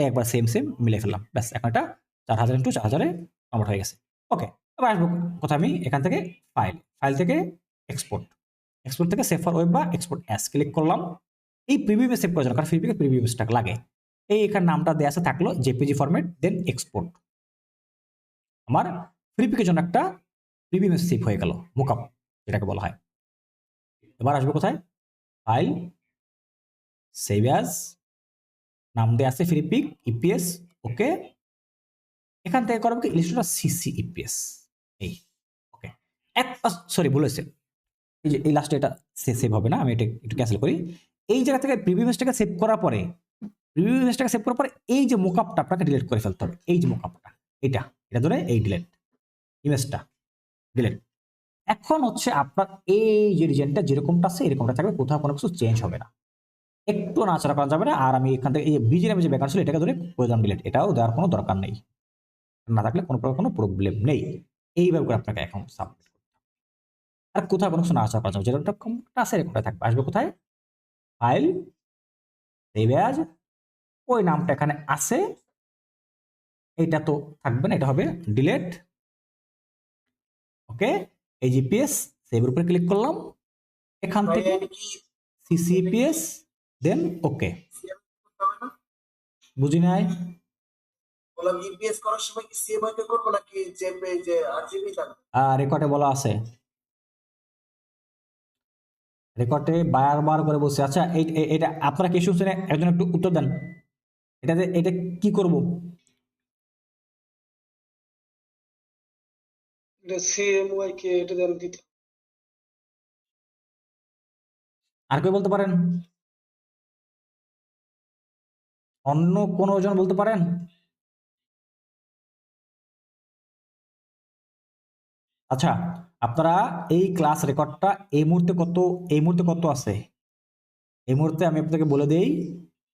একবার সেম মিলে ফেললাম, ব্যাস এখন এটা 4000 × 4000 কনভার্ট হয়ে গেছে। ওকে, এবার আসবো কোথায়, আমি এখান থেকে ফাইল থেকে এক্সপোর্ট থেকে সেভ ফর ওয়েব বা এক্সপোর্ট অ্যাজ ক্লিক করলাম। এই প্রিভিউ ইমেজ সেভ করার জন্য, কারণ ফ্রিপিকে প্রিভিউ ইমেজটা লাগে, এই এখানে নামটা দেওয়া আছে থাকলো জেপিজি ফরম্যাট, দেন এক্সপোর্ট। আমার ফ্রিপিকের জন্য একটা প্রিভিউ ইমেজ সেভ হয়ে গেল, মোকআপ যেটাকে বলা হয়। এবার আসবো কোথায়, ফাইল সেভ অ্যাজ, নাম দেওয়া আছে ফ্রিপিক ইপিএস, ওকে। এখান থেকে করবো কি ইলাস্ট্রেটর CCEPS, এই ওকে। সরি ভুল হয়েছে, এই যে এই লাস্টে এটা সেভ হবে না, আমি এটা একটু ক্যান্সেল করি। এই জায়গা থেকে প্রিভিউ ইমেজটাকে সেভ করার পরে প্রিভিউ ইমেজটাকে সেভ করার পরে এই যে মোকআপটা আপনাকে ডিলিট করে ফেলতে হবে, এই যে মোকআপটা এটা ধরে এই ডিলিট ইমেজটা ডিলিট। এখন হচ্ছে আপনার এই যে ডিজাইনটা যেরকমটা আছে এরকমটা থাকবে, কোথাও কোনো কিছু চেঞ্জ হবে না, একটু নাড়াচাড়া করা যাবে না। আর আমি এখান থেকে এই বিজি নামে যে ব্যাকআপ ছিল এটাকে ধরে প্রয়োজন ডিলিট, এটাও দেওয়ার কোনো দরকার নেই, না থাকলে কোনো প্রকার কোনো প্রবলেম নেই। এইভাবে করে আপনাকে অ্যাকাউন্ট সাবমিট করতে হবে। আর কোথাও কোনো কিছু নাড়াচাড়া করা যাবে, যেরকমটা আছে এরকমটা থাকবে। আসবে কোথায়? ফাইল, সেভ অ্যাজ, ওই নামটা এখানে আছে, এইটা তো থাকবে না, এটা হবে ডিলেট। ওকে, এই জিপিএস সেভের উপরে ক্লিক করলাম, এখান ভাই থেকে এটা কি সিসিপিএস, দেন ওকে। CM করতে হবে না? বুঝি নাই। বললাম ইপিএস করার সময় কি সিএমআই তে করবো নাকি যে আরজিবি থাকবে? রেকর্ডে বলা আছে, রেকর্ডে বারবার করে বলছে। আচ্ছা এটা আপনারা কি শুনছেন? একজন একটু উত্তর দেন, এটা কি করব? এটা সিএমওয়াই কে এটা দেন দিতে আর কেউ বলতে পারেন? অন্য কোনো জন বলতে পারেন? আচ্ছা, আপনারা এই ক্লাস রেকর্ডটা এই মুহূর্তে কত আছে? এই মুহূর্তে আমি আপনাকে বলে দেই,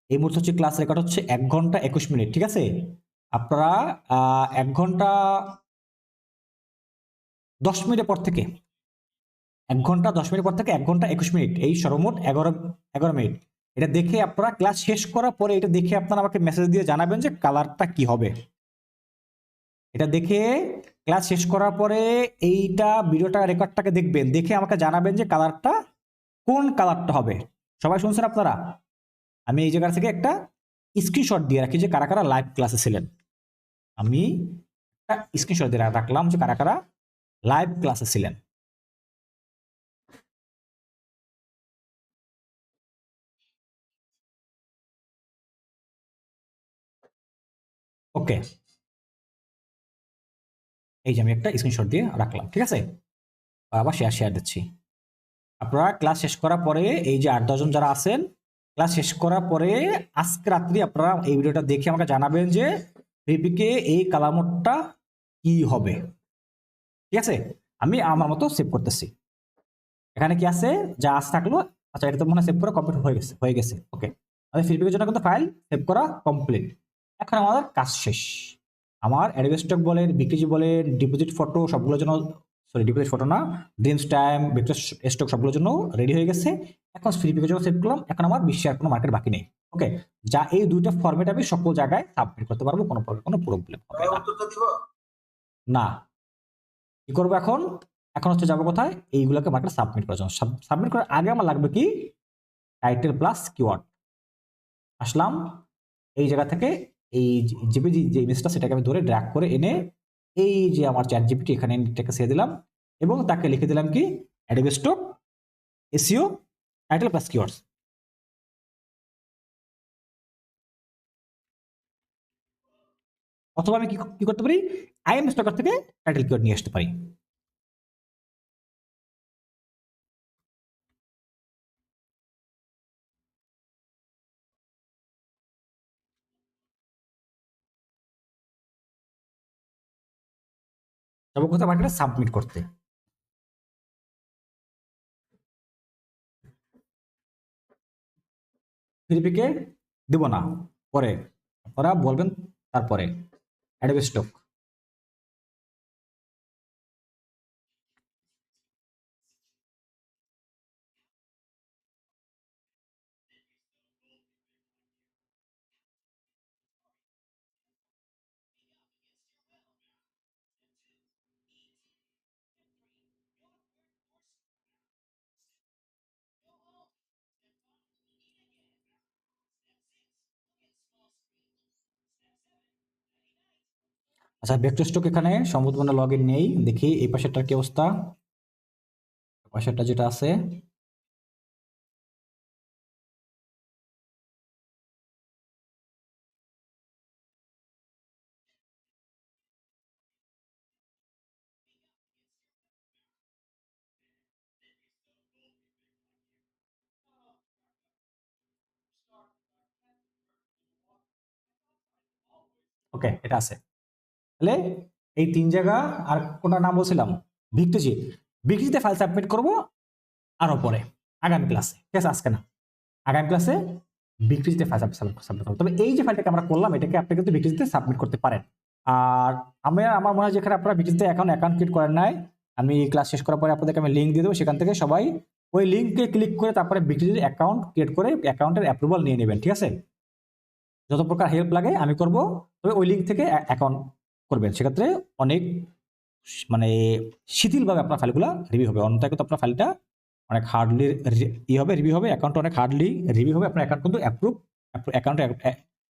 এই মুহূর্তে হচ্ছে ক্লাস রেকর্ড হচ্ছে 1 ঘন্টা 21 মিনিট, ঠিক আছে? আপনারা 1 ঘন্টা 10 মিনিটের পর থেকে 1 ঘন্টা 10 মিনিট পর থেকে 1 ঘন্টা 21 মিনিট, এই সর্বমোট 11 মিনিট। এটা দেখে আপনারা ক্লাস শেষ করার পরে এটা দেখে আপনারা আমাকে মেসেজ দিয়ে জানাবেন যে কালারটা কি হবে। এটা দেখে ক্লাস শেষ করার পরে এইটা ভিডিওটা রেকর্ডটাকে দেখবেন, দেখে আমাকে জানাবেন যে কালারটা কোন কালারটা হবে। সবাই শুনছেন আপনারা? আমি এই জায়গা থেকে একটা স্ক্রিনশট দিয়ে রাখি যে কারা কারা লাইভ ক্লাসে ছিলেন। আমি একটা স্ক্রিনশট দিয়ে রাখলাম যে কারা কারা লাইভ ক্লাসে ছিলেন। ওকে, এই যে আমি একটা স্ক্রিনশট দিয়ে রাখলাম, ঠিক আছে? আবার শেয়ার দিচ্ছি। আপনারা ক্লাস শেষ করার পরে এই যে 8-10 জন যারা আছেন, ক্লাস শেষ করার পরে আজকে রাত্রি আপনারা এই ভিডিওটা দেখে আমাকে জানাবেন যে ভিপিকে এই কালার মোডটা কি হবে, ঠিক আছে? আমি আমার মতো সেভ করতেছি। এখানে কি আছে? যা আছে থাকলো। আচ্ছা, এটা তো মনে হয় সেভ করা কমপ্লিট হয়ে গেছে। ওকে, আমাদের ফিডব্যাকের জন্য কিন্তু ফাইল সেভ করা কমপ্লিট। এখন আমাদের কাজ শেষ। আমার অ্যাডোবি স্টক বলেন, বিকেজি বলেন, ডিপোজিট ফটো সবগুলোর জন্য, সরি ডিপোজিট ফটো না, ড্রিমস টাইম, ভেক্টর স্টক সবগুলোর জন্য রেডি হয়ে গেছে। এখন ফিডব্যাকের জন্য সেভ করলাম। এখন আমার বিশ্বে আর কোনো মার্কেট বাকি নেই। ওকে, যা এই দুইটা ফরম্যাট আমি সকল জায়গায় সাবমিট করতে পারবো, কোনো প্রবলেম হবে ভাই না। উত্তরটা দিব? না, কি করবো এখন? এখন হচ্ছে যাবো কোথায়? এইগুলোকে মার্কেট সাবমিট করার জন্য। সাবমিট করার আগে আমার লাগবে কি? Title plus keyword. আসলাম এই জায়গা থেকে, এই জিপিজি যে ইমেজটা সেটাকে আমি ধরে ড্র্যাগ করে এনে এই যে আমার চ্যাট জিপিটি এখানে এটাকে ছেড়ে দিলাম এবং তাকে লিখে দিলাম কি? Adobe stock SEO title plus keywords. অথবা আমি কি করতে পারি? আইএম স্টকার থেকে টাইটেল কিওয়ার্ড নিয়ে আসতে পারি। যাবো কোথায়? মার্কেটে সাবমিট করতে। ফিলিপিকে দেবো না, পরে আপনারা বলবেন। তারপরে অ্যাডোবি স্টক। আচ্ছা, ভেক্টর স্টক এখানে সম্ভবত মানে লগ ইন নেই। দেখি এই পাশেরটার কি অবস্থা। পাশেরটা যেটা আছে, ওকে, এটা আছে। তাহলে এই 3 জায়গা আর কোনটার নাম বলছিলাম? ভিক্টোজি। ভিক্টোজিতে ফাইল সাবমিট করব আরো পরে, আগামী ক্লাসে। ঠিক আছে, আজকে না। আগামী ক্লাসে ভিক্টোরিতে ফাইল সাবমিট করব। তবে এই যে ফাইলটাকে আমরা করলাম, এটাকে আপনি কিন্তু ভিক্টোরিতে সাবমিট করতে পারেন। আর আমার মনে হয় যেখানে আপনারা ভিক্টোরিতে এখন অ্যাকাউন্ট ক্রিয়েট করেন নাই, আমি ক্লাস শেষ করার পরে আপনাদেরকে আমি লিঙ্ক দিয়ে দেবো, সেখান থেকে সবাই ওই লিঙ্কে ক্লিক করে তারপরে ভিক্টোরিতে অ্যাকাউন্ট ক্রিয়েট করে অ্যাকাউন্টের অ্যাপ্রুভাল নিয়ে নেবেন। ঠিক আছে, যত প্রকার হেল্প লাগে আমি করব, তবে ওই লিঙ্ক থেকে অ্যাকাউন্ট করবেন। সেক্ষেত্রে অনেক মানে শিথিলভাবে আপনার ফাইলগুলো রিভিউ হবে। অন্যথায় কিন্তু আপনার ফাইলটা অনেক হার্ডলি হবে, রিভিউ হবে, অ্যাকাউন্ট অনেক হার্ডলি রিভিউ হবে। আপনার অ্যাকাউন্ট কিন্তু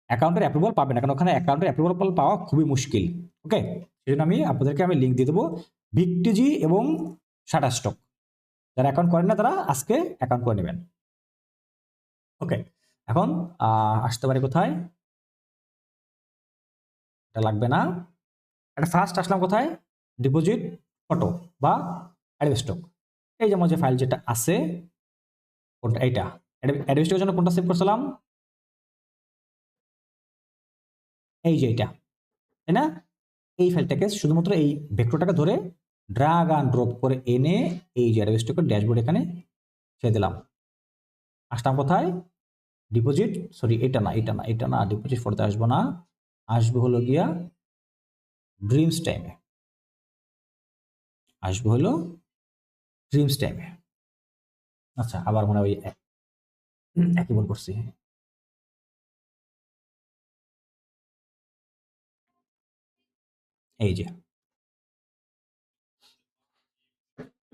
অ্যাকাউন্টের অ্যাপ্রুভাল পাবেন না, কারণ ওখানে অ্যাকাউন্টের অ্যাপ্রুভাল পাওয়া খুবই মুশকিল। ওকে, সেই জন্য আপনাদেরকে লিঙ্ক দিয়ে দেবো ভিক্টোজি এবং শাটারস্টক। যারা অ্যাকাউন্ট করেন না তারা আজকে অ্যাকাউন্ট করে নেবেন। ওকে, এখন আসতে পারে কোথায়, এটা লাগবে না। এটা ফার্স্ট আসলাম কোথায়? ডিপোজিট ফটো বা অ্যাডোস্টক। এই যে আমার যে ফাইল যেটা আছে কোনটা, এইটা অ্যাডোস্টকের জন্য কোনটা সেভ করছিলাম? এই যে এটা, তাই না? এই ফাইলটাকে শুধুমাত্র এই ভেক্টরটাকে ধরে ড্রাগ অ্যান্ড ড্রপ করে এনে এই যে অ্যাডোস্টকের ড্যাশবোর্ড এখানে ছেড়ে দিলাম। আসলাম কোথায়? ডিপোজিট, সরি এটা না, ডিপোজিট ফটোতে আসবো না, আসবো হলো গিয়া ড্রিমস টাইমে, আচ্ছা, আবার মনে হয় একই ভুল করছি। এই যে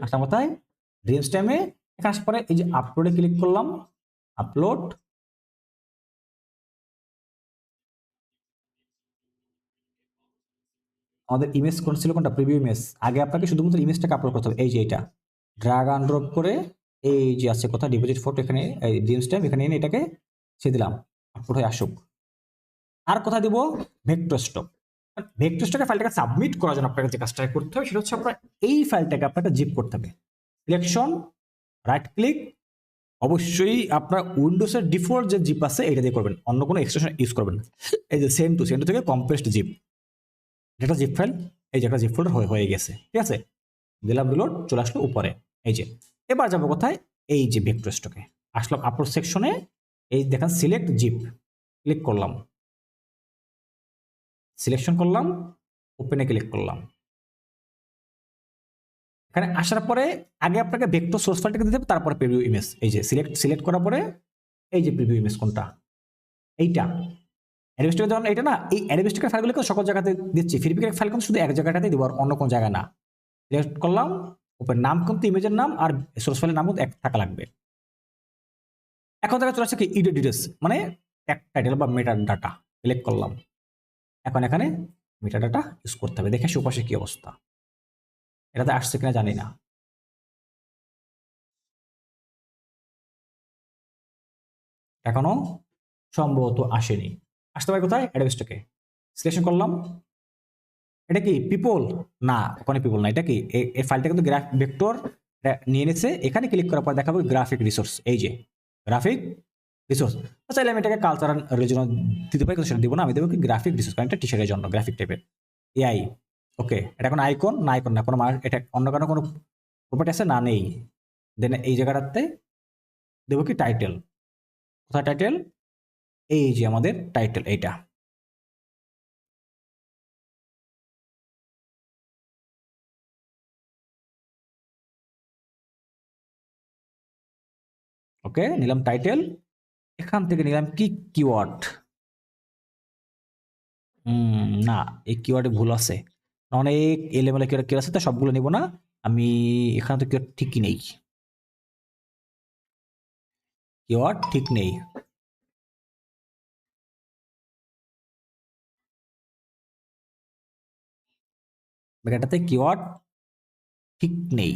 আসলাম কোথায়? ড্রিমস টাইমে। এখানে আসার পরে এই যে আপলোডে ক্লিক করলাম, আপলোড। আমাদের ইমেজ কোন ছিল, কোনটা? Preview image. আগে আপনাকে শুধুমাত্র ইমেজটাকে আপলোড করতে হবে। এই যে এটা ড্রাগ অ্যান্ড ড্রপ করে এই যে আছে কোথায় ডিপোজিট ফটো, এখানে এই ড্রিমস টাইম, এখানে এনে এটাকে ছেড়ে দিলাম, আপলোড হয়ে আসুক। আর কোথায় দিব? Vector stock. ভেক্টর স্টকের ফাইলটাকে সাবমিট করার জন্য আপনাকে যে কাজটা করতে হবে সেটা হচ্ছে আপনার এই ফাইলটাকে আপনাকে জিপ করতে হবে। সিলেকশন, রাইট ক্লিক, অবশ্যই আপনার উইন্ডোজের ডিফল্ট যে জিপ আছে এটা দিয়ে করবেন, অন্য কোনো এক্সটেনশন ইউজ করবেন না। এই যে সেন্ড টু থেকে কম্প্রেসড জিপ, এটা জিপ ফাইল, এই যে একটা জিপ ফোল্ডার হয়ে গেছে। ঠিক আছে, দিলাম রিলোড, চলে আসলো উপরে। এই যে এবার যাবো কোথায়? এই যে ভেক্টর স্টকে আসলাম, আপলোড সেকশনে এই দেখেন সিলেক্ট জিপ, ক্লিক করলাম, সিলেকশন করলাম, ওপেনে ক্লিক করলাম। এখানে আসার পরে আগে আপনাকে ভেক্টর সোর্স ফাইলটাকে দিতে হবে, তারপরে প্রিভিউ ইমেজ। এই যে সিলেক্ট করার পরে এই যে প্রিভিউ ইমেজ কোনটা, এইটা অ্যাডমিনিস্ট্রেটর যখন এটা না, এই অ্যাডমিনিস্ট্রেটর ফাইলগুলো সকল জায়গাতে দিচ্ছি, ফিডব্যাক ফাইল কিন্তু শুধু এক জায়গাটাতেই দিব, আর অন্য কোনো জায়গায় না। সিলেক্ট করলাম, ওপেন, নাম কিন্তু ইমেজের নাম আর সোর্স ফাইলের নাম কিন্তু এক থাকা লাগবে। এখন দেখা চলে আসছে কি ইডো ডিটেলস, মানে ট্যাগ টাইটেল বা মেটা ডাটা। সিলেক্ট করলাম, এখন এখানে মেটা ডাটা ইউজ করতে হবে। দেখে সুপাশে কি অবস্থা, এটাতে আসছে কিনা জানি না। এখনো সম্ভবত আসেনি। আসতে পারে কোথায়? অ্যাডোস্টকে সিলেকশন করলাম। এটা কি পিপল? না, ওখানে পিপল না। এটা কি এই ফাইলটা কিন্তু ভেক্টর নিয়ে নিচ্ছে। এখানে ক্লিক করার পর দেখাবো গ্রাফিক রিসোর্স। এই যে গ্রাফিক রিসোর্স, চাইলে আমি এটাকে কালচারাল রিজন দিতে পারি, কিন্তু সেটা দিব না। আমি দেবো কি গ্রাফিক রিসোর্স, কারণ এটা টি শার্টের জন্য গ্রাফিক টাইপের এআই। ওকে, এটা কোনো আইকন না, আইকন না কোনো, এটা অন্য কোনো প্রপার্টি আছে না, নেই। দেন এই জায়গাটাতে দেবো কি টাইটেল। কোথায় টাইটেল? এই যে আমাদের টাইটেল, এইটা। ওকে, নিলাম টাইটেল। এখান থেকে নিলাম কি কিওয়ার্ড। না, এই কিওয়ার্ডে ভুল আছে, অনেক এলেমেলে কিওয়ার্ড আছে, তো সবগুলো নিব না আমি। এখানে তো কিওয়ার্ড ঠিকই নেই, কিওয়ার্ড ঠিক নেই। এটাতে কিওয়ার্ড ঠিক নেই।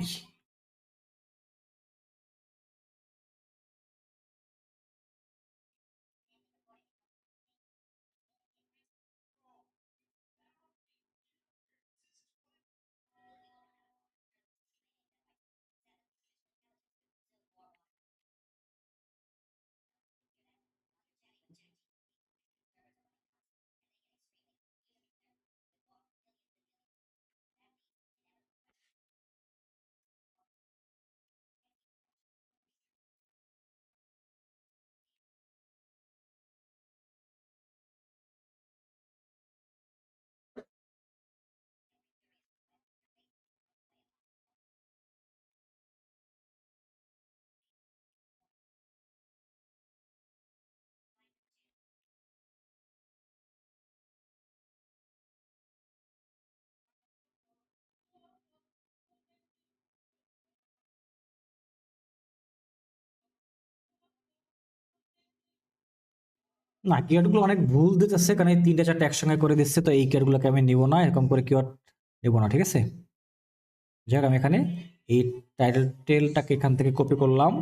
না, কিওয়ার্ডগুলো অনেক ভুল দিতেছে, কারণ এই 3টা 4টা একসঙ্গে করে দিচ্ছে, তো এই কিওয়ার্ডগুলোকে আমি নিব না, এরকম করে কিওয়ার্ড নেব না, ঠিক আছে? যাক, আমি এখানে এই টাইটেলটাকে এখান থেকে কপি করলাম,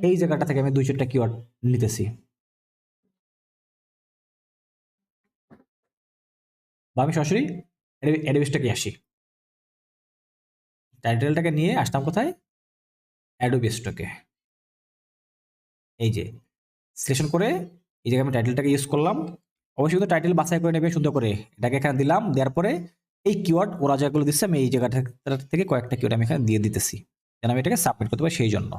এই জায়গাটা থেকে আমি 2-4টা কিওয়ার্ড নিতেছি, বা আমি সরাসরি অ্যাডোবিসটাকে আসি, টাইটেলটাকে নিয়ে আসতাম কোথায়, অ্যাডোবি স্টকে, এই যে সিলেকশন করে এই জায়গায় আমি টাইটেলটাকে ইউজ করলাম। অবশ্যই কিন্তু টাইটেল বাছাই করে নেবে সুন্দর করে, এটাকে এখানে দিলাম, দেওয়ার পরে এই কিওয়ার্ড ওরা যেগুলো দিচ্ছে আমি এই জায়গাটা থেকে কয়েকটা কিওয়ার্ড আমি এখানে দিয়ে দিতেছি, যেন আমি এটাকে সাবমিট করতে পারি সেই জন্য।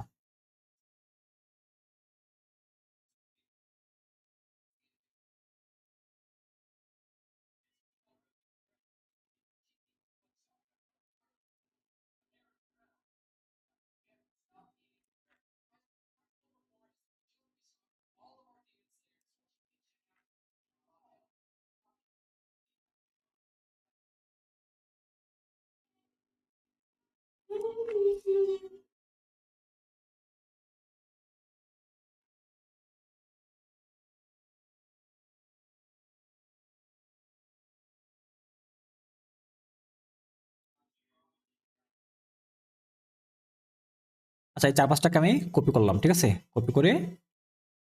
আচ্ছা, এই 4-5টাকে আমি কপি করলাম, ঠিক আছে? কপি করে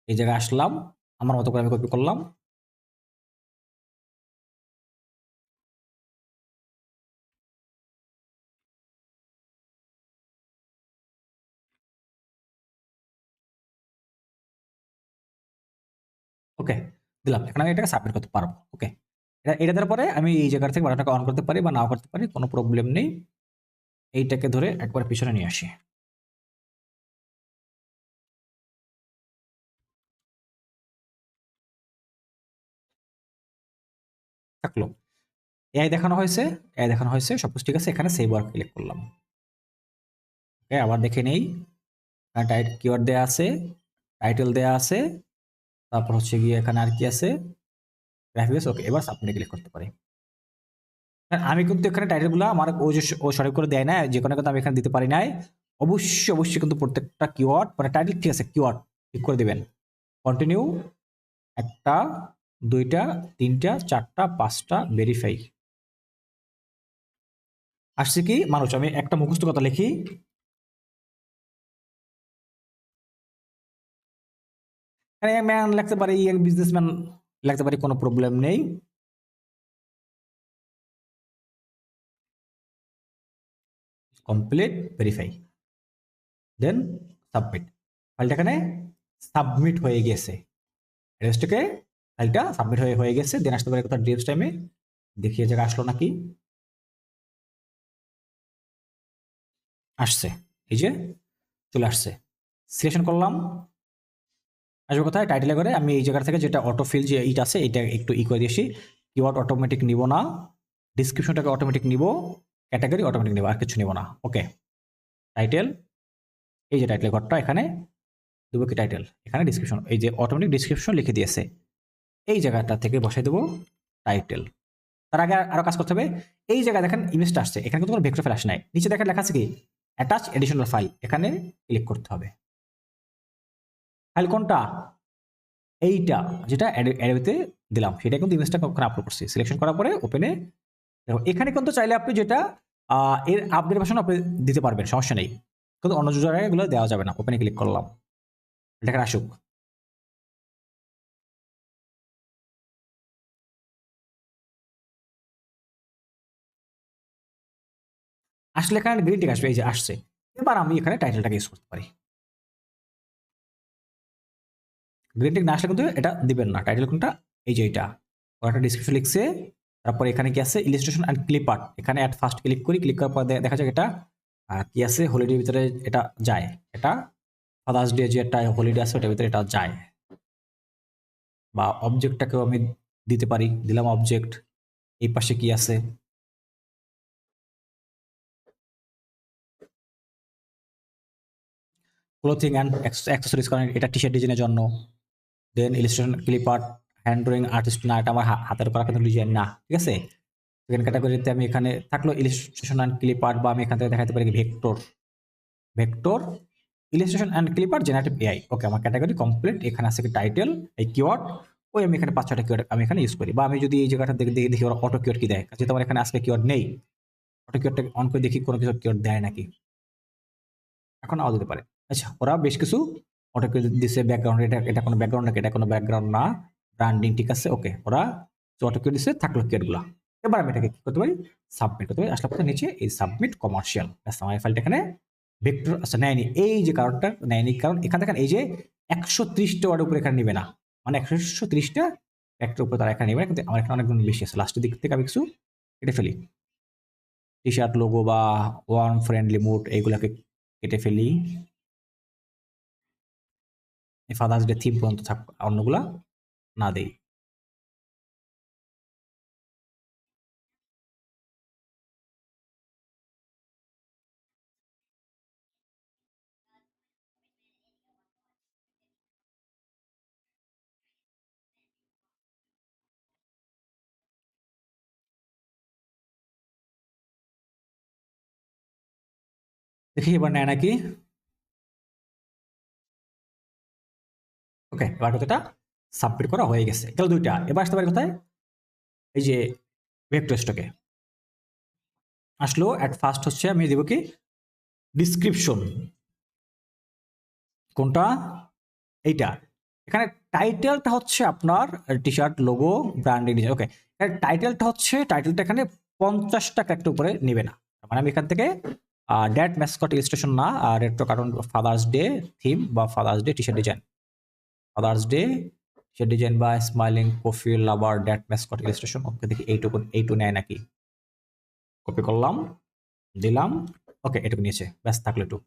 এই জায়গায় আসলাম, আমার মতো করে আমি কপি করলাম, ওকে, দিলাম, এখন আমি এটাকে সাবমিট করতে পারবো। ওকে, এটা দেওয়ার পরে আমি এই জায়গা থেকে বাটনটাকে অন করতে পারি বা নাও করতে পারি, কোনো প্রবলেম নেই। এইটাকে ধরে একবার পিছনে নিয়ে আসি, থাকলো, এআই দেখানো হয়েছে, এআই দেখানো হয়েছে, সবকিছু ঠিক আছে। এখানে সেভ ওয়ার্ক ক্লিক করলাম, ওকে, আবার দেখে নেই, কিওয়ার্ড দেয়া আছে, টাইটেল দেয়া আছে, তারপর হচ্ছে গিয়ে এখানে আর কি আছে, গ্রাফিক্স, ওকে, এবার সাবমিটে ক্লিক করতে পারি। আমি কিন্তু এখানে টাইটেলগুলো আমার ও সঠিক করে দেয় না, যে কোনো কিন্তু আমি এখানে দিতে পারি নাই। অবশ্যই কিন্তু প্রত্যেকটা কিওয়ার্ড মানে টাইটেল ঠিক আছে, কিওয়ার্ড ঠিক করে দিবেন। কন্টিনিউ, 1টা 2টা 3টা 4টা 5টা ভেরিফাই। আসছে কি মানুষ, আমি একটা মুখস্থ কথা লিখি, ম্যান লিখতে পারি, ইয়াং বিজনেসম্যান লিখতে পারি, কোনো প্রবলেম নেই। কমপ্লিট, ভেরিফাই, দেন সাবমিট। ফাইলটা এখানে সাবমিট হয়ে গেছে, রেস্টকে ফাইলটা সাবমিট হয়ে গেছে। দেন আসতে পারে কোথাও ডিএস টাইমে, দেখিয়ে জায়গা আসলো নাকি, আসছে, এই যে চলে আসছে। সিলেকশন করলাম, আসবে কোথায়, টাইটেলে করে আমি এই জায়গা থেকে যেটা অটোফিল যে ইট আছে এটা একটু করে দিয়েছি, কিওয়ার্ড অটোমেটিক নিব না, ডিসক্রিপশনটাকে অটোমেটিক নিব, ক্যাটাগরি অটোমেটিক নিব, আর কিছু নিব না। ওকে, টাইটেল, এই যে টাইটেল ঘরটা এখানে দেবো কি টাইটেল, এখানে ডিসক্রিপশন, এই যে অটোমেটিক ডিসক্রিপশন লিখে দিয়েছে, এই জায়গাটা থেকে বসাই দেবো টাইটেল। তার আগে আরো কাজ করতে হবে, এই জায়গায় দেখেন ইমেজটা আসছে, এখানে কিন্তু কোনো ভেক্টর ফাইল আসে নাই, নিচে দেখেন লেখা আছে কি অ্যাটাচ এডিশনাল ফাইল, এখানে ক্লিক করতে হবে। ফাইল কোনটা, এইটা যেটা অ্যাডোবিতে দিলাম, সেটা কিন্তু ইমেজটা ওখানে আপলোড করছি। সিলেকশন করার পরে ওপেনে দেখো, এখানে কিন্তু চাইলে আপনি যেটা এর আপডেট ভার্সন আপনি দিতে পারবেন, সমস্যা নেই, কিন্তু অন্য জায়গায় এগুলো দেওয়া যাবে না। ওপেনে ক্লিক করলাম, এটাকে আসুক, আসলে এখানে গ্রিন টিক আসবে, এই যে আসছে। এবার আমি এখানে টাইটেলটাকে ইউজ করতে পারি, গ্রিন টিক না আসলে কিন্তু এটা দিবেন না। টাইটেল কোনটা, এই যে এটা, একটা ডিসক্রিপশন লিখছে, তারপর এখানে কি আছে, ইলাস্ট্রেশন অ্যান্ড ক্লিপ আর্ট, এখানে অ্যাট ফার্স্ট ক্লিক করি, ক্লিক করার পর দেখা যাক এটা কি আছে, হলিডের ভিতরে এটা যায়, এটা ফাদার্স ডে যে একটা হলিডে আছে ওটার ভিতরে এটা যায়। বা অবজেক্টটাকেও আমি দিতে পারি, দিলাম অবজেক্ট, এই পাশে কি আছে, ক্লোথিং অ্যান্ড অ্যাক্সেসরিজ করেন, এটা টি শার্ট ডিজাইনের জন্য। Then illustration, clip art, hand drawing artist না, এটা আমার হাতের করা কিন্তু ডিজাইন না, ঠিক আছে। সেকেন্ড ক্যাটাগরিতে আমি এখানে থাকলো ইলাস্ট্রেশন অ্যান্ড ক্লিপ আর্ট, বা আমি এখান থেকে দেখাতে পারি vector, vector illustration and clipart generative AI. Okay, আমার ক্যাটাগরি কমপ্লিট। এখানে আছে কি টাইটেল, এই কিওয়ার্ড, ওই আমি এখানে 5-6টা কিওয়ার্ড আমি এখানে ইউজ করি। বা আমি যদি এই জায়গাটা দেখি ওরা অটো কিওয়ার্ড কি দেয়, যেহেতু আমার এখানে আজকে কিওয়ার্ড নেই, অটো কিওয়ার্ডটা অন করে দেখি কোনো কিছু কিওয়ার্ড দেয় নাকি। এখন নাও দিতে পারে। আচ্ছা, ওরা বেশ কিছু অটো কিওয়ার্ড দিছে। ব্যাকগ্রাউন্ড, এটা কোনো ব্যাকগ্রাউন্ড নাকি, এটা কোনো ব্যাকগ্রাউন্ড না। ব্র্যান্ডিং ঠিক আছে, ওকে। ওরা অটো কিওয়ার্ড দিছে, থাকলো কিওয়ার্ডগুলো। এবার আমি এটাকে কি করতে পারি, সাবমিট করতে পারি। আসলে নিচে এই সাবমিট কমার্শিয়াল, আমার ফাইলটা এখানে ভেক্টর আচ্ছা নেয়নি, এই যে কারণটা নেয়নি, কারণ এখানে দেখেন এই যে 130টা ওয়ার্ড উপরে এখানে নিবে না, মানে 130টা একটা উপরে তারা এখানে নিবে না, কিন্তু আমার এখানে অনেকগুলো বেশি আছে। লাস্টের দিক থেকে আমি কিছু কেটে ফেলি, টি শার্ট লোগো বা ওয়ার্ম ফ্রেন্ডলি মুড এইগুলাকে কেটে ফেলি। এই ফাদার্স ডে থিম পর্যন্ত থাক, অন্যগুলা না দেই। দেখি এবার নেয় নাকি। ওকে, এবার কতটা সাবমিট করা হয়ে গেছে, গেল 2টা। এবার আসতে পারি কোথায়, এই যে ভেক্টর স্টকে আসলো। অ্যাট ফার্স্ট হচ্ছে আমি দেবো কি ডিসক্রিপশন, কোনটা, এইটা। এখানে টাইটেলটা হচ্ছে আপনার T shirt logo branding design. Okay, টাইটেলটা এখানে 50টা ক্যারেক্টার উপরে নেবে না, মানে আমি এখান থেকে ড্যাট ম্যাসকট ইলাস্ট্রেশন না, আর retro cartoon father's day theme বা father's day T shirt design, father's day T shirt design বা smiling coffee lover dad mascot illustration. Okay, দেখি এইটুকু নেয় নাকি। কপি করলাম, দিলাম, ওকে, এটুকু নিয়েছে, ব্যাস থাকলো একটু।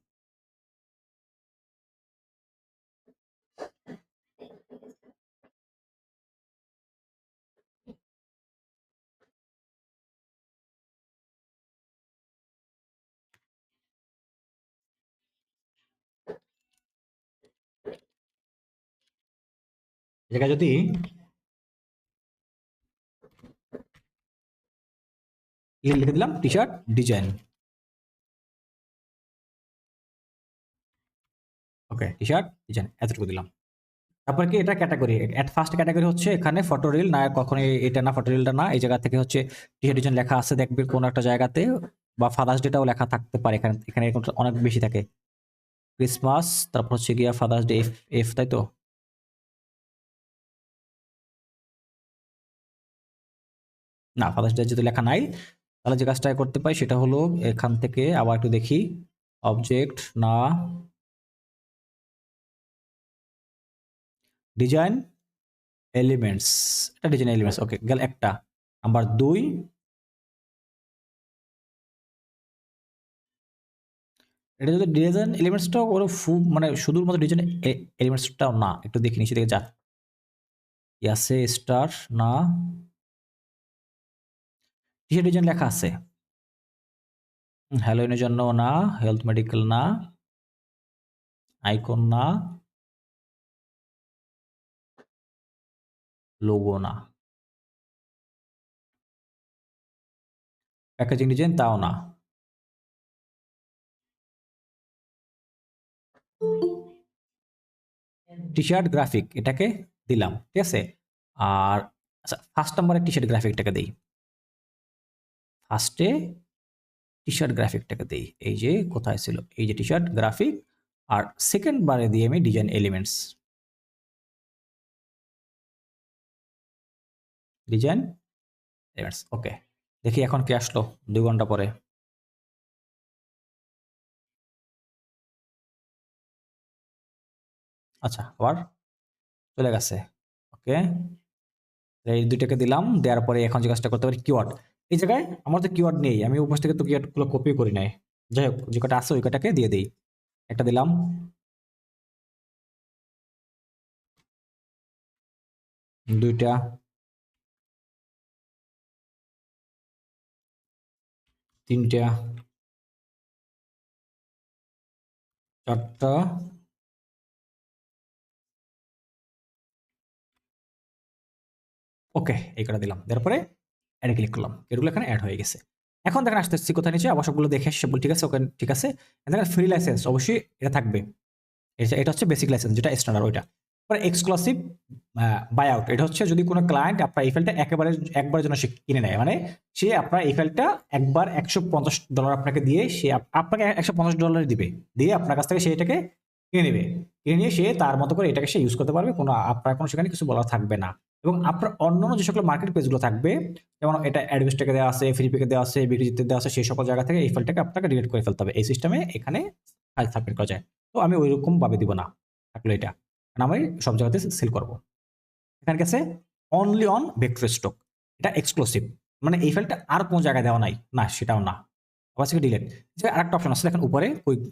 জায়গায় যদি লিখে দিলাম টি শার্ট ডিজাইন, ওকে, টি শার্ট ডিজাইন এতটুকু দিলাম। তারপর কি এটা ক্যাটাগরি, এট ফার্স্ট ক্যাটাগরি হচ্ছে এখানে ফটো রিল না, কখনো এটা না, ফটো রিলটা না। এই জায়গা থেকে হচ্ছে টি শার্ট ডিজাইন লেখা আছে, দেখবে কোনো একটা জায়গাতে, বা ফাদার্স ডেটাও লেখা থাকতে পারে। এখানে এখানে এরকম অনেক বেশি থাকে, ক্রিসমাস, তারপর হচ্ছে গিয়া ফাদার্স ডে এফ, তাই তো। না, ফাদার্স ডে যদি লেখা নাই, তাহলে যে কাজটা করতে পারি সেটা হলো এখান থেকে আবার একটু দেখি, অবজেক্ট না, ডিজাইন এলিমেন্টস, এটা ডিজাইন এলিমেন্টস। ওকে, গেল একটা। নাম্বার 2, এটা যদি ডিজাইন এলিমেন্টসটাও ওর মানে শুধুমাত্র ডিজাইন এলিমেন্টসটাও না, একটু দেখি নিচে দিকে যা আছে, স্টার না, কিসের ডিজাইন লেখা আছে, হ্যালোইনের জন্য না, হেলথ মেডিকেল না, আইকন না, লোগো না, প্যাকেজিং ডিজাইন তাও না। টি শার্ট গ্রাফিক এটাকে দিলাম, ঠিক আছে। আর আচ্ছা, ফার্স্ট নাম্বারে টি শার্ট গ্রাফিকটাকে দিই, ফার্স্টে টি শার্ট গ্রাফিকটাকে দিই, এই যে কোথায় ছিল, এই যে টি শার্ট গ্রাফিক। আর সেকেন্ড বারে দিয়ে আমি ডিজাইন এলিমেন্টস, ডিজাইন এলিমেন্টস। ওকে, দেখি এখন কি আসলো 2 ঘন্টা পরে। আচ্ছা, আবার চলে গেছে। ওকে, এই দুইটাকে দিলাম, দেওয়ার পরে এখন যে কাজটা করতে পারি কিওয়ার্ড। এই জায়গায় আমার তো কিওয়ার্ড নেই, আমি উপর থেকে তো কিওয়ার্ডগুলো কপি করি নাই। যাই হোক, যে কটা আছে ওই কটাকে দিয়ে দিই। একটা দিলাম, দুইটা, তিনটা, চারটা, ওকে, এই কটা দিলাম। তারপরে অ্যাডে ক্লিক করলাম, এগুলো এখানে অ্যাড হয়ে গেছে। এখন দেখেন আসতেছি কোথায় নিচে, আবার সবগুলো দেখে সবগুলো ঠিক আছে, ওকে ঠিক আছে। দেখেন ফ্রি লাইসেন্স অবশ্যই এটা থাকবে। এটা হচ্ছে বেসিক লাইসেন্স, যেটা স্ট্যান্ডার্ড ওইটা। পরে এক্সক্লুসিভ বাই আউট, এটা হচ্ছে যদি কোনো ক্লায়েন্ট আপনার এই ফাইলটা একবারের জন্য সে কিনে নেয়, মানে সে আপনার এই ফাইলটা একবার $150 আপনাকে দিয়ে সে আপনাকে $150 দিবে, দিয়ে আপনার কাছ থেকে সে এটাকে কিনে নেবে, কিনে নিয়ে সে তার মতো করে এটাকে সে ইউজ করতে পারবে, কোনো আপনার কোনো সেখানে কিছু বলার থাকবে না। এবং আপনার অন্যান্য যে সকল মার্কেট পেজগুলো থাকবে, যেমন এটা অ্যাডভেস্টকে দেওয়া আছে, ফ্রিপিকে দেওয়া আছে, বিক্রিতে দেওয়া আছে, সেই সকল জায়গা থেকে এই ফাইলটাকে আপনাকে ডিলিট করে ফেলতে হবে। এই সিস্টেমে এখানে ফাইল সাবমিট করা যায়। তো আমি ওইরকম ভাবে দিব না থাকলে এটা, কারণ আমি সব জায়গাতে সেল করবো। এখানে গেছে অনলি অন ভেক্টর স্টক, এটা এক্সক্লুসিভ, মানে এই ফাইলটা আর কোনো জায়গায় দেওয়া নাই না, সেটাও না। আবার থেকে ডিলিট, আরেকটা অপশন আছে দেখেন উপরে,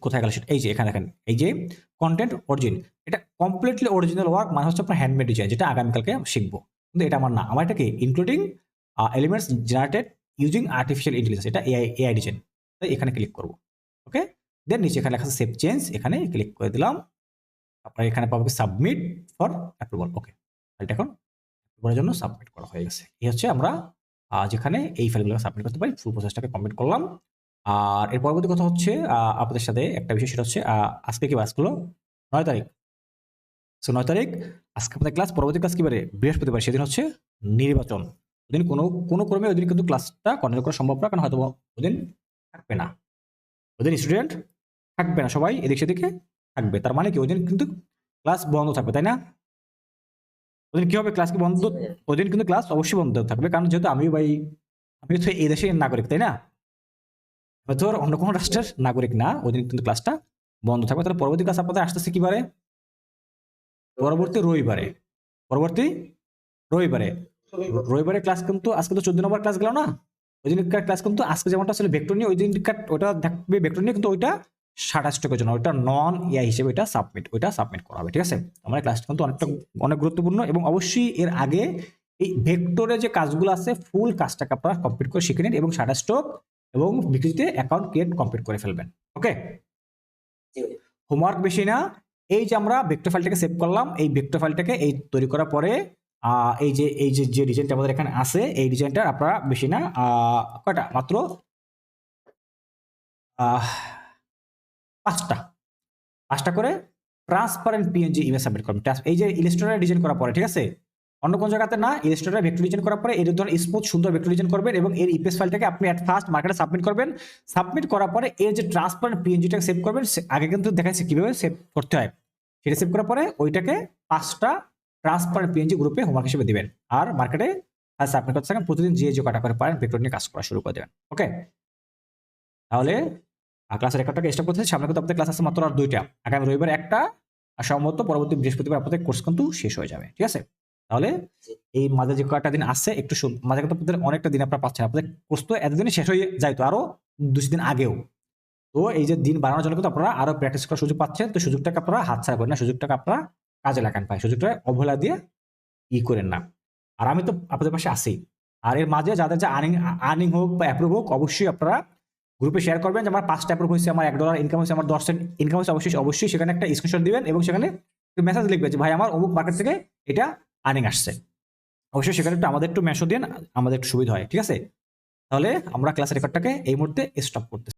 কোথায় গেল সেটা, এই যে এখানে দেখেন, এই যে কন্টেন্ট অরিজিন, এটা কমপ্লিটলি অরিজিনাল ওয়ার্ক, মানে হচ্ছে আপনার হ্যান্ডমেড ডিজাইন, যেটা আগামীকালকে শিখবো। কিন্তু এটা আমার না, আমার এটাকে including elements generated using artificial intelligence, এটা এআই ডিজাইন। তাই এখানে ক্লিক করবো। ওকে, দেন নিচে এখানে লেখা আছে সেভ চেঞ্জ, এখানে ক্লিক করে দিলাম। আপনার এখানে পাবো সাবমিট ফর অ্যাপ্রুভাল। ওকে, ফাইলটা এখন অ্যাপ্রুভালের জন্য সাবমিট করা হয়ে গেছে। এই হচ্ছে আমরা যেখানে এই ফাইলগুলো সাবমিট করতে পারি, ফুল প্রসেসটাকে কমপ্লিট করলাম। আর এর পরবর্তী কথা হচ্ছে আপনাদের সাথে একটা বিষয়, সেটা হচ্ছে আজকে কি বার হলো 9 তারিখ। 9 তারিখ আজকে আপনাদের ক্লাস, পরবর্তী ক্লাস কি বারে? বৃহস্পতিবার, সেদিন হচ্ছে নির্বাচন। ওদিন কোনো ক্রমে ওদিন কিন্তু ক্লাসটা কন্টিনিউ করা সম্ভব না, কারণ হয়তো ওদিন থাকবে না, ওদিন স্টুডেন্ট থাকবে না, সবাই এদিক সেদিকে থাকবে। তার মানে কি ওদিন কিন্তু ক্লাস বন্ধ থাকবে, তাই না? ওদিন কি হবে? ক্লাস কি বন্ধ? ওদিন কিন্তু ক্লাস অবশ্যই বন্ধ থাকবে, কারণ যেহেতু আমি তো এই দেশের নাগরিক, তাই না? আমি তো অন্য কোনো রাষ্ট্রের নাগরিক না, ওদিন কিন্তু ক্লাসটা বন্ধ থাকবে। তাহলে পরবর্তী ক্লাস আপনাদের আসতেছে কি বারে? পরবর্তী রবিবারে ক্লাস কিন্তু আজকে তো 14 নম্বর ক্লাস গেল না, ওই দিনকার ক্লাস কিন্তু আজকে যেমনটা আসলে ভেক্টর নিয়ে, ওই দিনকার ওটা থাকবে ভেক্টর নিয়ে, কিন্তু ওইটা 27 স্টকের জন্য, ওইটা নন এআই হিসেবে ওইটা সাবমিট করা হবে। ঠিক আছে, আমার ক্লাসটা কিন্তু অনেক গুরুত্বপূর্ণ, এবং অবশ্যই এর আগে এই ভেক্টরে যে কাজগুলো আছে ফুল কাজটাকে আপনারা কমপ্লিট করে শিখে নিন, এবং 27 স্টক এবং বিক্রিতে অ্যাকাউন্ট ক্রিয়েট কমপ্লিট করে ফেলবেন। ওকে, হোমওয়ার্ক বেশি না, এই যে আমরা ভেক্টর ফাইলটাকে সেভ করলাম, এই ভেক্টর ফাইলটাকে এই তৈরি করার পরে এই যে ডিজাইনটা আমাদের এখানে আছে, এই ডিজাইনটা আপনারা বেশি না কয়টা, মাত্র 5টা করে ট্রান্সপারেন্ট পিএনজি ইমেজ সাবমিট করবেন। এই যে ইলাস্ট্রেটর ডিজাইন করার পরে, ঠিক আছে, অন্য কোন জায়গাতে না, ইলাস্ট্রেটর ভেক্টর ডিজাইন করার পরে এই ধরনের স্মুথ সুন্দর ভেক্টর ডিজাইন করবেন, এবং এর ইপিএস ফাইলটাকে আপনি এট ফার্স্ট মার্কেটে সাবমিট করবেন। সাবমিট করার পরে এর যে ট্রান্সপারেন্ট পিএনজিটাকে সেভ করবেন, আগে কিন্তু দেখাচ্ছে কিভাবে সেভ করতে হয়, সেটা সেভ করার পরে ওইটাকে 5টা ট্রান্সপারেন্ট পিএনজি গ্রুপে হোমওয়ার্ক হিসেবে দিবেন, আর মার্কেটে সাবমিট করতে থাকেন। প্রতিদিন যে কটা করে পারেন ভেক্টর নিয়ে কাজ করা শুরু করে দেবেন। ওকে, তাহলে ক্লাসের রেকর্ডটাকে স্টপ করতে, সামনে কিন্তু আপনাদের ক্লাস আছে মাত্র আর 2টা, আগামী রবিবার একটা, আর সম্ভবত পরবর্তী বৃহস্পতিবার আপনাদের কোর্স কিন্তু শেষ হয়ে যাবে। ঠিক আছে, তাহলে এই মাঝে যে কয়েকটা দিন আসছে, একটু মাঝে কিন্তু আপনাদের অনেকটা দিন আপনারা পাচ্ছেন, আপনাদের কোর্স তো এতদিনে শেষ হয়ে যাইতো আরো 2 দিন আগেও। তো এই যে দিন বাড়ানোর জন্য কিন্তু আপনারা আরো প্র্যাকটিস করার সুযোগ পাচ্ছেন। তো সুযোগটাকে আপনারা হাতছাড়া করেন না, সুযোগটাকে আপনারা কাজে লাগান, পায় সুযোগটা অবহেলা দিয়ে করেন না। আর আমি তো আপনাদের পাশে আছি। আর এর মাঝে যাদের যে আর্নিং হোক বা অ্যাপ্রুভ হোক, অবশ্যই আপনারা গ্রুপে শেয়ার করবেন যে আমার 5টা অ্যাপ্রুভ হয়েছে, আমার $1 ইনকাম হয়েছে, আমার 10 সেন্ট ইনকাম হয়েছে। অবশ্যই সেখানে একটা স্ক্রিনশট দিবেন, এবং সেখানে মেসেজ লিখবেন যে ভাই আমার অমুক মার্কেট থেকে এটা আর্নিং আসছে। অবশ্যই সেখানে আমাদের একটু মেসেজ দিন, আমাদের একটু সুবিধা হয়। ঠিক আছে, তাহলে আমরা ক্লাস রেকর্ডটাকে এই মুহূর্তে স্টপ করতে